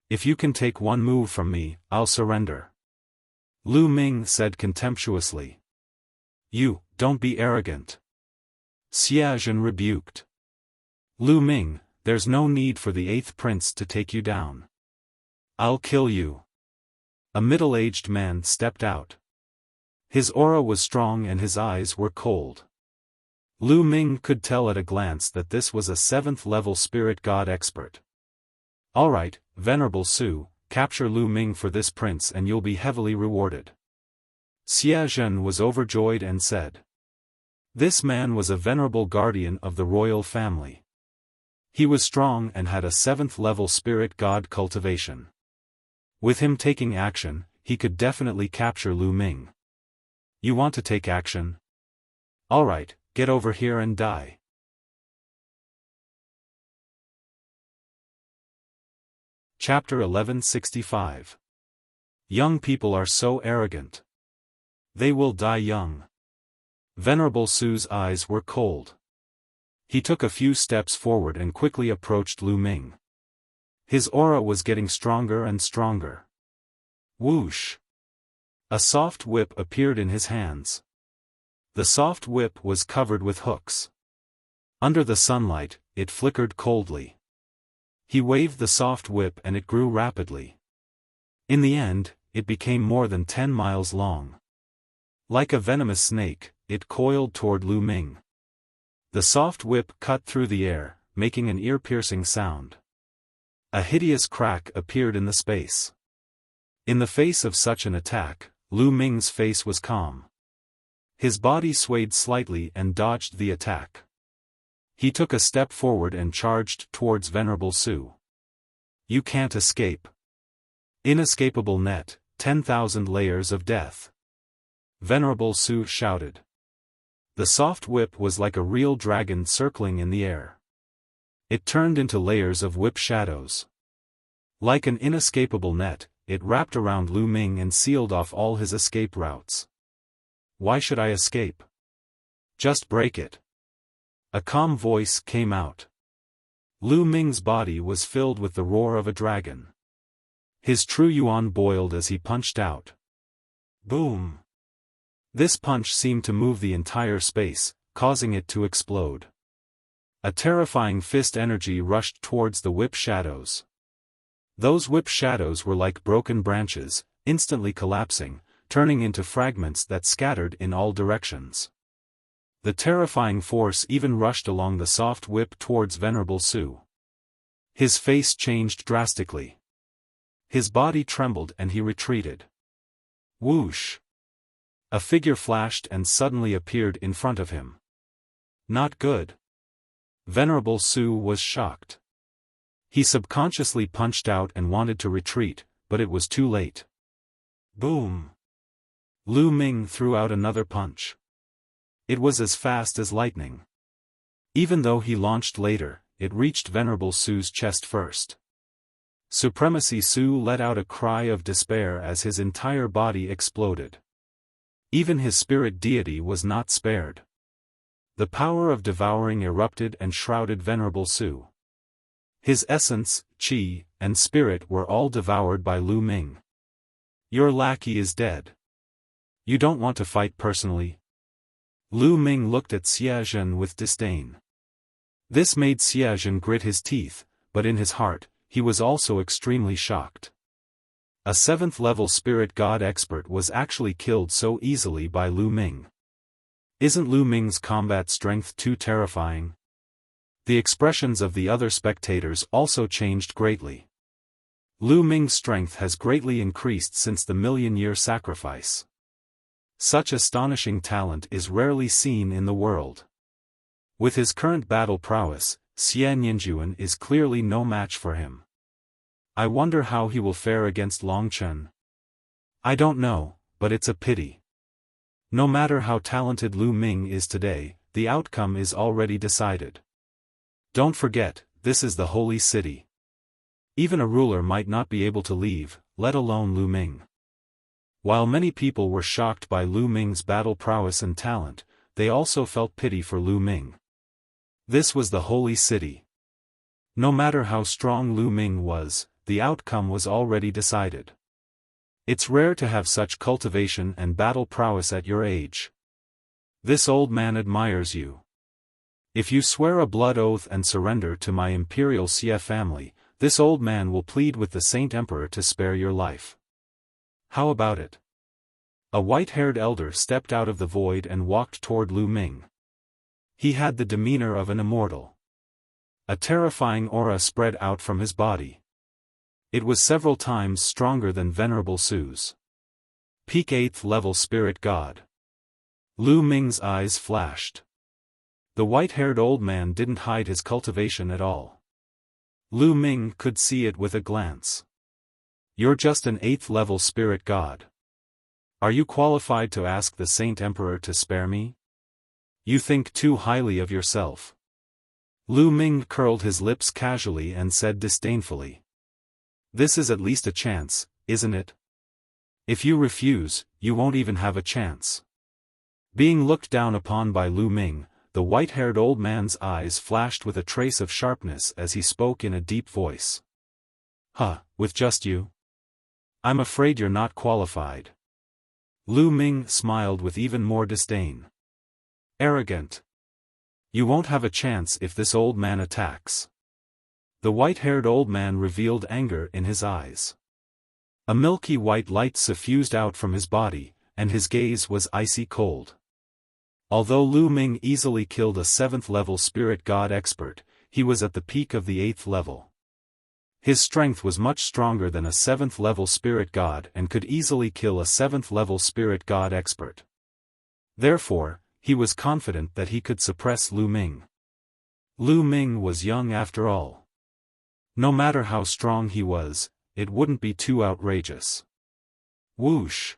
If you can take one move from me, I'll surrender. Lu Ming said contemptuously. You, don't be arrogant. Xia Zhen rebuked. Lu Ming, there's no need for the 8th prince to take you down. I'll kill you. A middle-aged man stepped out. His aura was strong and his eyes were cold. Lu Ming could tell at a glance that this was a 7th-level spirit god expert. Alright, Venerable Su, capture Lu Ming for this prince and you'll be heavily rewarded. Xia Zhen was overjoyed and said. This man was a venerable guardian of the royal family. He was strong and had a 7th-level spirit god cultivation. With him taking action, he could definitely capture Lu Ming. You want to take action? Alright, get over here and die. Chapter 1165. Young people are so arrogant. They will die young. Venerable Su's eyes were cold. He took a few steps forward and quickly approached Lu Ming. His aura was getting stronger and stronger. Whoosh! A soft whip appeared in his hands. The soft whip was covered with hooks. Under the sunlight, it flickered coldly. He waved the soft whip and it grew rapidly. In the end, it became more than 10 miles long. Like a venomous snake, it coiled toward Lu Ming. The soft whip cut through the air, making an ear-piercing sound. A hideous crack appeared in the space. In the face of such an attack, Lu Ming's face was calm. His body swayed slightly and dodged the attack. He took a step forward and charged towards Venerable Su. You can't escape. Inescapable net, 10,000 layers of death. Venerable Su shouted. The soft whip was like a real dragon circling in the air. It turned into layers of whip shadows. Like an inescapable net, it wrapped around Lu Ming and sealed off all his escape routes. Why should I escape? Just break it. A calm voice came out. Lu Ming's body was filled with the roar of a dragon. His true yuan boiled as he punched out. Boom! This punch seemed to move the entire space, causing it to explode. A terrifying fist energy rushed towards the whip shadows. Those whip shadows were like broken branches, instantly collapsing, turning into fragments that scattered in all directions. The terrifying force even rushed along the soft whip towards Venerable Su. His face changed drastically. His body trembled and he retreated. Whoosh! A figure flashed and suddenly appeared in front of him. Not good. Venerable Su was shocked. He subconsciously punched out and wanted to retreat, but it was too late. Boom! Lu Ming threw out another punch. It was as fast as lightning. Even though he launched later, it reached Venerable Su's chest first. Supremacy Su let out a cry of despair as his entire body exploded. Even his spirit deity was not spared. The power of devouring erupted and shrouded Venerable Su. His essence, qi, and spirit were all devoured by Lu Ming. Your lackey is dead. You don't want to fight personally? Lu Ming looked at Xiaofan with disdain. This made Xiaofan grit his teeth, but in his heart, he was also extremely shocked. A 7th-level spirit god expert was actually killed so easily by Lu Ming. Isn't Lu Ming's combat strength too terrifying? The expressions of the other spectators also changed greatly. Lu Ming's strength has greatly increased since the million-year sacrifice. Such astonishing talent is rarely seen in the world. With his current battle prowess, Xian Yinjuan is clearly no match for him. I wonder how he will fare against Long Chen. I don't know, but it's a pity. No matter how talented Lu Ming is today, the outcome is already decided. Don't forget, this is the holy city. Even a ruler might not be able to leave, let alone Lu Ming. While many people were shocked by Lu Ming's battle prowess and talent, they also felt pity for Lu Ming. This was the holy city. No matter how strong Lu Ming was, the outcome was already decided. It's rare to have such cultivation and battle prowess at your age. This old man admires you. If you swear a blood oath and surrender to my imperial Xie family, this old man will plead with the Saint Emperor to spare your life. How about it? A white-haired elder stepped out of the void and walked toward Lu Ming. He had the demeanor of an immortal. A terrifying aura spread out from his body. It was several times stronger than Venerable Su's. Peak 8th-level spirit god. Lu Ming's eyes flashed. The white-haired old man didn't hide his cultivation at all. Lu Ming could see it with a glance. You're just an 8th-level spirit god. Are you qualified to ask the Saint Emperor to spare me? You think too highly of yourself. Lu Ming curled his lips casually and said disdainfully. This is at least a chance, isn't it? If you refuse, you won't even have a chance. Being looked down upon by Lu Ming, the white-haired old man's eyes flashed with a trace of sharpness as he spoke in a deep voice. With just you? I'm afraid you're not qualified. Lu Ming smiled with even more disdain. Arrogant. You won't have a chance if this old man attacks. The white-haired old man revealed anger in his eyes. A milky white light suffused out from his body, and his gaze was icy cold. Although Lu Ming easily killed a 7th-level spirit god expert, he was at the peak of the 8th level. His strength was much stronger than a 7th-level spirit god and could easily kill a 7th-level spirit god expert. Therefore, he was confident that he could suppress Lu Ming. Lu Ming was young after all. No matter how strong he was, it wouldn't be too outrageous. Whoosh!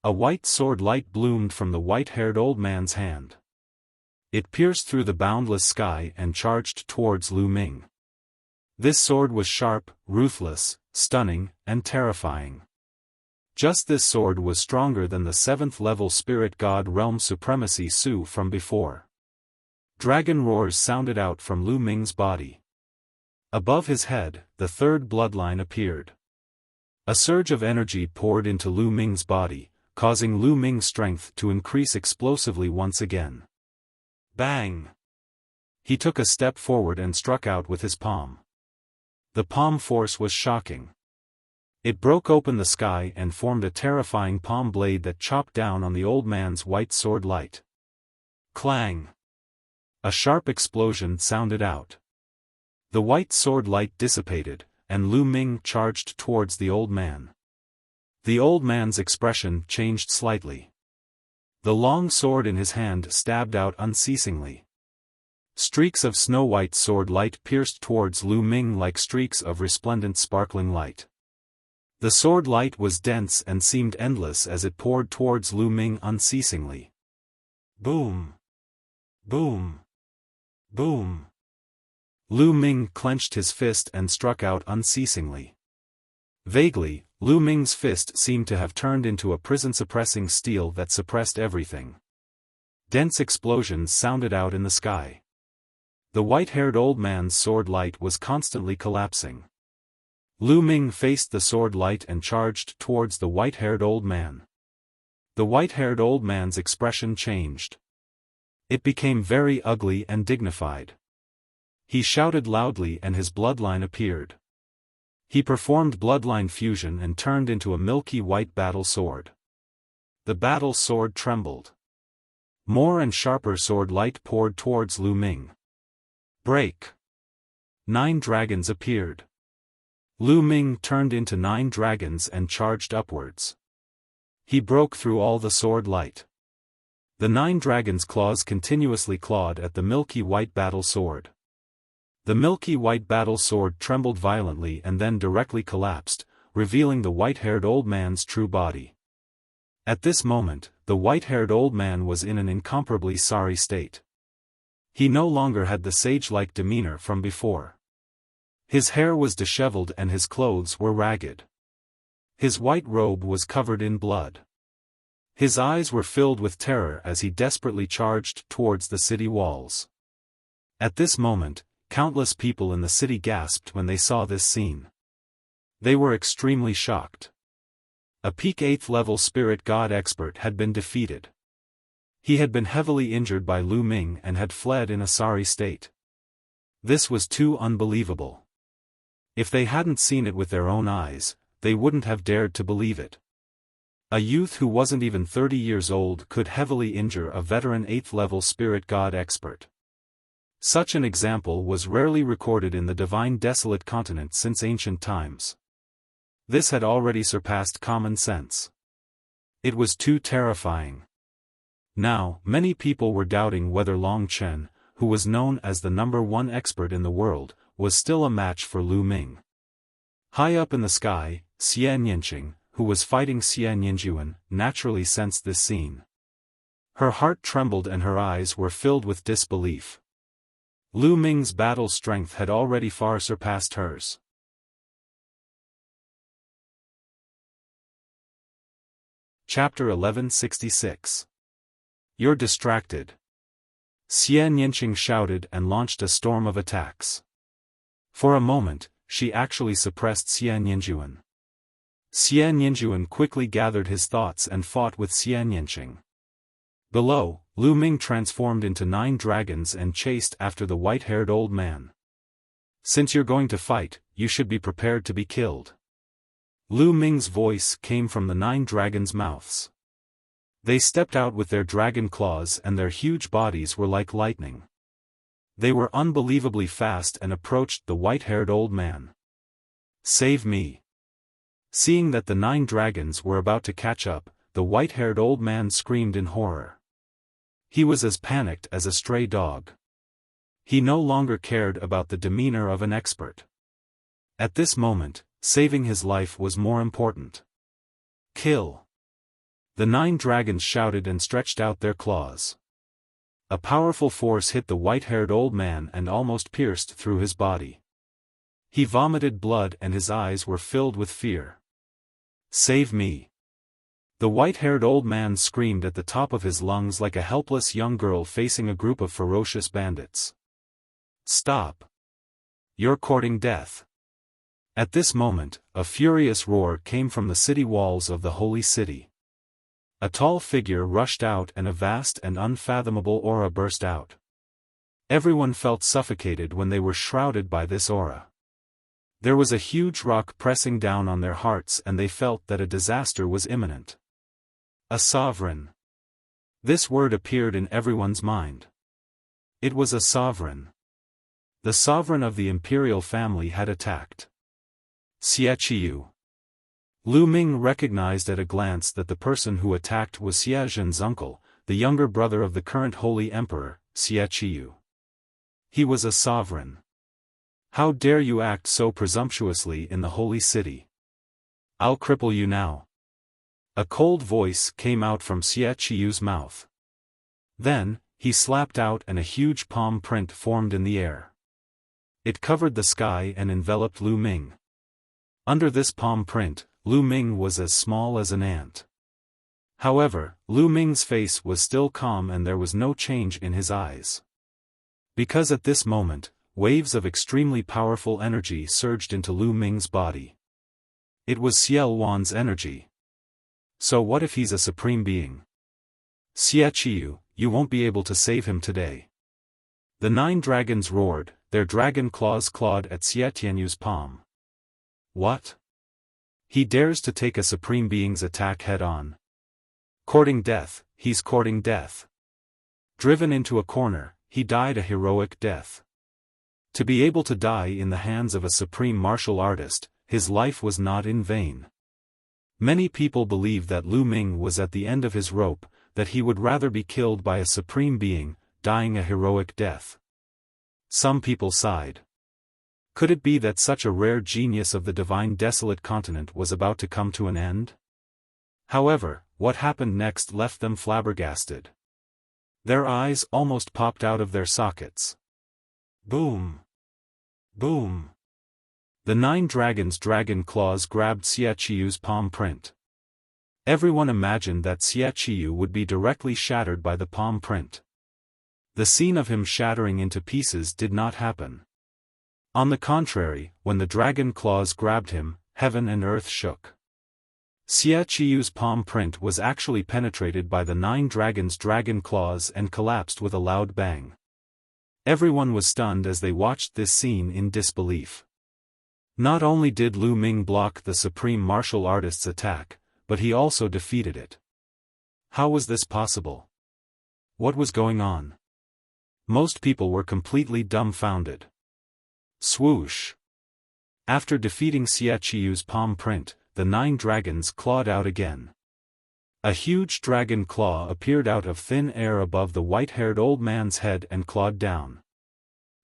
A white sword light bloomed from the white-haired old man's hand. It pierced through the boundless sky and charged towards Lu Ming. This sword was sharp, ruthless, stunning, and terrifying. Just this sword was stronger than the 7th-level spirit god realm supremacy Su from before. Dragon roars sounded out from Lu Ming's body. Above his head, the 3rd bloodline appeared. A surge of energy poured into Lu Ming's body, causing Lu Ming's strength to increase explosively once again. Bang! He took a step forward and struck out with his palm. The palm force was shocking. It broke open the sky and formed a terrifying palm blade that chopped down on the old man's white sword light. Clang! A sharp explosion sounded out. The white sword light dissipated, and Lu Ming charged towards the old man. The old man's expression changed slightly. The long sword in his hand stabbed out unceasingly. Streaks of snow-white sword light pierced towards Lu Ming like streaks of resplendent sparkling light. The sword light was dense and seemed endless as it poured towards Lu Ming unceasingly. Boom! Boom! Boom! Lu Ming clenched his fist and struck out unceasingly. Vaguely, Lu Ming's fist seemed to have turned into a prison-suppressing steel that suppressed everything. Dense explosions sounded out in the sky. The white-haired old man's sword light was constantly collapsing. Lu Ming faced the sword light and charged towards the white-haired old man. The white-haired old man's expression changed. It became very ugly and dignified. He shouted loudly and his bloodline appeared. He performed bloodline fusion and turned into a milky white battle sword. The battle sword trembled. More and sharper sword light poured towards Lu Ming. Break! 9 dragons appeared. Lu Ming turned into 9 dragons and charged upwards. He broke through all the sword light. The 9 dragons' claws continuously clawed at the milky white battle sword. The milky white battle sword trembled violently and then directly collapsed, revealing the white-haired old man's true body. At this moment, the white-haired old man was in an incomparably sorry state. He no longer had the sage-like demeanor from before. His hair was disheveled and his clothes were ragged. His white robe was covered in blood. His eyes were filled with terror as he desperately charged towards the city walls. At this moment, countless people in the city gasped when they saw this scene. They were extremely shocked. A peak 8th-level spirit god expert had been defeated. He had been heavily injured by Lu Ming and had fled in a sorry state. This was too unbelievable. If they hadn't seen it with their own eyes, they wouldn't have dared to believe it. A youth who wasn't even 30 years old could heavily injure a veteran 8th-level spirit god expert. Such an example was rarely recorded in the divine desolate continent since ancient times. This had already surpassed common sense. It was too terrifying. Now, many people were doubting whether Long Chen, who was known as the #1 expert in the world, was still a match for Lu Ming. High up in the sky, Xian Yanqing, who was fighting Xian Yinjuan, naturally sensed this scene. Her heart trembled and her eyes were filled with disbelief. Lu Ming's battle strength had already far surpassed hers. Chapter 1166. You're distracted. Xian Yanqing shouted and launched a storm of attacks. For a moment, she actually suppressed Xian Yinjuan. Xian Yinjuan quickly gathered his thoughts and fought with Xian Yanqing. Below, Lu Ming transformed into 9 dragons and chased after the white-haired old man. Since you're going to fight, you should be prepared to be killed. Lu Ming's voice came from the 9 dragons' mouths. They stepped out with their dragon claws and their huge bodies were like lightning. They were unbelievably fast and approached the white-haired old man. Save me! Seeing that the 9 dragons were about to catch up, the white-haired old man screamed in horror. He was as panicked as a stray dog. He no longer cared about the demeanor of an expert. At this moment, saving his life was more important. Kill! The 9 dragons shouted and stretched out their claws. A powerful force hit the white-haired old man and almost pierced through his body. He vomited blood and his eyes were filled with fear. "Save me!" The white-haired old man screamed at the top of his lungs like a helpless young girl facing a group of ferocious bandits. "Stop! You're courting death." At this moment, a furious roar came from the city walls of the holy city. A tall figure rushed out and a vast and unfathomable aura burst out. Everyone felt suffocated when they were shrouded by this aura. There was a huge rock pressing down on their hearts and they felt that a disaster was imminent. A sovereign. This word appeared in everyone's mind. It was a sovereign. The sovereign of the imperial family had attacked. Xie. Lu Ming recognized at a glance that the person who attacked was Xie Zhen's uncle, the younger brother of the current holy emperor, Xie. He was a sovereign. "How dare you act so presumptuously in the holy city? I'll cripple you now." A cold voice came out from Xie mouth. Then, he slapped out and a huge palm print formed in the air. It covered the sky and enveloped Lu Ming. Under this palm print, Lu Ming was as small as an ant. However, Lu Ming's face was still calm and there was no change in his eyes. Because at this moment, waves of extremely powerful energy surged into Lu Ming's body. It was Xiaofan's energy. So what if he's a supreme being? "Xie, you won't be able to save him today." The 9 dragons roared, their dragon claws clawed at Xie palm. "What? He dares to take a supreme being's attack head-on. Courting death, he's courting death." Driven into a corner, he died a heroic death. To be able to die in the hands of a supreme martial artist, his life was not in vain. Many people believed that Lu Ming was at the end of his rope, that he would rather be killed by a supreme being, dying a heroic death. Some people sighed. Could it be that such a rare genius of the divine desolate continent was about to come to an end? However, what happened next left them flabbergasted. Their eyes almost popped out of their sockets. Boom! Boom! The 9 dragons' dragon claws grabbed Xie palm print. Everyone imagined that Xie would be directly shattered by the palm print. The scene of him shattering into pieces did not happen. On the contrary, when the dragon claws grabbed him, heaven and earth shook. Xie palm print was actually penetrated by the 9 dragons' dragon claws and collapsed with a loud bang. Everyone was stunned as they watched this scene in disbelief. Not only did Lu Ming block the supreme martial artist's attack, but he also defeated it. How was this possible? What was going on? Most people were completely dumbfounded. Swoosh! After defeating Xie palm print, the 9 dragons clawed out again. A huge dragon claw appeared out of thin air above the white-haired old man's head and clawed down.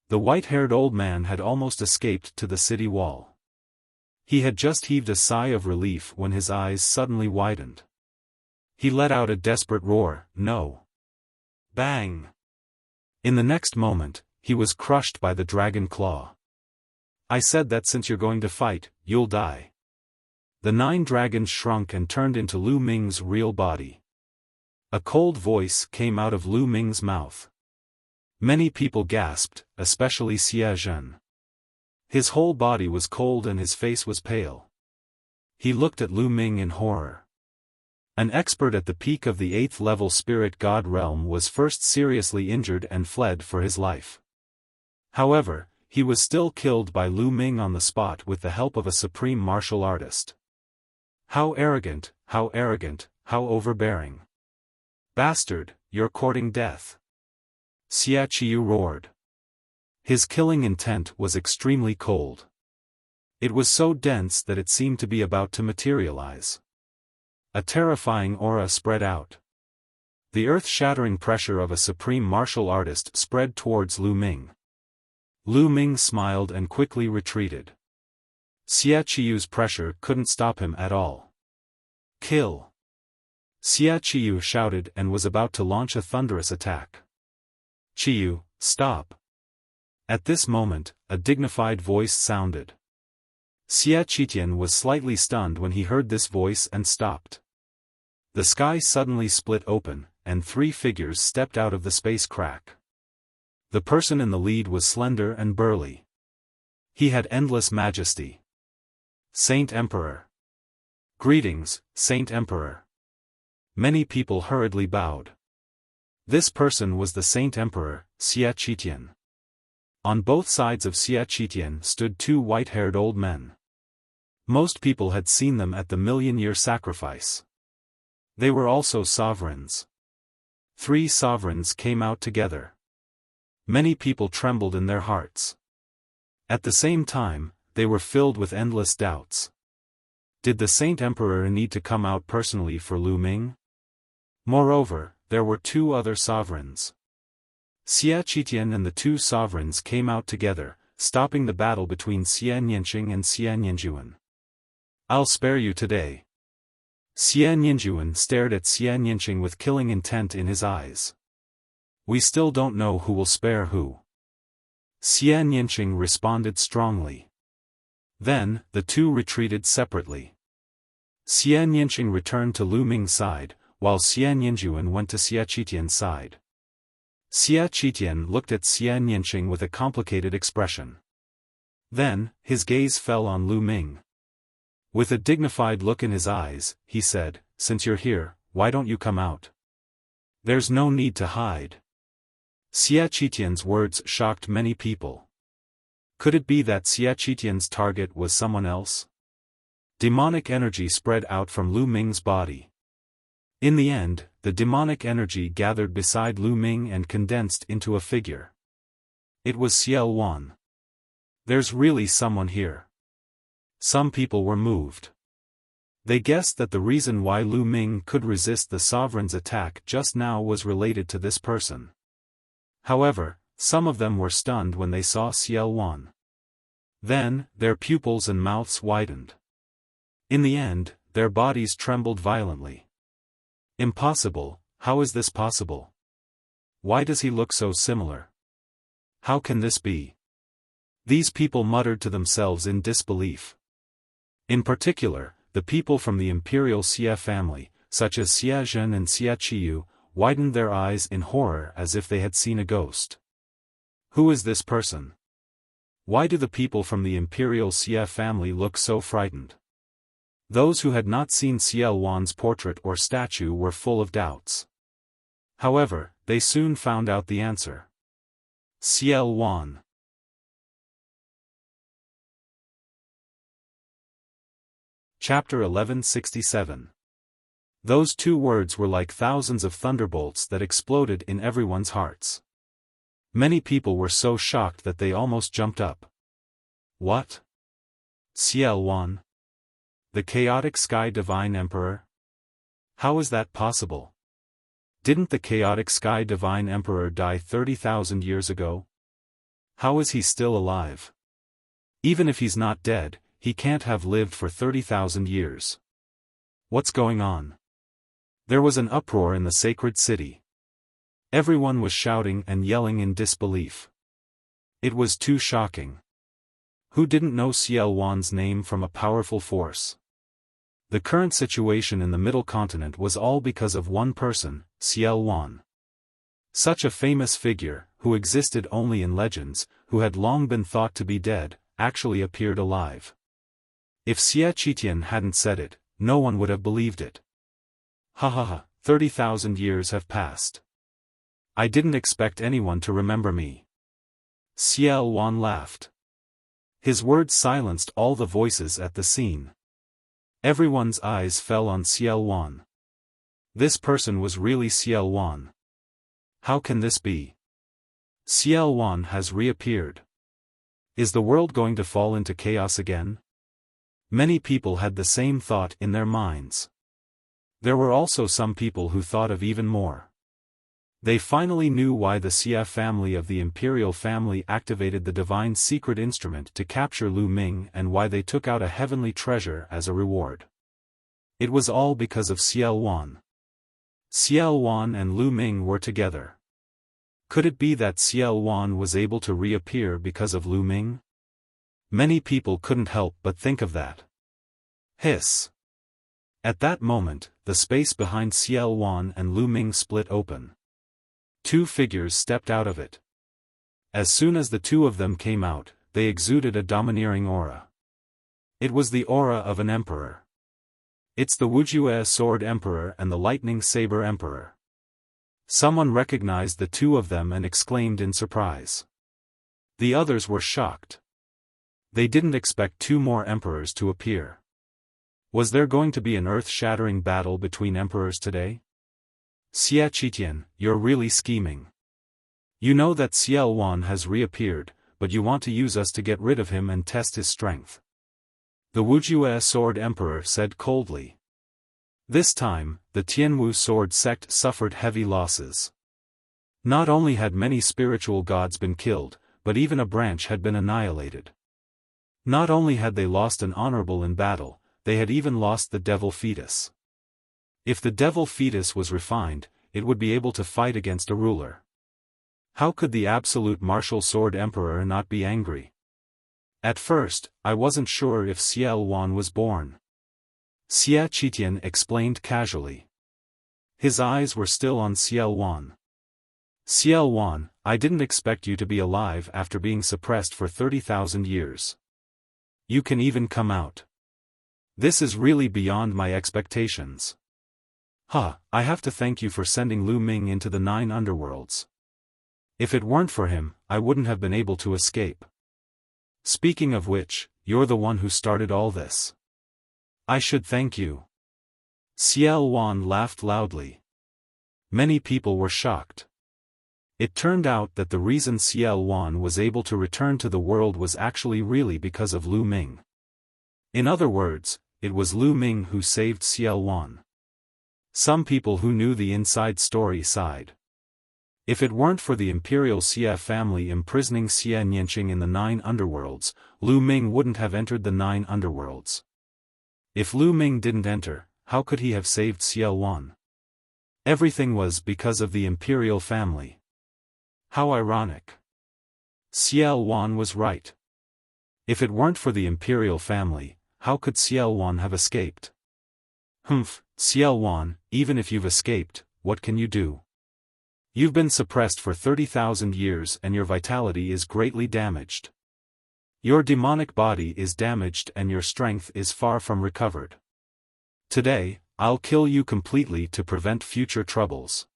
The white-haired old man had almost escaped to the city wall. He had just heaved a sigh of relief when his eyes suddenly widened. He let out a desperate roar, "No!" Bang! In the next moment, he was crushed by the dragon claw. "I said that since you're going to fight, you'll die." The 9 dragons shrunk and turned into Lu Ming's real body. A cold voice came out of Lu Ming's mouth. Many people gasped, especially Xie Zhen. His whole body was cold and his face was pale. He looked at Lu Ming in horror. An expert at the peak of the 8th level spirit god realm was first seriously injured and fled for his life. However, he was still killed by Lu Ming on the spot with the help of a supreme martial artist. How arrogant, how arrogant, how overbearing. "Bastard, you're courting death." Xie roared. His killing intent was extremely cold. It was so dense that it seemed to be about to materialize. A terrifying aura spread out. The earth-shattering pressure of a supreme martial artist spread towards Lu Ming. Lu Ming smiled and quickly retreated. Xie pressure couldn't stop him at all. "Kill!" Xie shouted and was about to launch a thunderous attack. Qiyu, stop. At this moment, a dignified voice sounded. Xia Qitian was slightly stunned when he heard this voice and stopped. The sky suddenly split open, and 3 figures stepped out of the space crack. The person in the lead was slender and burly. He had endless majesty. Saint Emperor. Greetings, Saint Emperor. Many people hurriedly bowed. This person was the Saint Emperor, Xia Qitian. On both sides of Xia Qitian stood 2 white-haired old men. Most people had seen them at the million-year sacrifice. They were also sovereigns. 3 sovereigns came out together. Many people trembled in their hearts. At the same time, they were filled with endless doubts. Did the Saint Emperor need to come out personally for Lu Ming? Moreover, there were 2 other sovereigns. Xia Qitian and the 2 sovereigns came out together, stopping the battle between Xia Nianqing and Xia Nianjuan. I'll spare you today. Xia Nianjuan stared at Xia Nianqing with killing intent in his eyes. We still don't know who will spare who. Xia Nianqing responded strongly. Then, the 2 retreated separately. Xia Nianqing returned to Lu Ming's side, while Xia Nianjuan went to Xia Qitian's side. Xia Qitian looked at Xia Nianqing with a complicated expression. Then, his gaze fell on Lu Ming. With a dignified look in his eyes, he said, "Since you're here, why don't you come out? There's no need to hide." Xia Qitian's words shocked many people. Could it be that Xia Qitian's target was someone else? Demonic energy spread out from Lu Ming's body. In the end, the demonic energy gathered beside Lu Ming and condensed into a figure. It was Xiaofan. There's really someone here. Some people were moved. They guessed that the reason why Lu Ming could resist the sovereign's attack just now was related to this person. However, some of them were stunned when they saw Xiaofan. Then, their pupils and mouths widened. In the end, their bodies trembled violently. Impossible, how is this possible? Why does he look so similar? How can this be? These people muttered to themselves in disbelief. In particular, the people from the imperial Xia family, such as Xia Zhen and Xia Qiyu, widened their eyes in horror as if they had seen a ghost. Who is this person? Why do the people from the imperial Xia family look so frightened? Those who had not seen Xiaofan's portrait or statue were full of doubts. However, they soon found out the answer. Xiaofan. Chapter 1167. Those 2 words were like thousands of thunderbolts that exploded in everyone's hearts. Many people were so shocked that they almost jumped up. What? Xiaofan? The chaotic sky divine emperor? How is that possible? Didn't the chaotic sky divine emperor die 30,000 years ago? How is he still alive? Even if he's not dead, he can't have lived for 30,000 years. What's going on? There was an uproar in the sacred city. Everyone was shouting and yelling in disbelief. It was too shocking. Who didn't know Xiaofan's name from a powerful force? The current situation in the Middle Continent was all because of one person, Xiaofan. Such a famous figure, who existed only in legends, who had long been thought to be dead, actually appeared alive. If Xia Qitian hadn't said it, no one would have believed it. Ha ha ha, 30,000 years have passed. I didn't expect anyone to remember me. Xiaofan laughed. His words silenced all the voices at the scene. Everyone's eyes fell on Xiaofan. This person was really Xiaofan. How can this be? Xiaofan has reappeared. Is the world going to fall into chaos again? Many people had the same thought in their minds. There were also some people who thought of even more. They finally knew why the Xia family of the imperial family activated the divine secret instrument to capture Lu Ming and why they took out a heavenly treasure as a reward. It was all because of Xiaofan. Xiaofan and Lu Ming were together. Could it be that Xiaofan was able to reappear because of Lu Ming? Many people couldn't help but think of that. Hiss. At that moment, the space behind Xiaofan and Lu Ming split open. Two figures stepped out of it. As soon as the two of them came out, they exuded a domineering aura. It was the aura of an emperor. It's the Wuxia Sword Emperor and the Lightning Saber Emperor. Someone recognized the two of them and exclaimed in surprise. The others were shocked. They didn't expect two more emperors to appear. Was there going to be an earth-shattering battle between emperors today? Xiaofan, you're really scheming. You know that Xiaofan has reappeared, but you want to use us to get rid of him and test his strength. The Wuxia Sword Emperor said coldly. This time, the Tianwu sword sect suffered heavy losses. Not only had many spiritual gods been killed, but even a branch had been annihilated. Not only had they lost an honorable in battle, they had even lost the devil fetus. If the devil fetus was refined, it would be able to fight against a ruler. How could the absolute martial sword emperor not be angry? At first, I wasn't sure if Xiaofan was born. Xiaofan explained casually. His eyes were still on Xiaofan. Xiaofan, I didn't expect you to be alive after being suppressed for 30,000 years. You can even come out. This is really beyond my expectations. I have to thank you for sending Lu Ming into the 9 underworlds. If it weren't for him, I wouldn't have been able to escape. Speaking of which, you're the one who started all this. I should thank you. Xiaofan laughed loudly. Many people were shocked. It turned out that the reason Xiaofan was able to return to the world was actually really because of Lu Ming. In other words, it was Lu Ming who saved Xiaofan. Some people who knew the inside story sighed. If it weren't for the imperial Xia family imprisoning Xia Nianqing in the 9 underworlds, Lu Ming wouldn't have entered the 9 underworlds. If Lu Ming didn't enter, how could he have saved Xiaofan? Everything was because of the imperial family. How ironic. Xiaofan was right. If it weren't for the imperial family, how could Xiaofan have escaped? Xiaofan, even if you've escaped, what can you do? You've been suppressed for 30,000 years and your vitality is greatly damaged. Your demonic body is damaged and your strength is far from recovered. Today, I'll kill you completely to prevent future troubles.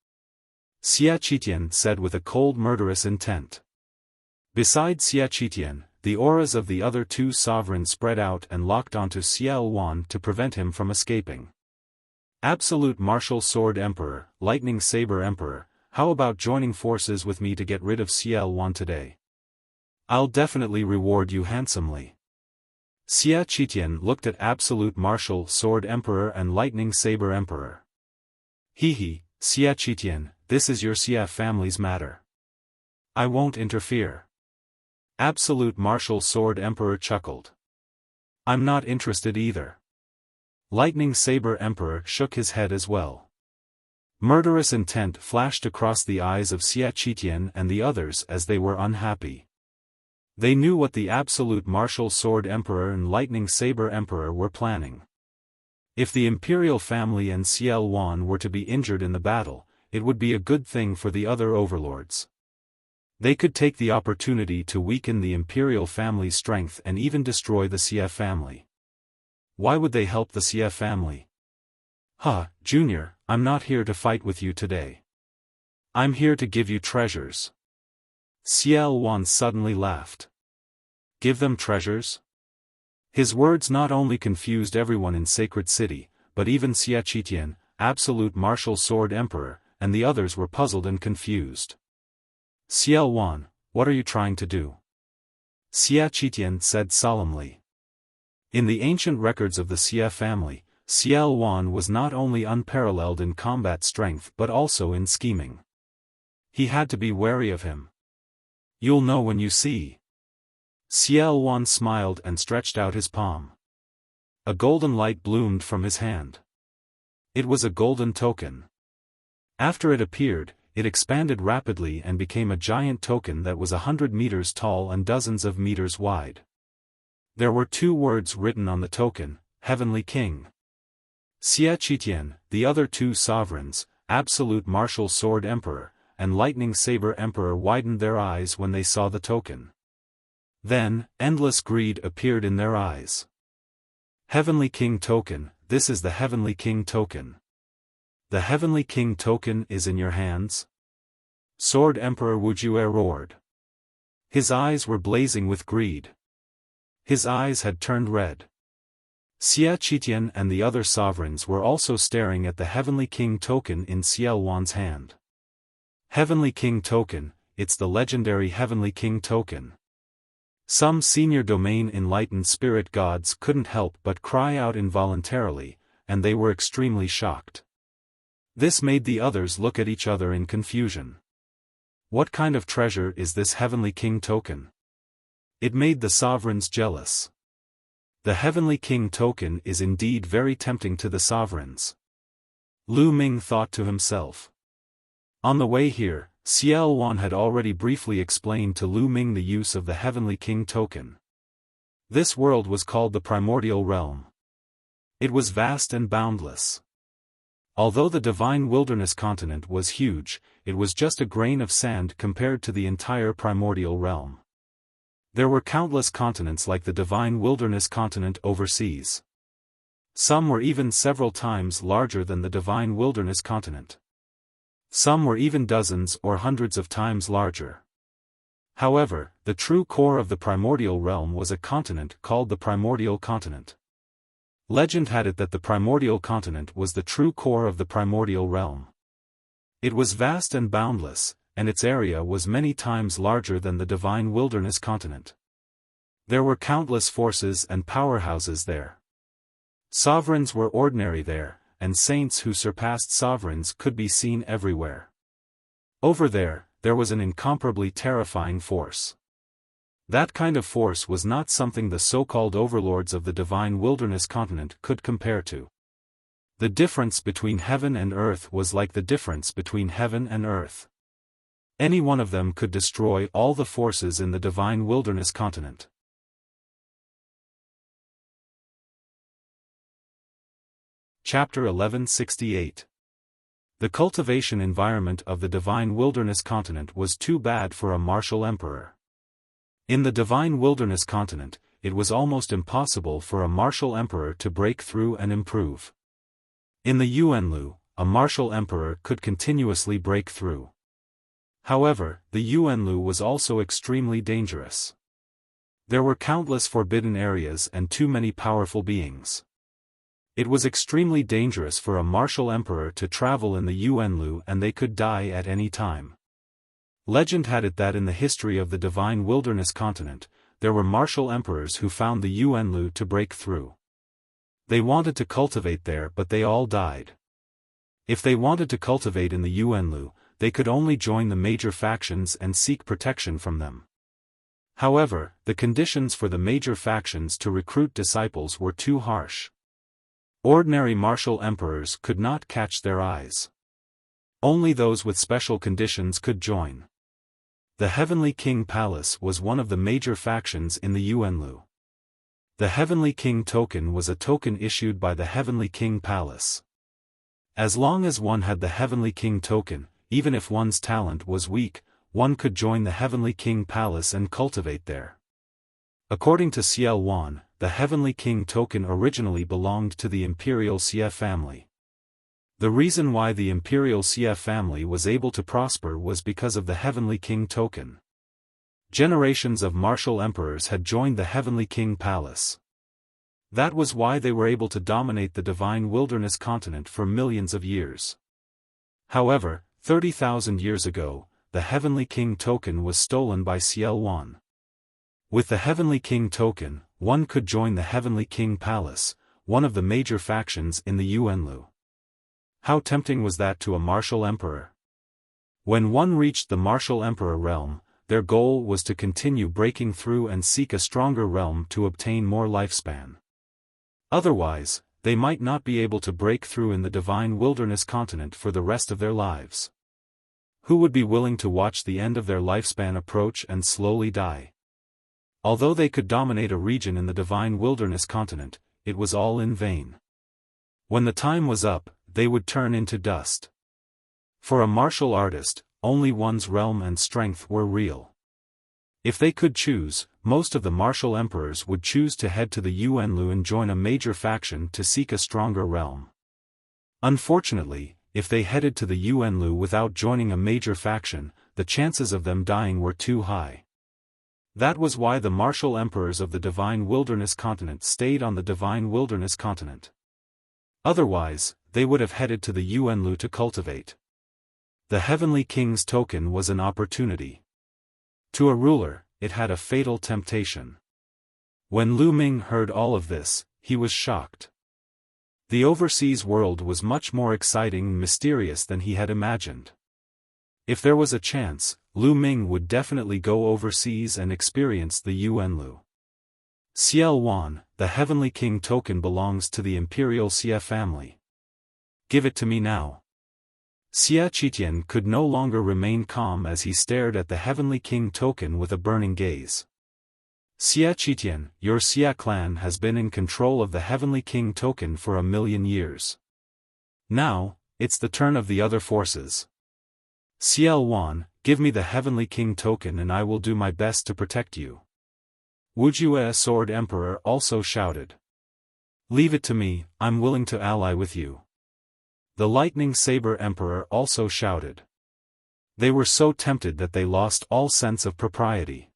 Xiaofan said with a cold murderous intent. Beside Xiaofan, the auras of the other 2 sovereigns spread out and locked onto Xiaofan to prevent him from escaping. Absolute Martial Sword Emperor, Lightning Saber Emperor, how about joining forces with me to get rid of Xiaofan today? I'll definitely reward you handsomely. Xiaofan looked at Absolute Martial Sword Emperor and Lightning Saber Emperor. Xiaofan, this is your Xia family's matter. I won't interfere. Absolute Martial Sword Emperor chuckled. I'm not interested either. Lightning Saber Emperor shook his head as well. Murderous intent flashed across the eyes of Xiaofan and the others as they were unhappy. They knew what the Absolute Martial Sword Emperor and Lightning Saber Emperor were planning. If the imperial family and Xiaofan were to be injured in the battle, it would be a good thing for the other overlords. They could take the opportunity to weaken the imperial family's strength and even destroy the Xia family. Why would they help the Xia family? Junior, I'm not here to fight with you today. I'm here to give you treasures. Xiaofan suddenly laughed. Give them treasures? His words not only confused everyone in Sacred City, but even Xiaofan, Absolute Martial Sword Emperor, and the others were puzzled and confused. Xiaofan, what are you trying to do? Xiaofan said solemnly. In the ancient records of the Xia family, Xiaofan was not only unparalleled in combat strength but also in scheming. He had to be wary of him. You'll know when you see. Xiaofan smiled and stretched out his palm. A golden light bloomed from his hand. It was a golden token. After it appeared, it expanded rapidly and became a giant token that was 100 meters tall and dozens of meters wide. There were 2 words written on the token, Heavenly King. Xie Qitian, the other 2 sovereigns, Absolute Martial Sword Emperor, and Lightning Saber Emperor, widened their eyes when they saw the token. Then, endless greed appeared in their eyes. Heavenly King Token, this is the Heavenly King Token. The Heavenly King Token is in your hands? Sword Emperor Wuxia roared. His eyes were blazing with greed. His eyes had turned red. Xie Qitian and the other sovereigns were also staring at the Heavenly King Token in Xiaofan's hand. Heavenly King Token, it's the legendary Heavenly King Token. Some senior domain enlightened spirit gods couldn't help but cry out involuntarily, and they were extremely shocked. This made the others look at each other in confusion. What kind of treasure is this Heavenly King Token? It made the sovereigns jealous. The Heavenly King Token is indeed very tempting to the sovereigns. Lu Ming thought to himself. On the way here, Xiaofan had already briefly explained to Lu Ming the use of the Heavenly King Token. This world was called the Primordial Realm. It was vast and boundless. Although the Divine Wilderness continent was huge, it was just a grain of sand compared to the entire Primordial Realm. There were countless continents like the Divine Wilderness continent overseas. Some were even several times larger than the Divine Wilderness continent. Some were even dozens or hundreds of times larger. However, the true core of the primordial realm was a continent called the Primordial Continent. Legend had it that the Primordial Continent was the true core of the primordial realm. It was vast and boundless, and its area was many times larger than the Divine Wilderness continent. There were countless forces and powerhouses there. Sovereigns were ordinary there, and saints who surpassed sovereigns could be seen everywhere. Over there was an incomparably terrifying force. That kind of force was not something the so-called overlords of the Divine Wilderness continent could compare to. The difference between heaven and earth was like the difference between heaven and earth. Any one of them could destroy all the forces in the Divine Wilderness continent. Chapter 1168. The cultivation environment of the Divine Wilderness continent was too bad for a martial emperor. In the Divine Wilderness continent, it was almost impossible for a martial emperor to break through and improve. In the Yuanlu, a martial emperor could continuously break through. However, the Yuanlu was also extremely dangerous. There were countless forbidden areas and too many powerful beings. It was extremely dangerous for a martial emperor to travel in the Yuanlu, and they could die at any time. Legend had it that in the history of the Divine Wilderness continent, there were martial emperors who found the Yuanlu to break through. They wanted to cultivate there, but they all died. If they wanted to cultivate in the Yuanlu, they could only join the major factions and seek protection from them. However, the conditions for the major factions to recruit disciples were too harsh. Ordinary martial emperors could not catch their eyes. Only those with special conditions could join. The Heavenly King Palace was one of the major factions in the Yuanlu. The Heavenly King Token was a token issued by the Heavenly King Palace. As long as one had the Heavenly King Token, even if one's talent was weak, one could join the Heavenly King Palace and cultivate there. According to Xiaofan, the Heavenly King Token originally belonged to the Imperial Xie family. The reason why the Imperial Xie family was able to prosper was because of the Heavenly King Token. Generations of martial emperors had joined the Heavenly King Palace. That was why they were able to dominate the Divine Wilderness continent for millions of years. However, 30,000 years ago, the Heavenly King Token was stolen by Xiaofan. With the Heavenly King Token, one could join the Heavenly King Palace, one of the major factions in the Yuanlu. How tempting was that to a martial emperor? When one reached the martial emperor realm, their goal was to continue breaking through and seek a stronger realm to obtain more lifespan. Otherwise, they might not be able to break through in the Divine Wilderness continent for the rest of their lives. Who would be willing to watch the end of their lifespan approach and slowly die? Although they could dominate a region in the divine wilderness continent, it was all in vain. When the time was up, they would turn into dust. For a martial artist, only one's realm and strength were real. If they could choose, most of the martial emperors would choose to head to the Yuanlu and join a major faction to seek a stronger realm. Unfortunately, if they headed to the Yuanlu without joining a major faction, the chances of them dying were too high. That was why the martial emperors of the Divine Wilderness Continent stayed on the Divine Wilderness Continent. Otherwise, they would have headed to the Yuanlu to cultivate. The Heavenly King's token was an opportunity. To a ruler, it had a fatal temptation. When Lu Ming heard all of this, he was shocked. The overseas world was much more exciting and mysterious than he had imagined. If there was a chance, Lu Ming would definitely go overseas and experience the Yuanlu. Xiaofan, the Heavenly King token belongs to the Imperial Xia family. Give it to me now. Xiaofan could no longer remain calm as he stared at the Heavenly King token with a burning gaze. Xiaofan, your Xia clan has been in control of the Heavenly King token for 1,000,000 years. Now, it's the turn of the other forces. Xiaofan, give me the Heavenly King token and I will do my best to protect you. Wuxia Sword Emperor also shouted. Leave it to me, I'm willing to ally with you. The Lightning Saber Emperor also shouted. They were so tempted that they lost all sense of propriety.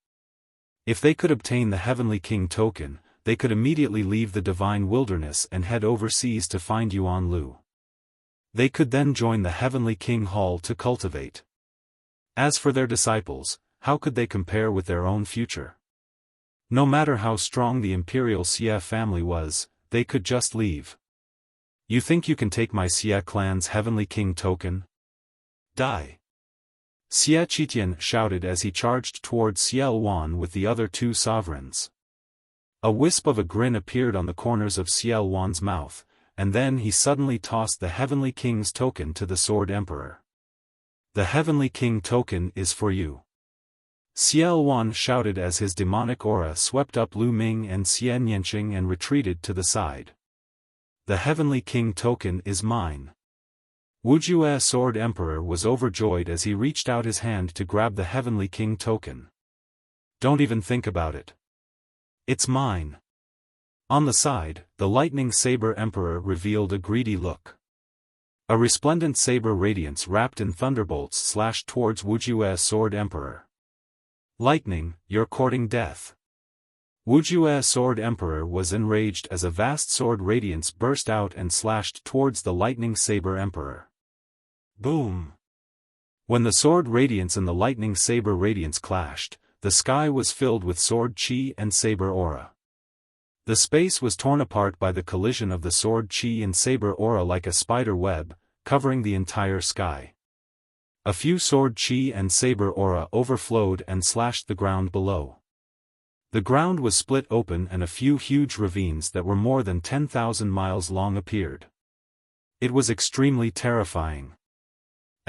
If they could obtain the Heavenly King token, they could immediately leave the Divine Wilderness and head overseas to find Yuanlu. They could then join the Heavenly King Hall to cultivate. As for their disciples, how could they compare with their own future? No matter how strong the Imperial Xia family was, they could just leave. You think you can take my Xia clan's Heavenly King token? Die! Xiaofan shouted as he charged towards Xiaofan with the other two sovereigns. A wisp of a grin appeared on the corners of Xiaofan's mouth, and then he suddenly tossed the Heavenly King's token to the Sword Emperor. The Heavenly King token is for you. Xiaofan shouted as his demonic aura swept up Lu Ming and Xian Yanqing and retreated to the side. The Heavenly King token is mine. Wuxia Sword Emperor was overjoyed as he reached out his hand to grab the Heavenly King token. Don't even think about it. It's mine. On the side, the Lightning Saber Emperor revealed a greedy look. A resplendent saber radiance wrapped in thunderbolts slashed towards Wuxia Sword Emperor. Lightning, you're courting death. Wuxia Sword Emperor was enraged as a vast sword radiance burst out and slashed towards the Lightning Saber Emperor. Boom! When the sword radiance and the Lightning Saber radiance clashed, the sky was filled with sword chi and saber aura. The space was torn apart by the collision of the sword chi and saber aura like a spider web, covering the entire sky. A few sword chi and saber aura overflowed and slashed the ground below. The ground was split open and a few huge ravines that were more than 10,000 miles long appeared. It was extremely terrifying.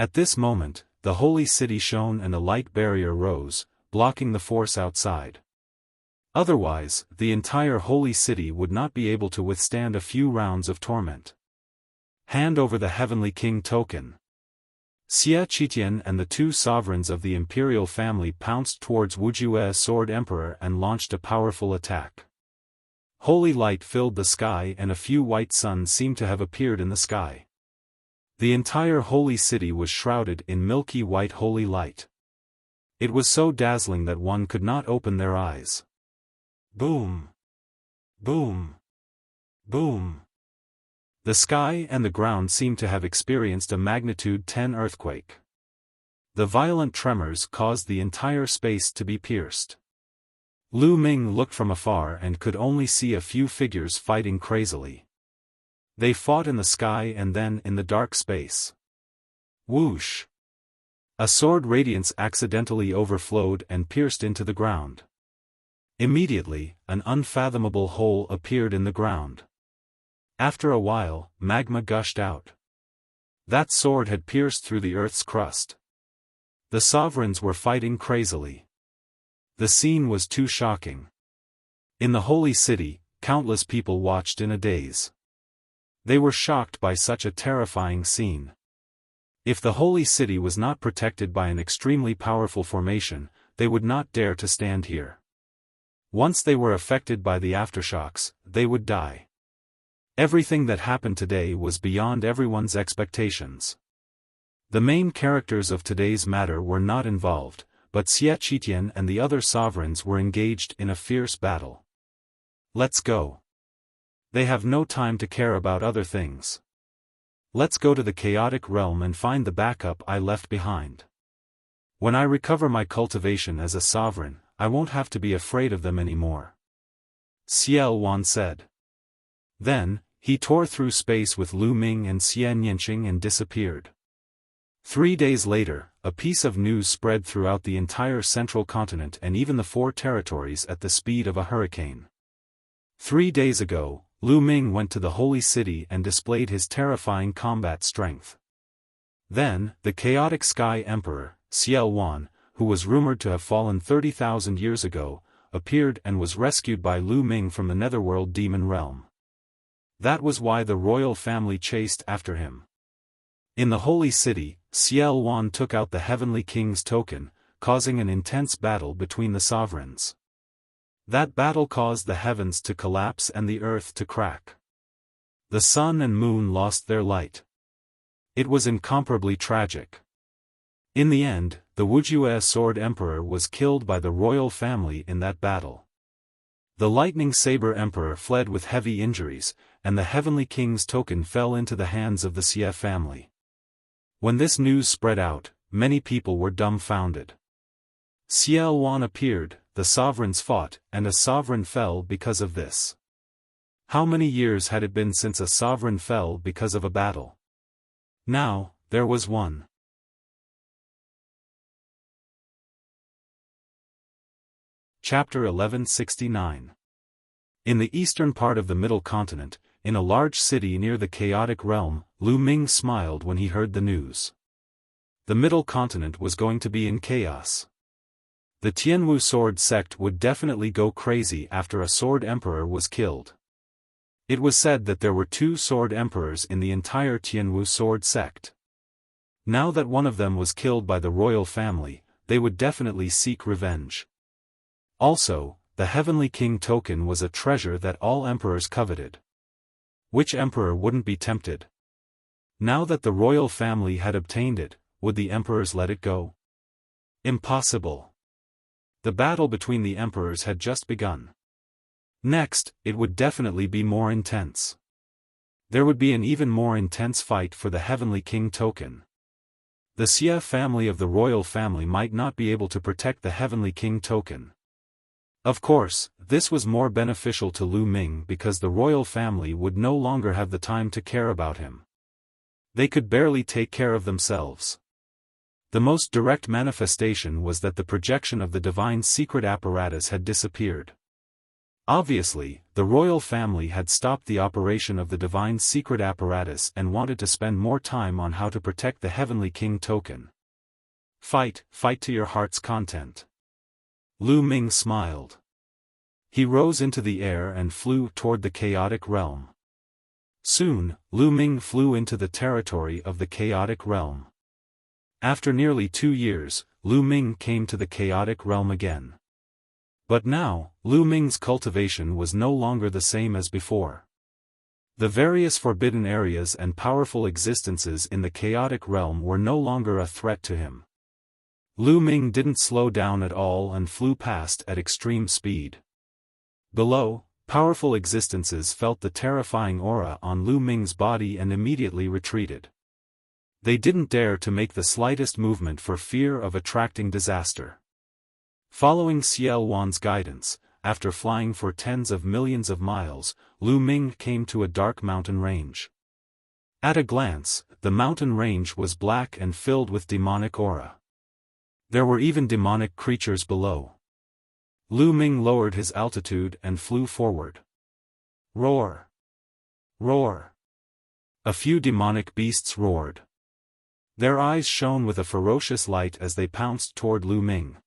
At this moment, the holy city shone and a light barrier rose, blocking the force outside. Otherwise, the entire holy city would not be able to withstand a few rounds of torment. Hand over the Heavenly King token. Xiaofan and the two sovereigns of the imperial family pounced towards Wuxia Sword Emperor and launched a powerful attack. Holy light filled the sky and a few white suns seemed to have appeared in the sky. The entire holy city was shrouded in milky white holy light. It was so dazzling that one could not open their eyes. Boom! Boom! Boom! The sky and the ground seemed to have experienced a magnitude 10 earthquake. The violent tremors caused the entire space to be pierced. Lu Ming looked from afar and could only see a few figures fighting crazily. They fought in the sky and then in the dark space. Whoosh! A sword radiance accidentally overflowed and pierced into the ground. Immediately, an unfathomable hole appeared in the ground. After a while, magma gushed out. That sword had pierced through the earth's crust. The sovereigns were fighting crazily. The scene was too shocking. In the holy city, countless people watched in a daze. They were shocked by such a terrifying scene. If the holy city was not protected by an extremely powerful formation, they would not dare to stand here. Once they were affected by the aftershocks, they would die. Everything that happened today was beyond everyone's expectations. The main characters of today's matter were not involved, but Xie Qitian and the other sovereigns were engaged in a fierce battle. Let's go. They have no time to care about other things. Let's go to the chaotic realm and find the backup I left behind. When I recover my cultivation as a sovereign, I won't have to be afraid of them anymore. Xiaofan said. Then, he tore through space with Lu Ming and Xie Nianqing and disappeared. 3 days later, a piece of news spread throughout the entire central continent and even the 4 territories at the speed of a hurricane. 3 days ago, Lu Ming went to the holy city and displayed his terrifying combat strength. Then, the chaotic Sky Emperor, Xiaofan, who was rumored to have fallen 30,000 years ago, appeared and was rescued by Lu Ming from the netherworld demon realm. That was why the royal family chased after him. In the holy city, Xiaofan took out the heavenly king's token, causing an intense battle between the sovereigns. That battle caused the heavens to collapse and the earth to crack. The sun and moon lost their light. It was incomparably tragic. In the end, the Wuxia Sword Emperor was killed by the royal family in that battle. The Lightning Saber Emperor fled with heavy injuries, and the heavenly king's token fell into the hands of the Xie family. When this news spread out, many people were dumbfounded. Xiaofan appeared, the sovereigns fought, and a sovereign fell because of this. How many years had it been since a sovereign fell because of a battle? Now, there was one. Chapter 1169. In the eastern part of the Middle Continent, in a large city near the chaotic realm, Lu Ming smiled when he heard the news. The Middle Continent was going to be in chaos. The Tianwu Sword sect would definitely go crazy after a Sword Emperor was killed. It was said that there were 2 Sword Emperors in the entire Tianwu Sword sect. Now that one of them was killed by the royal family, they would definitely seek revenge. Also, the Heavenly King token was a treasure that all emperors coveted. Which emperor wouldn't be tempted? Now that the royal family had obtained it, would the emperors let it go? Impossible. The battle between the emperors had just begun. Next, it would definitely be more intense. There would be an even more intense fight for the Heavenly King token. The Xie family of the royal family might not be able to protect the Heavenly King token. Of course, this was more beneficial to Lu Ming because the royal family would no longer have the time to care about him. They could barely take care of themselves. The most direct manifestation was that the projection of the divine secret apparatus had disappeared. Obviously, the royal family had stopped the operation of the divine secret apparatus and wanted to spend more time on how to protect the Heavenly King token. Fight to your heart's content. Lu Ming smiled. He rose into the air and flew toward the chaotic realm. Soon, Lu Ming flew into the territory of the chaotic realm. After nearly 2 years, Lu Ming came to the chaotic realm again. But now, Lu Ming's cultivation was no longer the same as before. The various forbidden areas and powerful existences in the chaotic realm were no longer a threat to him. Lu Ming didn't slow down at all and flew past at extreme speed. Below, powerful existences felt the terrifying aura on Lu Ming's body and immediately retreated. They didn't dare to make the slightest movement for fear of attracting disaster. Following Xiaofan's guidance, after flying for tens of millions of miles, Lu Ming came to a dark mountain range. At a glance, the mountain range was black and filled with demonic aura. There were even demonic creatures below. Lu Ming lowered his altitude and flew forward. Roar! Roar! A few demonic beasts roared. Their eyes shone with a ferocious light as they pounced toward Lu Ming.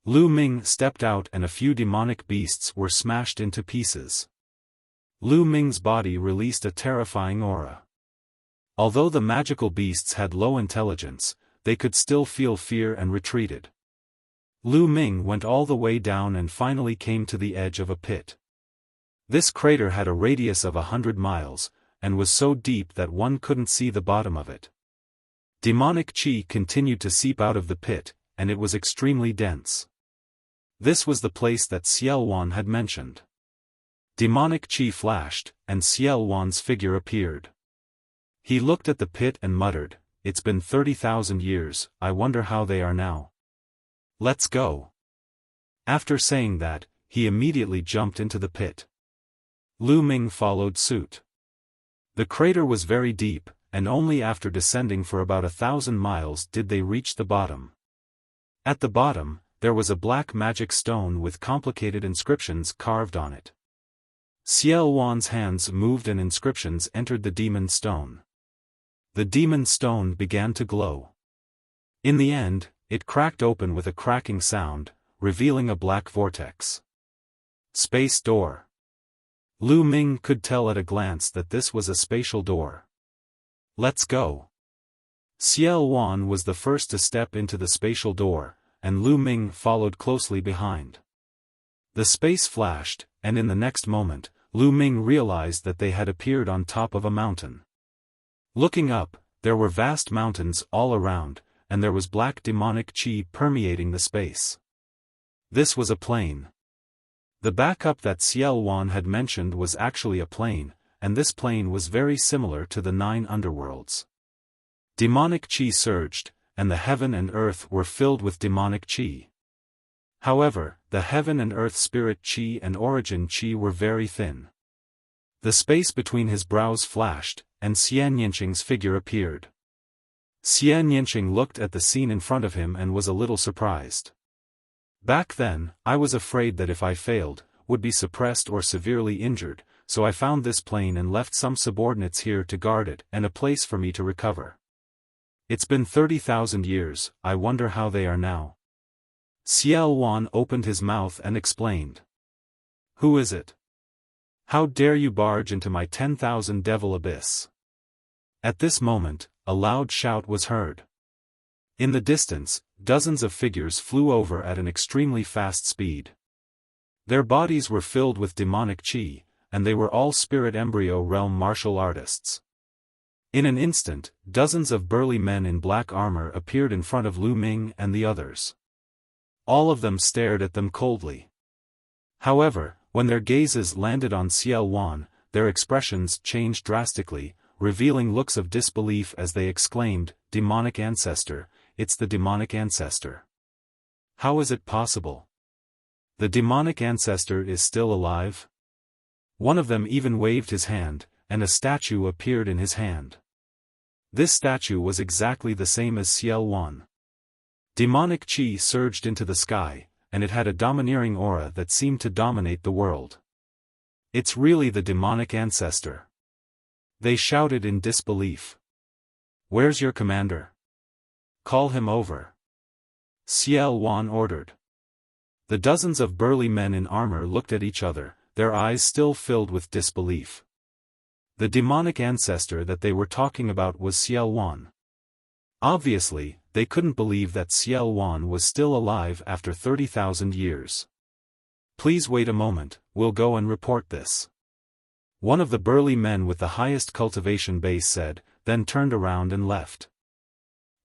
Lu Ming stepped out and a few demonic beasts were smashed into pieces. Lu Ming's body released a terrifying aura. Although the magical beasts had low intelligence, they could still feel fear and retreated. Lu Ming went all the way down and finally came to the edge of a pit. This crater had a radius of 100 miles, and was so deep that one couldn't see the bottom of it. Demonic qi continued to seep out of the pit, and it was extremely dense. This was the place that Xiaofan had mentioned. Demonic qi flashed, and Xiaofan's figure appeared. He looked at the pit and muttered, "It's been 30,000 years, I wonder how they are now. Let's go." After saying that, he immediately jumped into the pit. Lu Ming followed suit. The crater was very deep, and only after descending for about 1,000 miles did they reach the bottom. At the bottom, there was a black magic stone with complicated inscriptions carved on it. Xiaofan's hands moved and inscriptions entered the demon stone. The demon stone began to glow. In the end, it cracked open with a cracking sound, revealing a black vortex. Space door. Lu Ming could tell at a glance that this was a spatial door. Let's go. Xiaofan was the first to step into the spatial door, and Lu Ming followed closely behind. The space flashed, and in the next moment, Lu Ming realized that they had appeared on top of a mountain. Looking up, there were vast mountains all around, and there was black demonic qi permeating the space. This was a plain. The backup that Xiaofan had mentioned was actually a plain, and this plain was very similar to the 9 underworlds. Demonic qi surged, and the heaven and earth were filled with demonic qi. However, the heaven and earth spirit qi and origin qi were very thin. The space between his brows flashed, and Xian Yinqing's figure appeared. Xian Yinqing looked at the scene in front of him and was a little surprised. Back then, I was afraid that if I failed, would be suppressed or severely injured, so I found this plane and left some subordinates here to guard it and a place for me to recover. It's been 30,000 years, I wonder how they are now. Xiaofan opened his mouth and explained. Who is it? How dare you barge into my 10,000 devil abyss? At this moment, a loud shout was heard. In the distance, dozens of figures flew over at an extremely fast speed. Their bodies were filled with demonic qi, and they were all spirit embryo realm martial artists. In an instant, dozens of burly men in black armor appeared in front of Lu Ming and the others. All of them stared at them coldly. However, when their gazes landed on Xiaofan, their expressions changed drastically, revealing looks of disbelief as they exclaimed, "Demonic ancestor, it's the demonic ancestor. How is it possible? The demonic ancestor is still alive?" One of them even waved his hand, and a statue appeared in his hand. This statue was exactly the same as Xiaofan. Demonic qi surged into the sky, and it had a domineering aura that seemed to dominate the world. It's really the demonic ancestor. They shouted in disbelief. Where's your commander? Call him over. Xiaofan ordered. The dozens of burly men in armor looked at each other, their eyes still filled with disbelief. The demonic ancestor that they were talking about was Xiaofan. Obviously, they couldn't believe that Xiaofan was still alive after 30,000 years. Please wait a moment, we'll go and report this. One of the burly men with the highest cultivation base said, then turned around and left.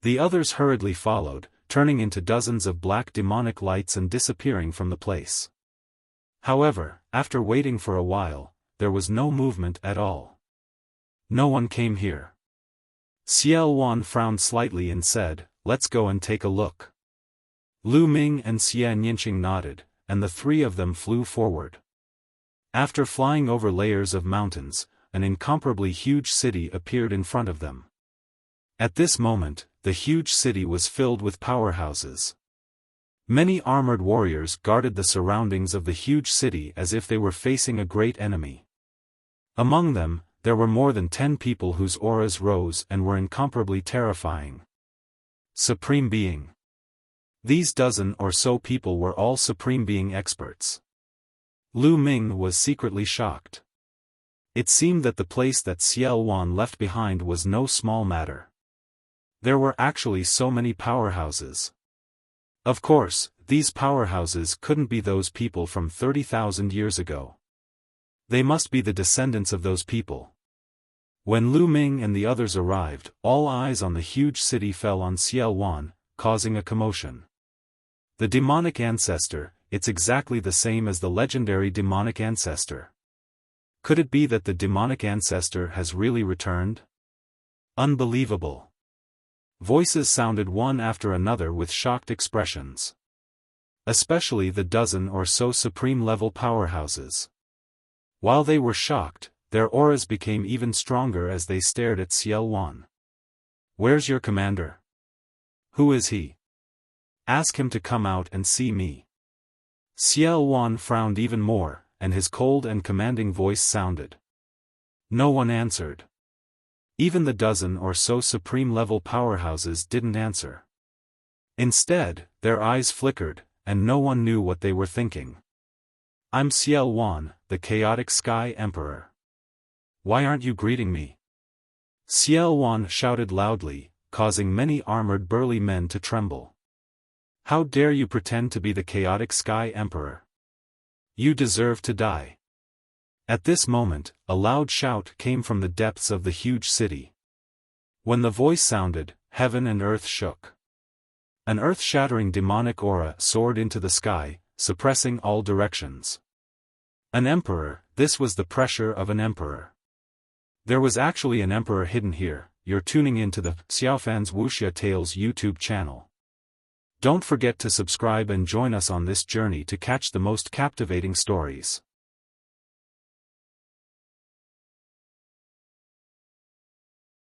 The others hurriedly followed, turning into dozens of black demonic lights and disappearing from the place. However, after waiting for a while, there was no movement at all. No one came here. Xiaofan frowned slightly and said, let's go and take a look. Lu Ming and Xian Yinqing nodded, and the three of them flew forward. After flying over layers of mountains, an incomparably huge city appeared in front of them. At this moment, the huge city was filled with powerhouses. Many armored warriors guarded the surroundings of the huge city as if they were facing a great enemy. Among them, there were more than 10 people whose auras rose and were incomparably terrifying. Supreme Being. These dozen or so people were all Supreme Being experts. Lu Ming was secretly shocked. It seemed that the place that Xiaofan left behind was no small matter. There were actually so many powerhouses. Of course, these powerhouses couldn't be those people from 30,000 years ago. They must be the descendants of those people. When Lu Ming and the others arrived, all eyes on the huge city fell on Xiaofan, causing a commotion. The demonic ancestor, it's exactly the same as the legendary demonic ancestor. Could it be that the demonic ancestor has really returned? Unbelievable. Voices sounded one after another with shocked expressions. Especially the dozen or so supreme-level powerhouses. While they were shocked, their auras became even stronger as they stared at Xiaofan. "Where's your commander? Who is he? Ask him to come out and see me." Xiaofan frowned even more, and his cold and commanding voice sounded. No one answered. Even the dozen or so supreme-level powerhouses didn't answer. Instead, their eyes flickered, and no one knew what they were thinking. "I'm Xiaofan, the Chaotic Sky Emperor. Why aren't you greeting me?" Xiaofan shouted loudly, causing many armored burly men to tremble. "How dare you pretend to be the Chaotic Sky Emperor? You deserve to die." At this moment, a loud shout came from the depths of the huge city. When the voice sounded, heaven and earth shook. An earth-shattering demonic aura soared into the sky, suppressing all directions. An emperor, this was the pressure of an emperor. There was actually an emperor hidden here. You're tuning into the Xiaofan's Wuxia Tales YouTube channel. Don't forget to subscribe and join us on this journey to catch the most captivating stories.